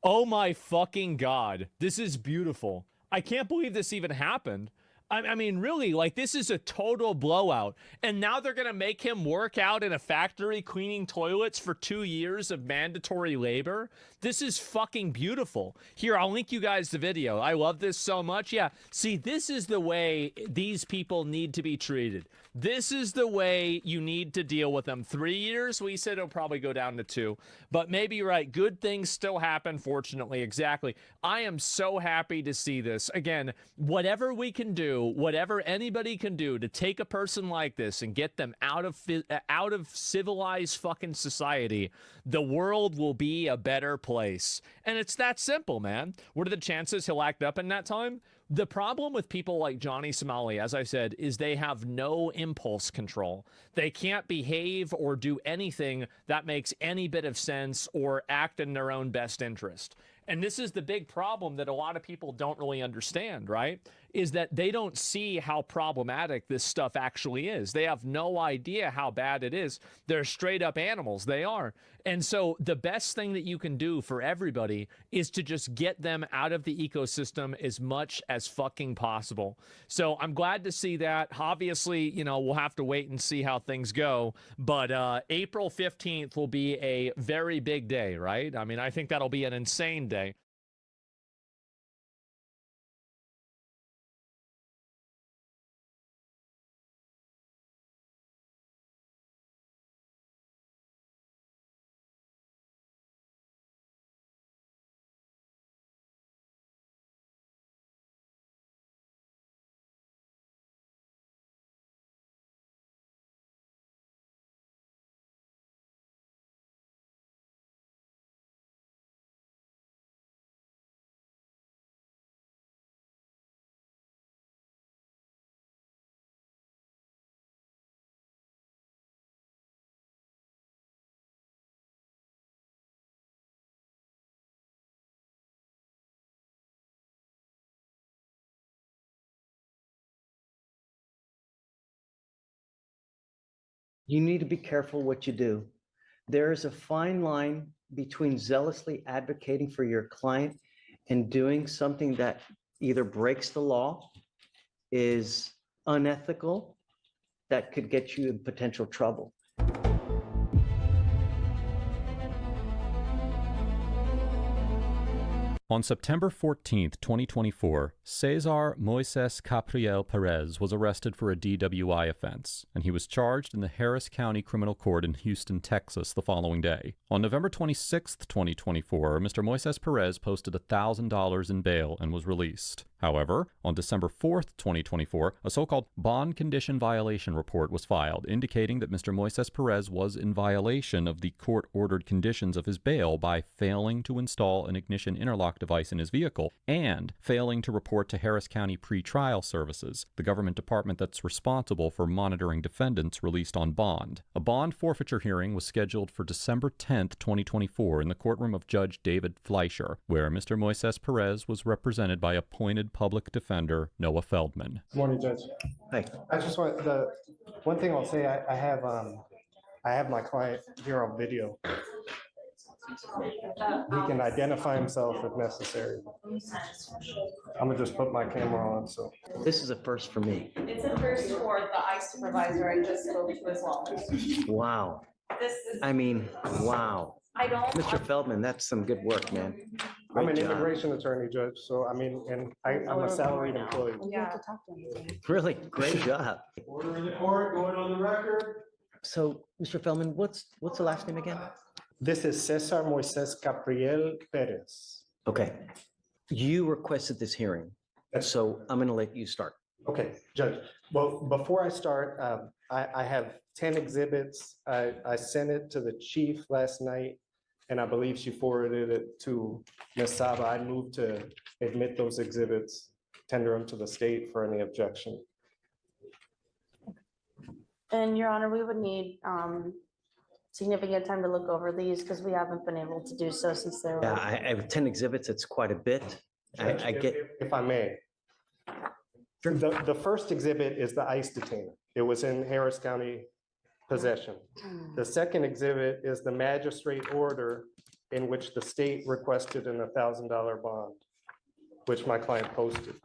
Oh my fucking God. This is beautiful. I can't believe this even happened. I mean, really, like, this is a total blowout. And now they're going to make him work out in a factory cleaning toilets for 2 years of mandatory labor. This is fucking beautiful. Here, I'll link you guys the video. I love this so much. Yeah, see, this is the way these people need to be treated. This is the way you need to deal with them. 3 years, we said it'll probably go down to 2. But maybe you're right. Good things still happen, fortunately. Exactly. I am so happy to see this. Again, whatever we can do, whatever anybody can do to take a person like this and get them out of civilized fucking society, the world will be a better place. And it's that simple, man. What are the chances he'll act up in that time? The problem with people like Johnny Somali, as I said, is they have no impulse control. They can't behave or do anything that makes any bit of sense or act in their own best interest. And this is the big problem that a lot of people don't really understand, right? Is that they don't see how problematic this stuff actually is. They have no idea how bad it is. They're straight up animals. They are. And so the best thing that you can do for everybody is to just get them out of the ecosystem as much as fucking possible. So I'm glad to see that. Obviously, you know, we'll have to wait and see how things go. But April 15th will be a very big day, right? I mean, I think that'll be an insane day. You need to be careful what you do. There is a fine line between zealously advocating for your client and doing something that either breaks the law, is unethical, that could get you in potential trouble. On September 14, 2024, Cesar Moises Capriel Perez was arrested for a DWI offense, and he was charged in the Harris County Criminal Court in Houston, Texas, the following day. On November 26, 2024, Mr. Moises Perez posted $1,000 in bail and was released. However, on December 4th, 2024, a so-called bond condition violation report was filed, indicating that Mr. Moises Perez was in violation of the court-ordered conditions of his bail by failing to install an ignition interlock device in his vehicle and failing to report to Harris County Pretrial Services, the government department that's responsible for monitoring defendants released on bond. A bond forfeiture hearing was scheduled for December 10th, 2024 in the courtroom of Judge David Fleischer, where Mr. Moises Perez was represented by appointed public defender Noah Feldman. Good morning, Judge. Hey. I just want the one thing I'll say. I have my client here on video. He can identify himself if necessary. I'm gonna just put my camera on. So This is a first for me. It's a first for the ICE supervisor I just spoke to as well. Wow. This is, I mean, wow. I don't. Mr. Feldman, that's some good work, man. I'm Great an job. immigration attorney, Judge. So I mean, and I'm a salaried employee. Yeah. Really, great job. Order in the court, going on the record. So, Mr. Feldman, what's the last name again? This is Cesar Moises Capriel Perez. Okay. You requested this hearing, so I'm going to let you start. Okay, Judge. Well, before I start, I have 10 exhibits. I sent it to the chief last night, and I believe she forwarded it to Ms. Saba. I moved to admit those exhibits, tender them to the state for any objection. And Your Honor, we would need significant time to look over these because we haven't been able to do so since they were. Yeah, I have 10 exhibits. It's quite a bit. Judge, I get. if I may. The first exhibit is the ICE detainer. It was in Harris County possession. The second exhibit is the magistrate order in which the state requested an $1,000 bond, which my client posted.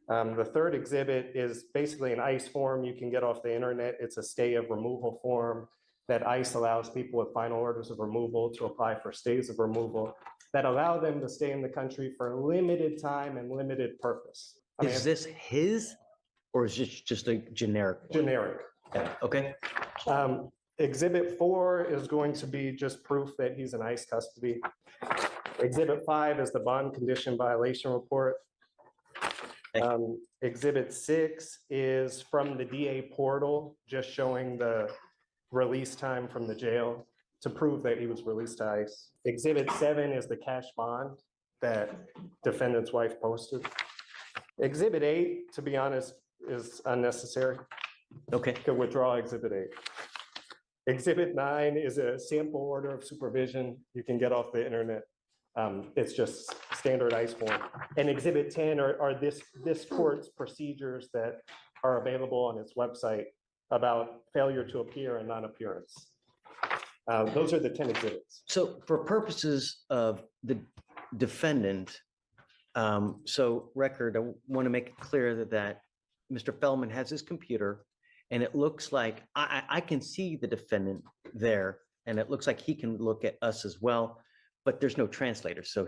The third exhibit is basically an ICE form you can get off the internet. It's a stay of removal form that ICE allows people with final orders of removal to apply for stays of removal that allow them to stay in the country for a limited time and limited purpose. Is this his or is this just a generic? Generic. Yeah, okay. Exhibit 4 is going to be just proof that he's in ICE custody. Exhibit 5 is the bond condition violation report. Exhibit 6 is from the DA portal, just showing the release time from the jail to prove that he was released to ICE. Exhibit 7 is the cash bond that defendant's wife posted. Exhibit 8, to be honest, is unnecessary. Okay. Could withdraw Exhibit 8. Exhibit 9 is a sample order of supervision you can get off the internet. It's just standard ICE form. And Exhibit 10 are this court's procedures that are available on its website about failure to appear and non-appearance. Those are the 10 exhibits. So for purposes of the defendant, so record, I want to make it clear that Mr. Feldman has his computer and it looks like I can see the defendant there and it looks like he can look at us as well, but there's no translator. So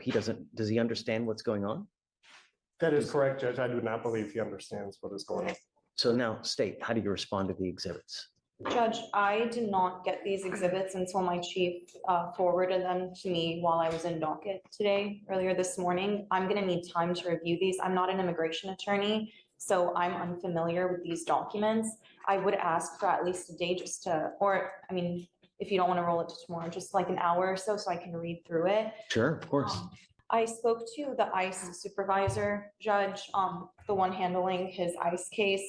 does he understand what's going on? That is correct, Judge. I do not believe he understands what is going on. So now state, how do you respond to the exhibits? Judge, I did not get these exhibits until my chief forwarded them to me while I was in docket today, earlier this morning. I'm going to need time to review these. I'm not an immigration attorney, so I'm unfamiliar with these documents. I would ask for at least a day just to, or I mean, if you don't want to roll it to tomorrow, just like an hour or so I can read through it. Sure, of course. I spoke to the ICE supervisor, Judge, the one handling his ICE case.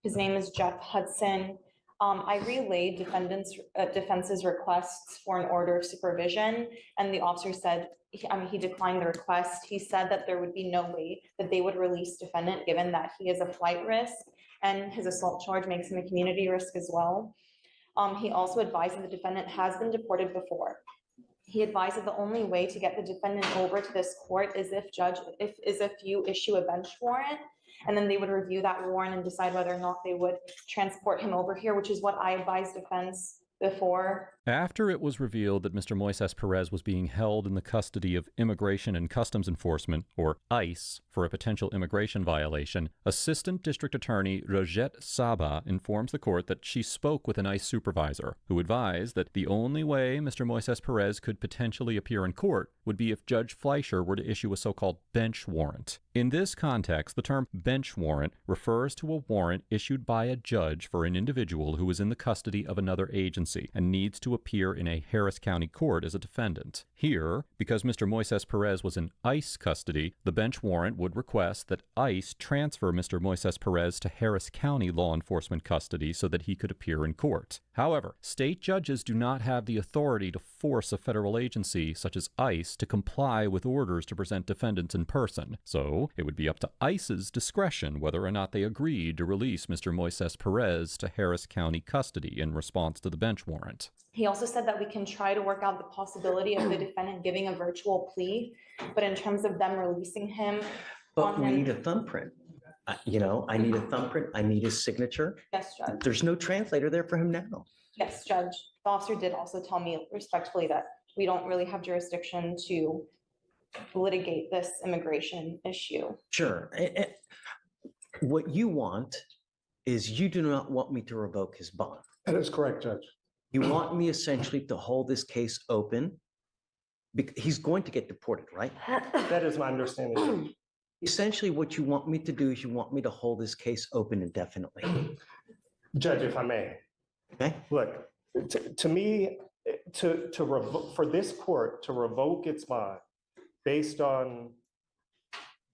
His name is Jeff Hudson. I relayed defense's requests for an order of supervision, and the officer said, he declined the request. He said that there would be no way that they would release defendant given that he is a flight risk and his assault charge makes him a community risk as well. He also advised that the defendant has been deported before. He advised that the only way to get the defendant over to this court is if you issue a bench warrant, and then they would review that warrant and decide whether or not they would transport him over here, which is what I advised defense before. After it was revealed that Mr. Moises Perez was being held in the custody of Immigration and Customs Enforcement, or ICE, for a potential immigration violation, Assistant District Attorney Rojette Saba informs the court that she spoke with an ICE supervisor, who advised that the only way Mr. Moises Perez could potentially appear in court would be if Judge Fleischer were to issue a so-called bench warrant. In this context, the term bench warrant refers to a warrant issued by a judge for an individual who is in the custody of another agency and needs to appear in a Harris County court as a defendant. Here, because Mr. Moises Perez was in ICE custody, the bench warrant would request that ICE transfer Mr. Moises Perez to Harris County law enforcement custody so that he could appear in court. However, state judges do not have the authority to force a federal agency, such as ICE, to comply with orders to present defendants in person. So, it would be up to ICE's discretion whether or not they agreed to release Mr. Moises Perez to Harris County custody in response to the bench warrant. He also said that we can try to work out the possibility of the defendant giving a virtual plea, but in terms of them releasing him. But we need a thumbprint. I need a thumbprint. I need his signature. Yes, Judge. There's no translator there for him now. Yes, Judge. The officer did also tell me respectfully that we don't really have jurisdiction to litigate this immigration issue. Sure. What you want is you do not want me to revoke his bond. That is correct, Judge. You want me essentially to hold this case open. He's going to get deported, right? That is my understanding. Essentially, what you want me to do is you want me to hold this case open indefinitely. Judge, if I may. Okay. Look, to me, for this court to revoke its bond based on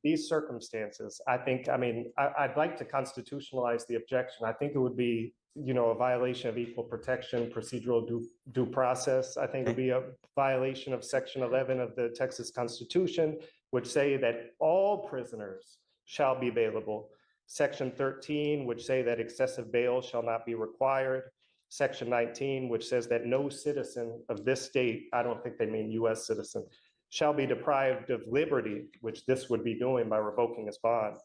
these circumstances, I'd like to constitutionalize the objection. I think it would be, a violation of equal protection, procedural due process. I think it would be a violation of Section 11 of the Texas Constitution, which say that all prisoners shall be bailable. Section 13, which say that excessive bail shall not be required. Section 19, which says that no citizen of this state, I don't think they mean US citizen, shall be deprived of liberty, which this would be doing by revoking his bond,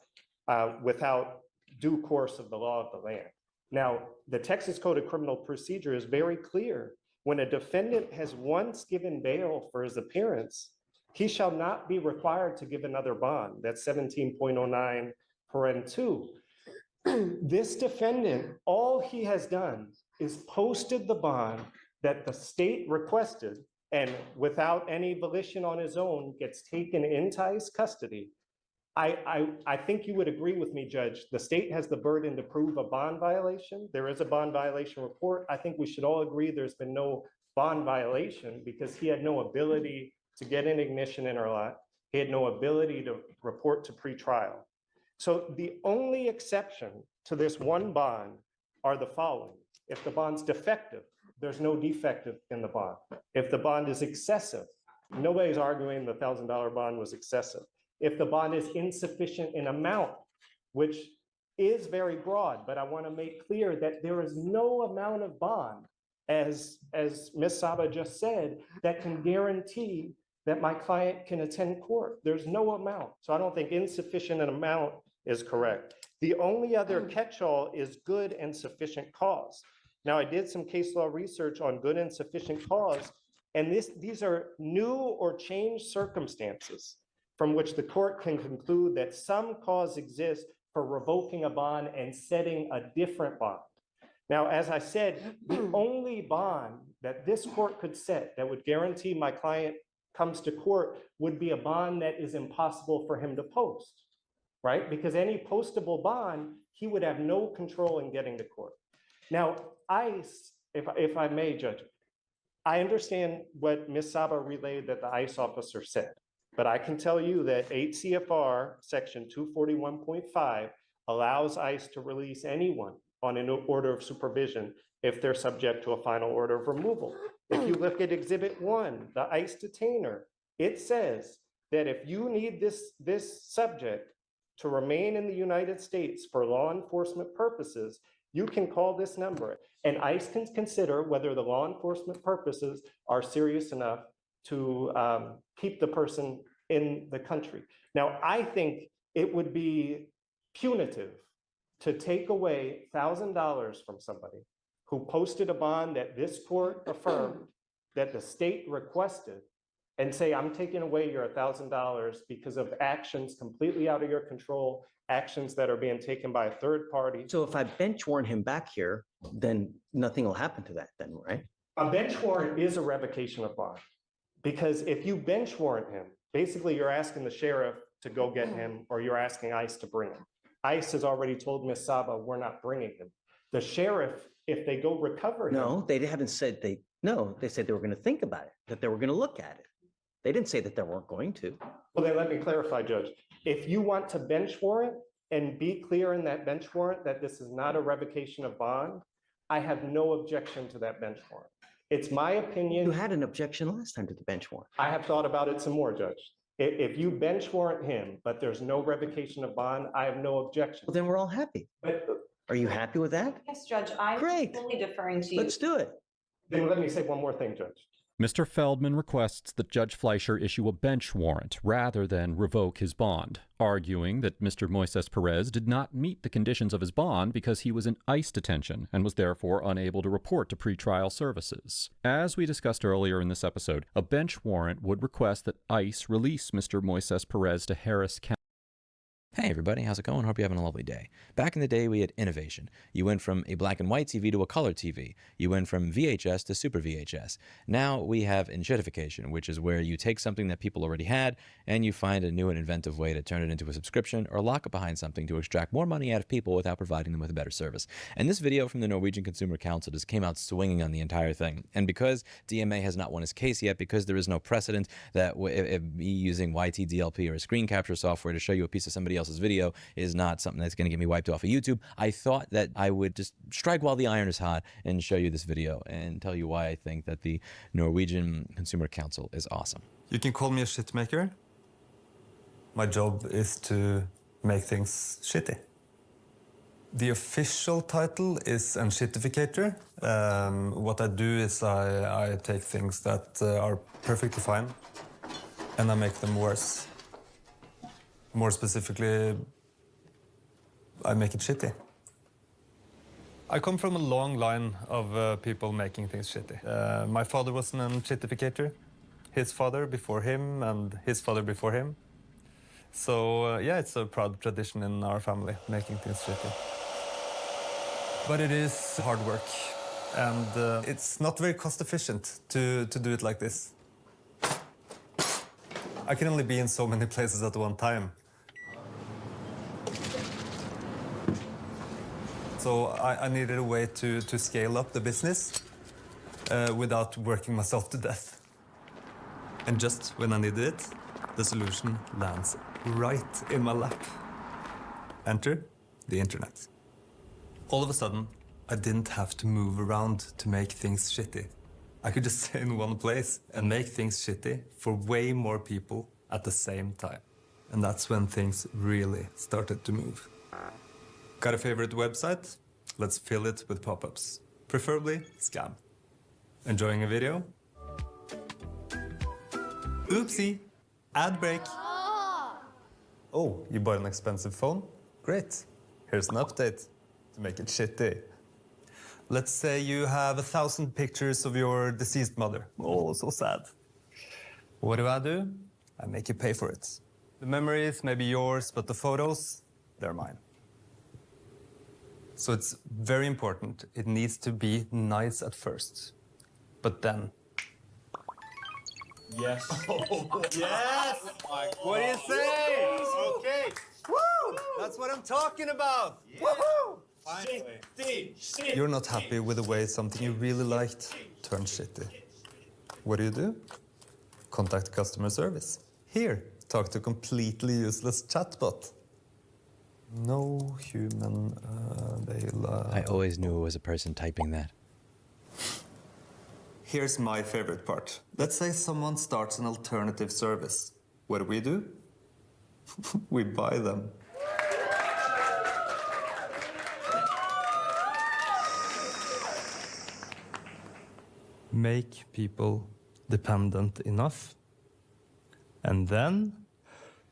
without due course of the law of the land. Now, the Texas Code of Criminal Procedure is very clear. When a defendant has once given bail for his appearance, he shall not be required to give another bond. That's 17.09 paren 2. This defendant, all he has done is posted the bond that the state requested, and without any volition on his own, gets taken into ICE custody. I think you would agree with me, Judge. The state has the burden to prove a bond violation. There is a bond violation report. I think we should all agree there's been no bond violation because he had no ability to get an ignition interlock. He had no ability to report to pretrial. So the only exception to this one bond are the following. If the bond's defective, there's no defective in the bond. If the bond is excessive, nobody's arguing the $1,000 bond was excessive. If the bond is insufficient in amount, which is very broad, but I want to make clear that there is no amount of bond, as Ms. Saba just said, that can guarantee that my client can attend court. There's no amount. So I don't think insufficient in amount is correct. The only other catch-all is good and sufficient cause. Now, I did some case law research on good and sufficient cause, and these are new or changed circumstances from which the court can conclude that some cause exists for revoking a bond and setting a different bond. Now, as I said, the only bond that this court could set that would guarantee my client comes to court would be a bond that is impossible for him to post, right? Because any postable bond, he would have no control in getting to court. Now, ICE, if I may, Judge, I understand what Ms. Saba relayed that the ICE officer said, but I can tell you that 8 CFR section 241.5 allows ICE to release anyone on an order of supervision if they're subject to a final order of removal. If you look at Exhibit 1, the ICE detainer, it says that if you need this subject to remain in the United States for law enforcement purposes, you can call this number, and ICE can consider whether the law enforcement purposes are serious enough to keep the person in the country. Now, I think it would be punitive to take away $1,000 from somebody who posted a bond that this court affirmed, that the state requested, and say, I'm taking away your $1,000 because of actions completely out of your control, actions that are being taken by a third party. So if I bench warrant him back here, then nothing will happen to that then, right? A bench warrant is a revocation of bond. Because if you bench warrant him, basically you're asking the sheriff to go get him, or you're asking ICE to bring him. ICE has already told Ms. Saba, we're not bringing him. The sheriff, if they go recover him. No, they haven't said they said they were going to think about it, that they were going to look at it. They didn't say that they weren't going to. Well, then let me clarify, Judge. If you want to bench warrant and be clear in that bench warrant that this is not a revocation of bond, I have no objection to that bench warrant. It's my opinion. You had an objection last time to the bench warrant. I have thought about it some more, Judge. If you bench warrant him, but there's no revocation of bond, I have no objection. Well, then we're all happy. Are you happy with that? Yes, Judge, I'm Great. fully deferring to you. Let's do it. Then let me say one more thing, Judge. Mr. Feldman requests that Judge Fleischer issue a bench warrant rather than revoke his bond, arguing that Mr. Moises Perez did not meet the conditions of his bond because he was in ICE detention and was therefore unable to report to pretrial services. As we discussed earlier in this episode, a bench warrant would request that ICE release Mr. Moises Perez to Harris County. Hey everybody, how's it going? Hope you're having a lovely day. Back in the day, we had innovation. You went from a black and white TV to a color TV. You went from VHS to Super VHS. Now we have enshittification, which is where you take something that people already had and you find a new and inventive way to turn it into a subscription or lock it behind something to extract more money out of people without providing them with a better service. And this video from the Norwegian Consumer Council just came out swinging on the entire thing. And because DMA has not won his case yet, because there is no precedent that me using YTDLP or a screen capture software to show you a piece of somebody else's video is not something that's going to get me wiped off of YouTube, I thought that I would just strike while the iron is hot and show you this video and tell you why I think that the Norwegian Consumer Council is awesome. You can call me a shit maker. My job is to make things shitty. The official title is enshittificator. What I do is I take things that are perfectly fine and I make them worse. More specifically, I make it shitty. I come from a long line of people making things shitty. My father was an enshittificator, his father before him, and his father before him. So yeah, it's a proud tradition in our family, making things shitty. But it is hard work, and it's not very cost efficient to do it like this. I can only be in so many places at one time. So I needed a way to scale up the business without working myself to death. And just when I needed it, the solution lands right in my lap. Enter the internet. All of a sudden, I didn't have to move around to make things shitty. I could just stay in one place and make things shitty for way more people at the same time. And that's when things really started to move. Got a favorite website? Let's fill it with pop-ups. Preferably scam. Enjoying a video? Oopsie! Ad break! Oh, you bought an expensive phone? Great. Here's an update to make it shitty. Let's say you have 1,000 pictures of your deceased mother. Oh, so sad. What do? I make you pay for it. The memories may be yours, but the photos, they're mine. So it's very important. It needs to be nice at first. But then... Yes. Oh, yes! What do you say? Okay. Woo! That's what I'm talking about. Yeah. Woohoo! Finally. You're not happy with the way something you really liked turned shitty. What do? Contact customer service. Here, talk to completely useless chatbot. No human, I always knew it was a person typing that. Here's my favorite part. Let's say someone starts an alternative service. What do? We buy them. Make people dependent enough. And then...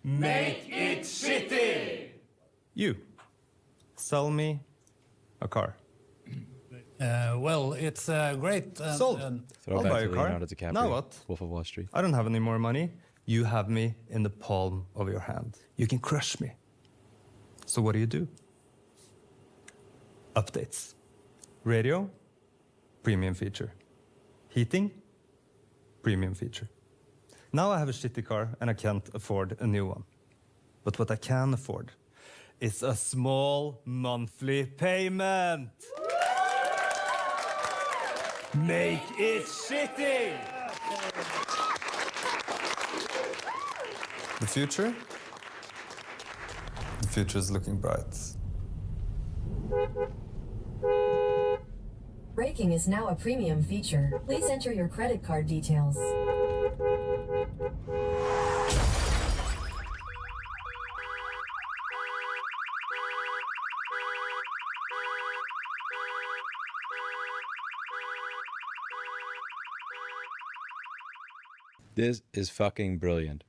Make it shitty! You. Sell me a car. Well, it's great. Sold. I'll buy a car. Now what? Wolf of Wall Street. I don't have any more money. You have me in the palm of your hand. You can crush me. So what do? Updates. Radio, premium feature. Heating, premium feature. Now I have a shitty car and I can't afford a new one. But what I can afford is a small monthly payment. Make it shitty! The future? The future is looking bright. Braking is now a premium feature. Please enter your credit card details. This is fucking brilliant.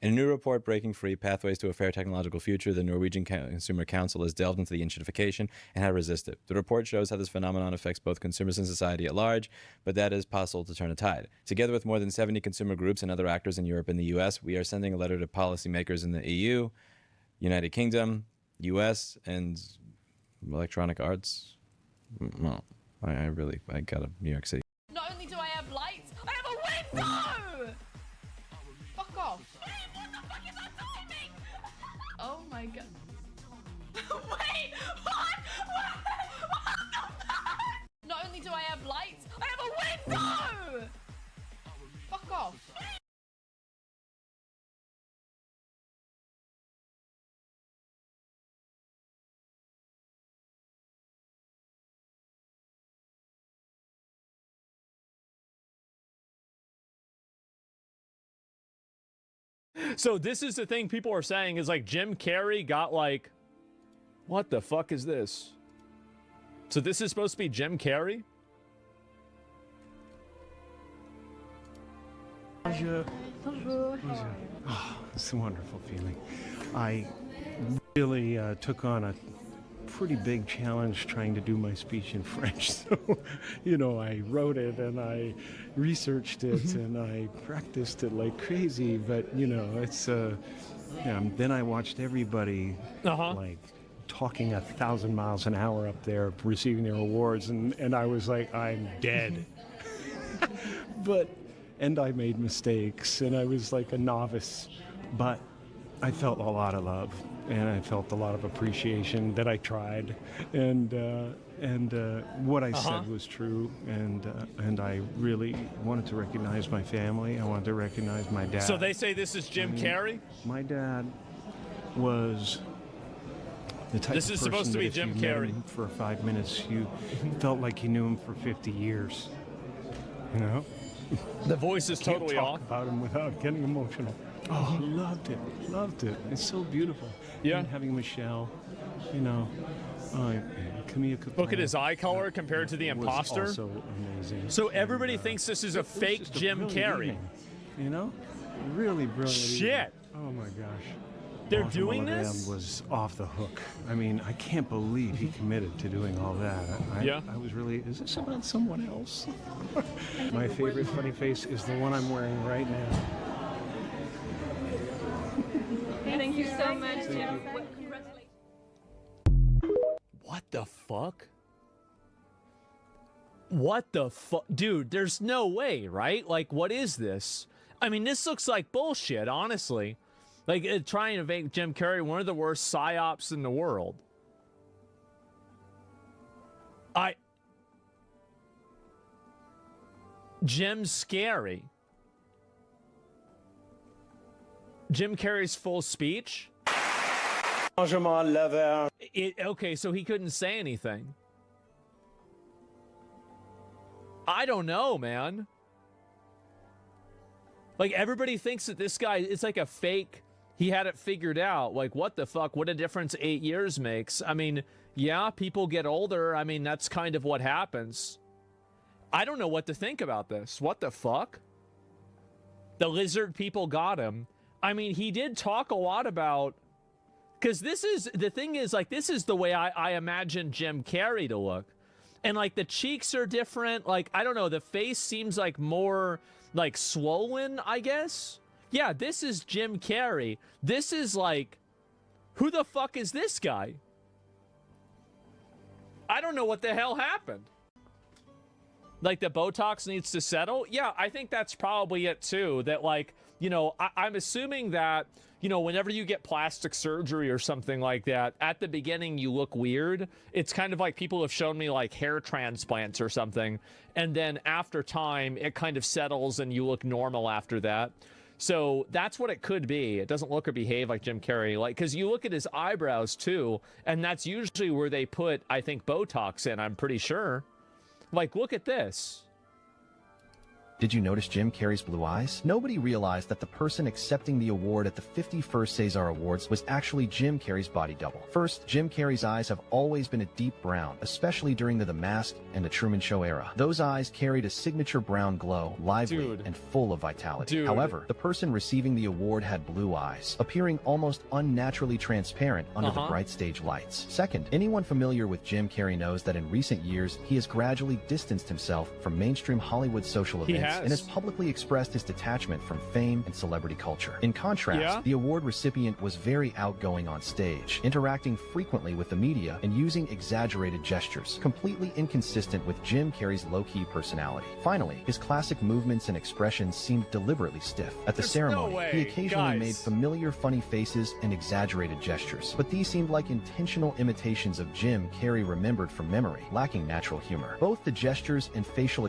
In a new report, Breaking Free, Pathways to a Fair Technological Future, the Norwegian Consumer Council has delved into the inshitification and how to resist it. The report shows how this phenomenon affects both consumers and society at large, but that is possible to turn a tide. Together with more than 70 consumer groups and other actors in Europe and the US, we are sending a letter to policymakers in the EU, United Kingdom, US, and Electronic Arts. Well, I got a New York City. Not only do I have lights, I have a window! Fuck off. What the fuck is that timing? Oh my god. Wait, what? What the fuck? Not only do I have lights, I have a window! Fuck off. So this is the thing people are saying is like Jim Carrey got like, what the fuck is this? So this is supposed to be Jim Carrey? Bonjour. Bonjour. Oh, it's a wonderful feeling. I really took on a pretty big challenge trying to do my speech in French. So, I wrote it and I researched it and I practiced it like crazy. But, it's, then I watched everybody like talking 1,000 miles an hour up there, receiving their awards. And I was like, I'm dead. And I made mistakes and I was like a novice, but I felt a lot of love. And I felt a lot of appreciation that I tried, and what I said was true, and I really wanted to recognize my family. I wanted to recognize my dad. So they say this is Jim Carrey? My dad was the type This of is person supposed to that be if Jim you met Carrey. him for 5 minutes, you felt like you knew him for 50 years. The voice is Can't totally talk off. about him without getting emotional. Oh, loved it. It's so beautiful. Yeah. And having Michelle, Camilla Cook. Look at his eye color compared to the was imposter. Also amazing. So everybody thinks this is a It was fake just a Jim brilliant Carrey. evening, Really brilliant. Shit. evening. Oh my gosh. They're Walter doing Mulligan this? was off the hook. I mean, I can't believe he committed to doing all that. I was really, is this about someone else? My favorite funny face is the one I'm wearing right now. Thank you so much, Thank Jim. you. Congratulations. What the fuck? What the fuck? Dude, there's no way, right? Like, what is this? I mean, this looks like bullshit, honestly. Like, trying to make Jim Carrey one of the worst psyops in the world. Jim's scary. Jim Carrey's full speech? Okay, so he couldn't say anything. I don't know, man. Like, everybody thinks that this guy, it's like a fake, he had it figured out. Like, what the fuck? What a difference 8 years makes. I mean, yeah, people get older. I mean, that's kind of what happens. I don't know what to think about this. What the fuck? The lizard people got him. I mean, he did talk a lot about, because this is, the thing is, like, this is the way I imagine Jim Carrey to look. And, like, the cheeks are different. Like, I don't know, the face seems like more, like, swollen, I guess. Yeah, this is Jim Carrey. This is, like, who the fuck is this guy? I don't know what the hell happened. Like the Botox needs to settle? Yeah, I think that's probably it too. That like, you know, I'm assuming that, you know, whenever you get plastic surgery or something like that, at the beginning you look weird. It's kind of like people have shown me like hair transplants or something. And then after time, it kind of settles and you look normal after that. So that's what it could be. It doesn't look or behave like Jim Carrey. Like, because you look at his eyebrows too, and that's usually where they put, I think, Botox in, I'm pretty sure. Like, look at this. Did you notice Jim Carrey's blue eyes? Nobody realized that the person accepting the award at the 51st César Awards was actually Jim Carrey's body double. First, Jim Carrey's eyes have always been a deep brown, especially during The Mask and The Truman Show era. Those eyes carried a signature brown glow, lively and full of vitality. However, the person receiving the award had blue eyes, appearing almost unnaturally transparent under the bright stage lights. Second, anyone familiar with Jim Carrey knows that in recent years, he has gradually distanced himself from mainstream Hollywood social events and has publicly expressed his detachment from fame and celebrity culture. In contrast, the award recipient was very outgoing on stage, interacting frequently with the media and using exaggerated gestures, completely inconsistent with Jim Carrey's low-key personality. Finally, his classic movements and expressions seemed deliberately stiff. At the ceremony, he occasionally made familiar funny faces and exaggerated gestures, but these seemed like intentional imitations of Jim Carrey remembered from memory, lacking natural humor. Both the gestures and facial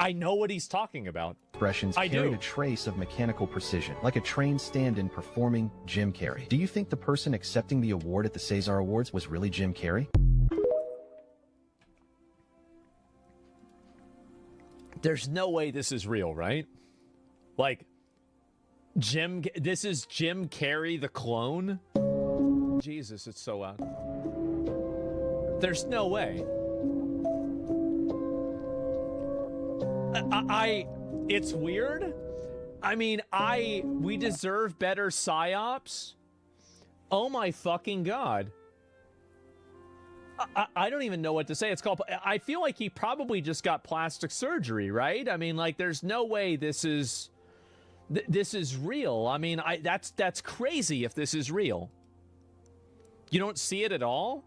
I know what he's talking about. Expressions carried a trace of mechanical precision, like a trained stand-in performing Jim Carrey. Do you think the person accepting the award at the César Awards was really Jim Carrey? There's no way this is real, right? Like, this is Jim Carrey the clone? Jesus, it's so loud. There's no way. It's weird. I mean, we deserve better psyops. Oh my fucking God. I don't even know what to say. It's called, I feel like he probably just got plastic surgery, right? I mean, like, there's no way this is real. I mean, that's crazy if this is real. You don't see it at all?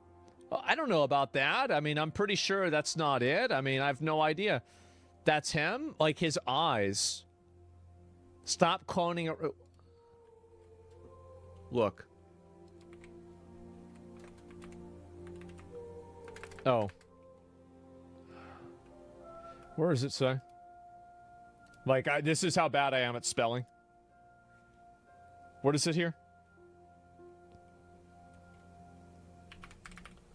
I don't know about that. I mean, I'm pretty sure that's not it. I mean, I have no idea. That's him? Like, his eyes. Stop cloning. Look. Oh. Where does it say? Like, this is how bad I am at spelling. What is it here?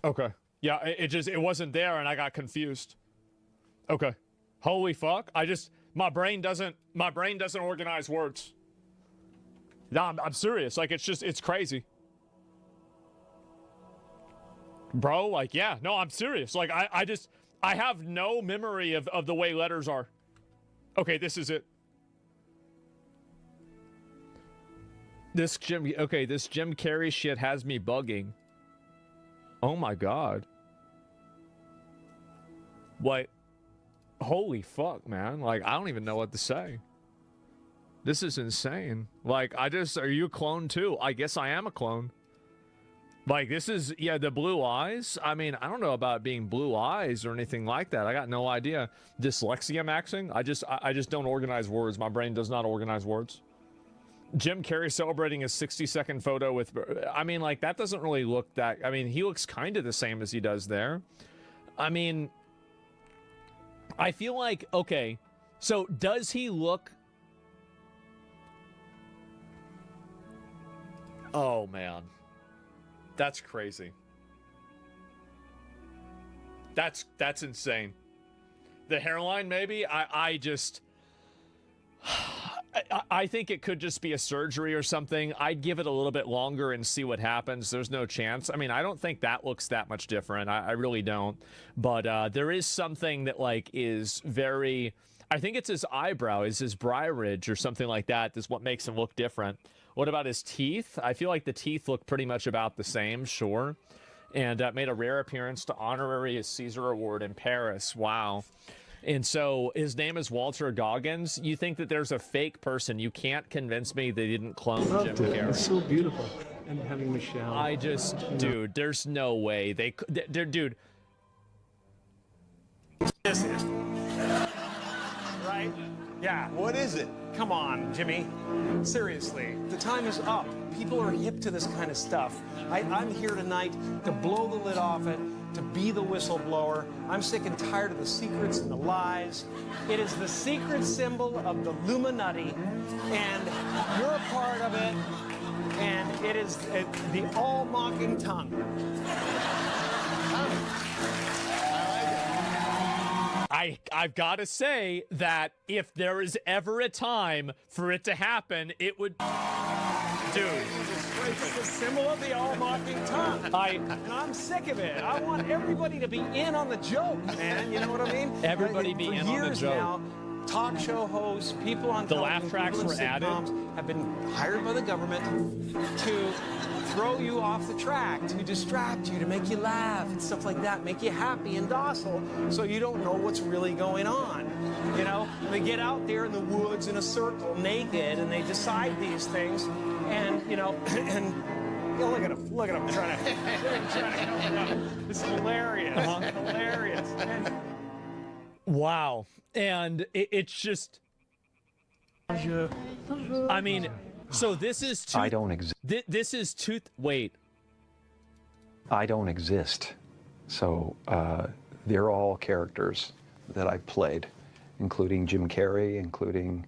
Okay. Yeah, it wasn't there and I got confused. Okay. Holy fuck. My brain doesn't organize words. No, I'm serious. Like, it's crazy. Bro, like, yeah, no, I'm serious. Like, I have no memory of the way letters are. Okay, this is it. This Jim Carrey shit has me bugging. Oh my God. What? Holy fuck, man. Like, I don't even know what to say. This is insane. Like, are you a clone too? I guess I am a clone. Like, this is, yeah, the blue eyes. I mean, I don't know about being blue eyes or anything like that. I got no idea. Dyslexia maxing? I just don't organize words. My brain does not organize words. Jim Carrey celebrating his 60-second photo with, I mean, like, that doesn't really look that, I mean, he looks kind of the same as he does there. I mean, I feel like, okay, so does he look... Oh, man. That's crazy. That's insane. The hairline, maybe? I think it could just be a surgery or something. I'd give it a little bit longer and see what happens. There's no chance. I mean, I don't think that looks that much different. I really don't. But there is something that, like, is very... I think it's his eyebrow, is his brow ridge or something like that. That's what makes him look different. What about his teeth? I feel like the teeth look pretty much about the same, sure. And made a rare appearance to honorary Caesar Award in Paris. Wow. And so his name is Walter Goggins. You think that there's a fake person. You can't convince me they didn't clone Jim Carrey. It's so beautiful. And having Michelle. Dude, there's no way. Dude. This is. right? Yeah. What is it? Come on, Jimmy. Seriously, the time is up. People are hip to this kind of stuff. I'm here tonight to blow the lid off it, to be the whistleblower. I'm sick and tired of the secrets and the lies. It is the secret symbol of the Illuminati, and you're a part of it, and it is the all-mocking tongue. I've got to say that if there is ever a time for it to happen, it would... Dude. It's the symbol of the all-mocking tongue. And I'm sick of it. I want everybody to be in on the joke, man. You know what I mean? Everybody be in on the joke. Now, talk show hosts, people on the television, laugh tracks people were in added. sitcoms have been hired by the government to throw you off the track, to distract you, to make you laugh and stuff like that, make you happy and docile so you don't know what's really going on. You know, they get out there in the woods in a circle naked and they decide these things and, you know, and you know, look at him trying to help it up. It's hilarious, hilarious. And, wow. And it's just, I mean, so this is I don't exist. This is wait. I don't exist. So they're all characters that I've played, including Jim Carrey, including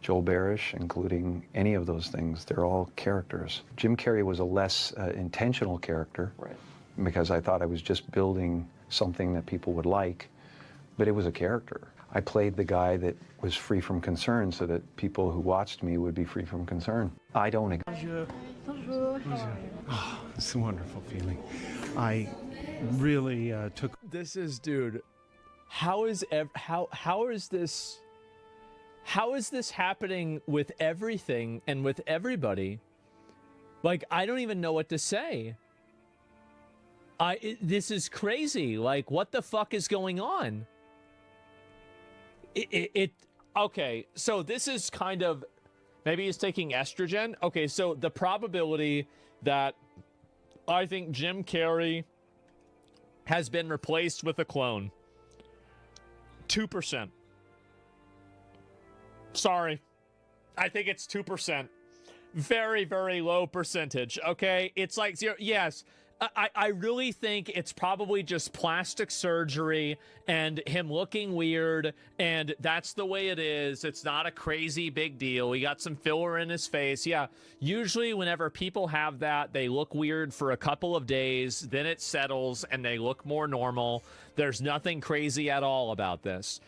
Joel Barish, including any of those things. They're all characters. Jim Carrey was a less intentional character, right? Because I thought I was just building something that people would like, but it was a character. I played the guy that was free from concern so that people who watched me would be free from concern. I don't exist. Oh, it's a wonderful feeling. I really took... This is, dude, how is this happening with everything and with everybody? Like, I don't even know what to say. This is crazy. Like, what the fuck is going on? Okay, so this is kind of, maybe he's taking estrogen. Okay, so the probability that I think Jim Carrey has been replaced with a clone, 2%. Sorry, I think it's 2%. Very, very low percentage, okay? It's like 0, yes. I really think it's probably just plastic surgery and him looking weird, and that's the way it is. It's not a crazy big deal. He got some filler in his face. Yeah, usually whenever people have that, they look weird for a couple of days, then it settles and they look more normal. There's nothing crazy at all about this.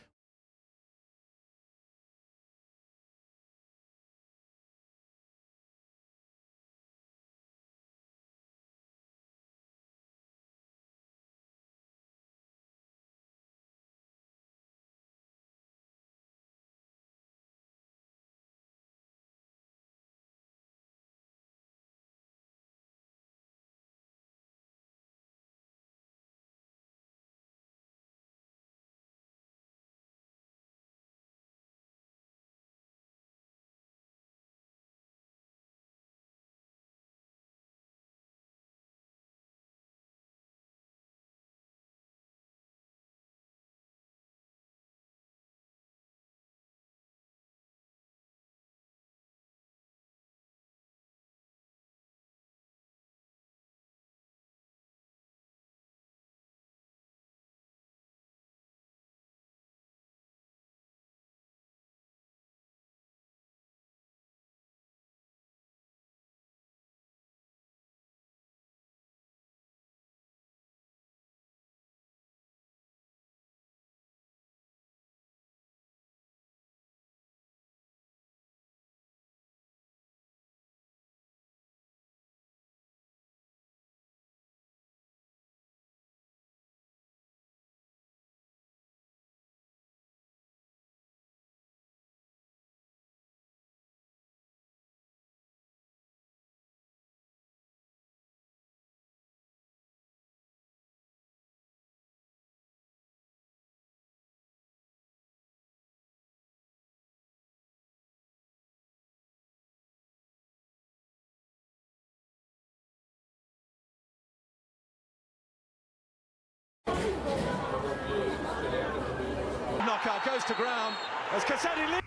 Knockout goes to ground. As Cassetti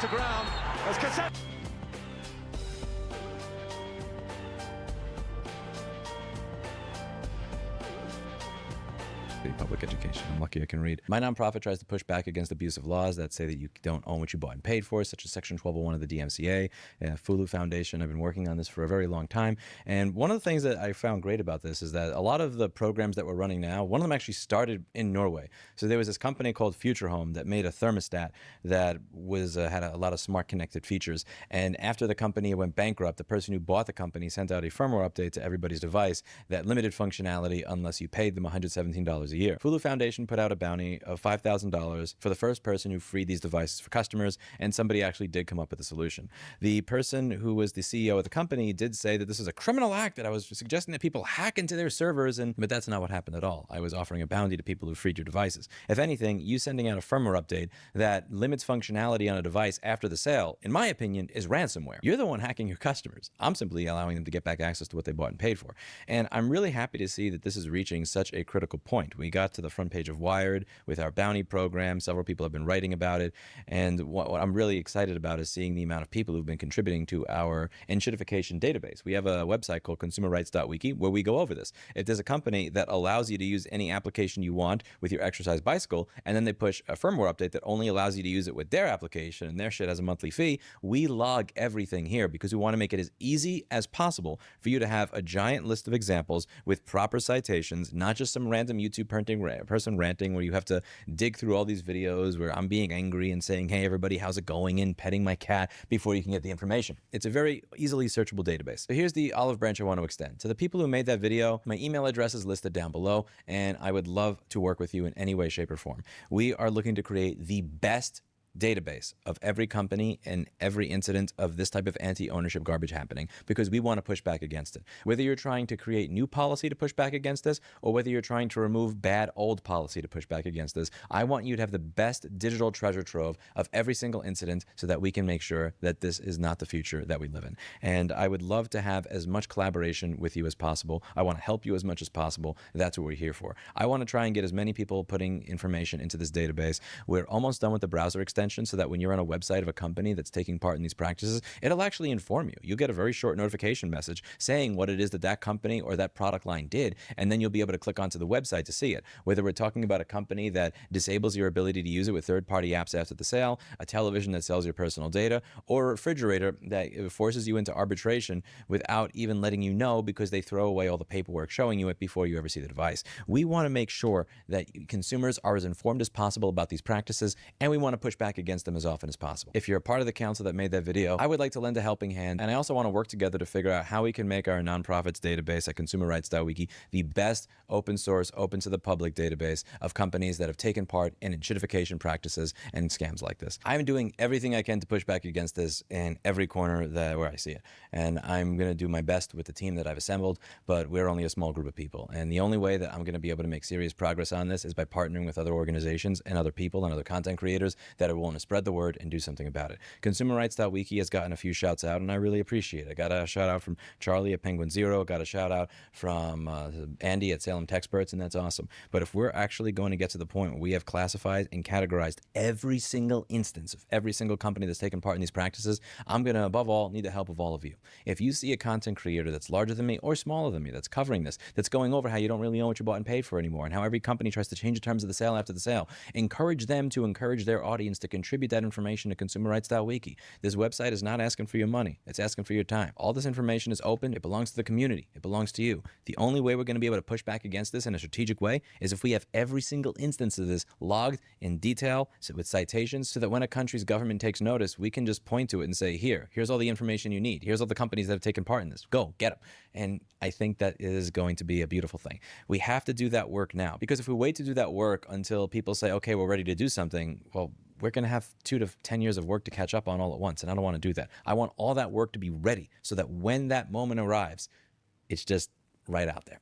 to ground as Cassette. Public education. I'm lucky I can read. My nonprofit tries to push back against abusive laws that say that you don't own what you bought and paid for, such as Section 1201 of the DMCA, Fulu Foundation. I've been working on this for a very long time. And one of the things that I found great about this is that a lot of the programs that we're running now, one of them actually started in Norway. So there was this company called Future Home that made a thermostat that was had a lot of smart connected features. And after the company went bankrupt, the person who bought the company sent out a firmware update to everybody's device that limited functionality unless you paid them $117 a year. Fulu Foundation put out a bounty of $5,000 for the first person who freed these devices for customers, and somebody actually did come up with a solution. The person who was the CEO of the company did say that this is a criminal act, that I was suggesting that people hack into their servers, but that's not what happened at all. I was offering a bounty to people who freed your devices. If anything, you sending out a firmware update that limits functionality on a device after the sale, in my opinion, is ransomware. You're the one hacking your customers. I'm simply allowing them to get back access to what they bought and paid for. And I'm really happy to see that this is reaching such a critical point. We got to the front page of Wired with our bounty program. Several people have been writing about it. And what I'm really excited about is seeing the amount of people who've been contributing to our enshittification database. We have a website called consumerrights.wiki where we go over this. If there's a company that allows you to use any application you want with your exercise bicycle, and then they push a firmware update that only allows you to use it with their application and their shit has a monthly fee, we log everything here because we want to make it as easy as possible for you to have a giant list of examples with proper citations, not just some random YouTube person ranting where you have to dig through all these videos where I'm being angry and saying, hey, everybody, how's it going, and petting my cat before you can get the information. It's a very easily searchable database. So here's the olive branch I want to extend. To the people who made that video, my email address is listed down below, and I would love to work with you in any way, shape, or form. We are looking to create the best database of every company and every incident of this type of anti-ownership garbage happening, because we want to push back against it. Whether you're trying to create new policy to push back against this, or whether you're trying to remove bad old policy to push back against this, I want you to have the best digital treasure trove of every single incident so that we can make sure that this is not the future that we live in. And I would love to have as much collaboration with you as possible. I want to help you as much as possible. That's what we're here for. I want to try and get as many people putting information into this database. We're almost done with the browser extension, so that when you're on a website of a company that's taking part in these practices, it'll actually inform you. You'll get a very short notification message saying what it is that that company or that product line did, and then you'll be able to click onto the website to see it. Whether we're talking about a company that disables your ability to use it with third-party apps after the sale, a television that sells your personal data, or a refrigerator that forces you into arbitration without even letting you know because they throw away all the paperwork showing you it before you ever see the device. We want to make sure that consumers are as informed as possible about these practices, and we want to push back against them as often as possible. If you're a part of the council that made that video, I would like to lend a helping hand, and I also want to work together to figure out how we can make our nonprofits database at consumerrights.wiki the best open source, open to the public database of companies that have taken part in enshittification practices and scams like this. I'm doing everything I can to push back against this in every corner where I see it, and I'm going to do my best with the team that I've assembled, but we're only a small group of people, and the only way that I'm going to be able to make serious progress on this is by partnering with other organizations and other people and other content creators that are willing to spread the word and do something about it. Consumerrights.wiki has gotten a few shouts out, and I really appreciate it. I got a shout out from Charlie at Penguin Zero, got a shout out from Andy at Salem Techsperts, and that's awesome. But if we're actually going to get to the point where we have classified and categorized every single instance of every single company that's taken part in these practices, I'm going to, above all, need the help of all of you. If you see a content creator that's larger than me or smaller than me that's covering this, that's going over how you don't really know what you bought and paid for anymore, and how every company tries to change the terms of the sale after the sale, encourage them to encourage their audience to contribute that information to consumerrights.wiki. This website is not asking for your money. It's asking for your time. All this information is open. It belongs to the community. It belongs to you. The only way we're going to be able to push back against this in a strategic way is if we have every single instance of this logged in detail, so with citations, so that when a country's government takes notice, we can just point to it and say, here's all the information you need. Here's all the companies that have taken part in this. Go, get them. And I think that is going to be a beautiful thing. We have to do that work now, because if we wait to do that work until people say, okay, we're ready to do something, well, we're going to have 2 to 10 years of work to catch up on all at once, and I don't want to do that. I want all that work to be ready so that when that moment arrives, it's just right out there.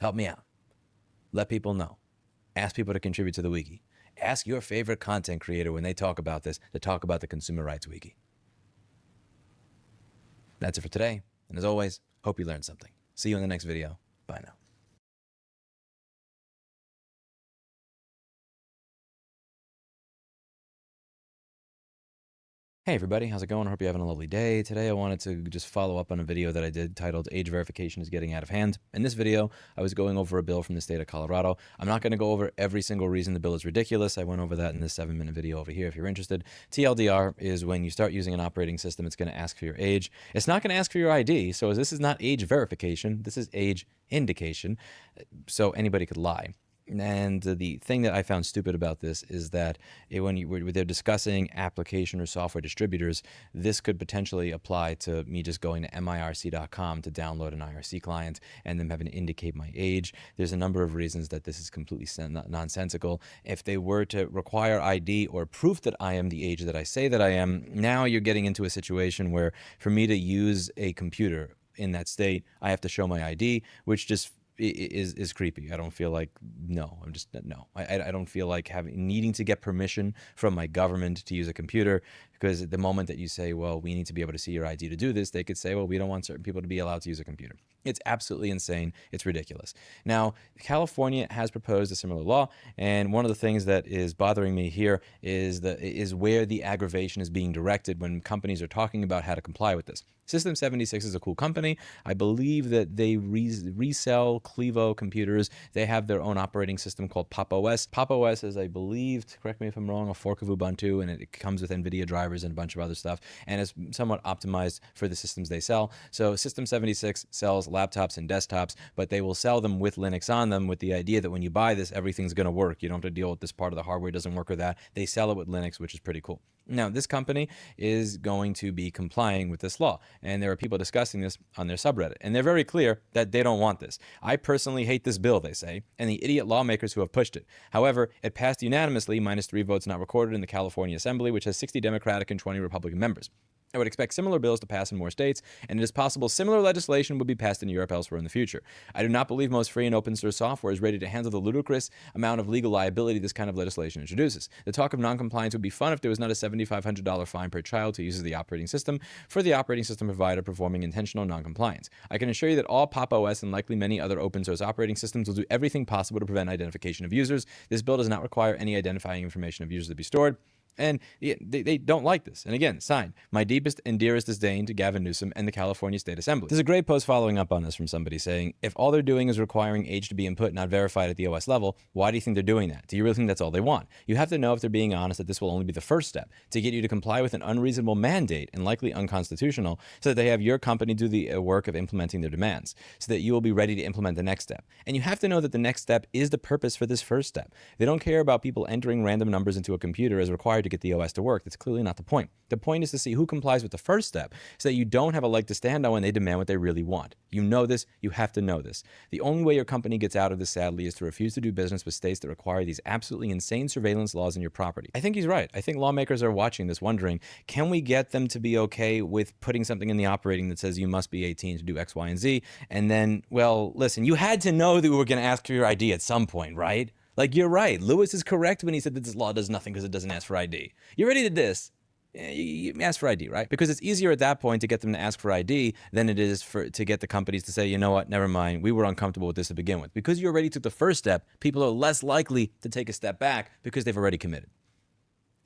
Help me out. Let people know. Ask people to contribute to the wiki. Ask your favorite content creator when they talk about this to talk about the Consumer Rights Wiki. That's it for today, and as always, hope you learned something. See you in the next video. Bye now. Hey everybody, how's it going? I hope you're having a lovely day. Today I wanted to just follow up on a video that I did titled Age Verification is Getting Out of Hand. In this video, I was going over a bill from the state of Colorado. I'm not going to go over every single reason the bill is ridiculous. I went over that in this 7-minute video over here if you're interested. TLDR is when you start using an operating system, it's going to ask for your age. It's not going to ask for your ID, so this is not age verification. This is age indication, so anybody could lie. And the thing that I found stupid about this is that when they're discussing application or software distributors, this could potentially apply to me just going to mirc.com to download an IRC client and them having to indicate my age. There's a number of reasons that this is completely nonsensical. If they were to require ID or proof that I am the age that I say that I am, now you're getting into a situation where for me to use a computer in that state, I have to show my ID, which just is creepy. I don't feel like, no, I don't feel like needing to get permission from my government to use a computer, because at the moment that you say, well, we need to be able to see your ID to do this, they could say, well, we don't want certain people to be allowed to use a computer. It's absolutely insane. It's ridiculous. Now, California has proposed a similar law, and one of the things that is bothering me here is where the aggravation is being directed when companies are talking about how to comply with this. System 76 is a cool company. I believe that they resell Clevo computers. They have their own operating system called Pop! OS. Pop! OS is, I believe, correct me if I'm wrong, a fork of Ubuntu, and it comes with NVIDIA drivers and a bunch of other stuff, and is somewhat optimized for the systems they sell. So System 76 sells laptops and desktops, but they will sell them with Linux on them with the idea that when you buy this, everything's going to work. You don't have to deal with this part of the hardware doesn't work or that. They sell it with Linux, which is pretty cool. Now, this company is going to be complying with this law, and there are people discussing this on their subreddit, and they're very clear that they don't want this. I personally hate this bill, they say, and the idiot lawmakers who have pushed it. However, it passed unanimously, -3 votes not recorded in the California Assembly, which has 60 Democratic and 20 Republican members. I would expect similar bills to pass in more states, and it is possible similar legislation would be passed in Europe elsewhere in the future. I do not believe most free and open source software is ready to handle the ludicrous amount of legal liability this kind of legislation introduces. The talk of noncompliance would be fun if there was not a $7,500 fine per child who uses the operating system for the operating system provider performing intentional noncompliance. I can assure you that all Pop! OS and likely many other open source operating systems will do everything possible to prevent identification of users. This bill does not require any identifying information of users to be stored. And they don't like this. And again, signed, my deepest and dearest disdain to Gavin Newsom and the California State Assembly. There's a great post following up on this from somebody saying, if all they're doing is requiring age to be input, not verified at the OS level, why do you think they're doing that? Do you really think that's all they want? You have to know if they're being honest that this will only be the first step to get you to comply with an unreasonable mandate and likely unconstitutional, so that they have your company do the work of implementing their demands, so that you will be ready to implement the next step. And you have to know that the next step is the purpose for this first step. They don't care about people entering random numbers into a computer as required to get the OS to work. That's clearly not the point. The point is to see who complies with the first step, so that you don't have a leg to stand on when they demand what they really want. You know this. You have to know this. The only way your company gets out of this, sadly, is to refuse to do business with states that require these absolutely insane surveillance laws on your property. I think he's right. I think lawmakers are watching this wondering, can we get them to be okay with putting something in the operating that says you must be 18 to do X, Y, and Z? And then, well, listen, you had to know that we were going to ask for your ID at some point, right? Like, you're right. Lewis is correct when he said that this law does nothing because it doesn't ask for ID. You already did this. You ask for ID, right? Because it's easier at that point to get them to ask for ID than it is to get the companies to say, you know what, never mind, we were uncomfortable with this to begin with. Because you already took the first step, people are less likely to take a step back because they've already committed.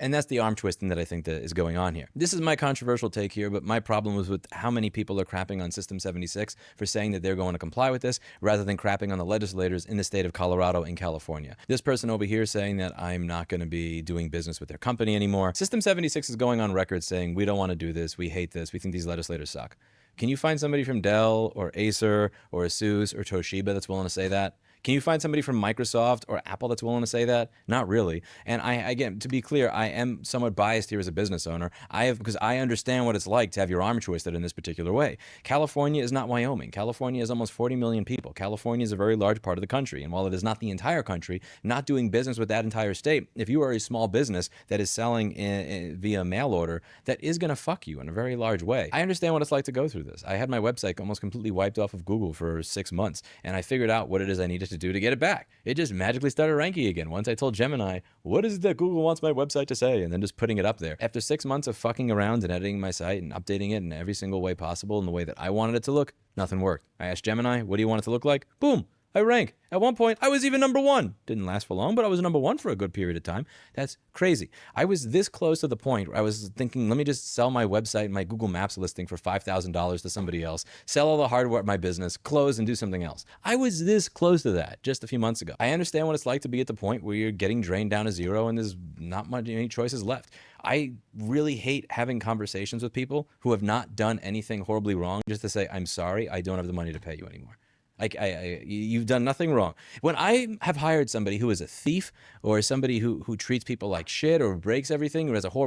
And that's the arm twisting that I think that is going on here. This is my controversial take here, but my problem was with how many people are crapping on System 76 for saying that they're going to comply with this, rather than crapping on the legislators in the state of Colorado and California. This person over here saying that I'm not going to be doing business with their company anymore. System 76 is going on record saying, we don't want to do this, we hate this, we think these legislators suck. Can you find somebody from Dell or Acer or Asus or Toshiba that's willing to say that? Can you find somebody from Microsoft or Apple that's willing to say that? Not really. And again, to be clear, I am somewhat biased here as a business owner. Because I understand what it's like to have your arm twisted in this particular way. California is not Wyoming. California is almost 40 million people. California is a very large part of the country. And while it is not the entire country, not doing business with that entire state, if you are a small business that is selling via mail order, that is going to fuck you in a very large way. I understand what it's like to go through this. I had my website almost completely wiped off of Google for 6 months, and I figured out what it is I needed to do to get it back. It just magically started ranking again once I told Gemini, what is it that Google wants my website to say? And then just putting it up there. After 6 months of fucking around and editing my site and updating it in every single way possible in the way that I wanted it to look, nothing worked. I asked Gemini, what do you want it to look like? Boom! I rank. At one point, I was even number 1. Didn't last for long, but I was number 1 for a good period of time. That's crazy. I was this close to the point where I was thinking, let me just sell my website, my Google Maps listing for $5,000 to somebody else, sell all the hardware at my business, close and do something else. I was this close to that just a few months ago. I understand what it's like to be at the point where you're getting drained down to zero and there's not much any choices left. I really hate having conversations with people who have not done anything horribly wrong just to say, I'm sorry, I don't have the money to pay you anymore. Like, you've done nothing wrong. When I have hired somebody who is a thief or somebody who treats people like shit or breaks everything or has a horrible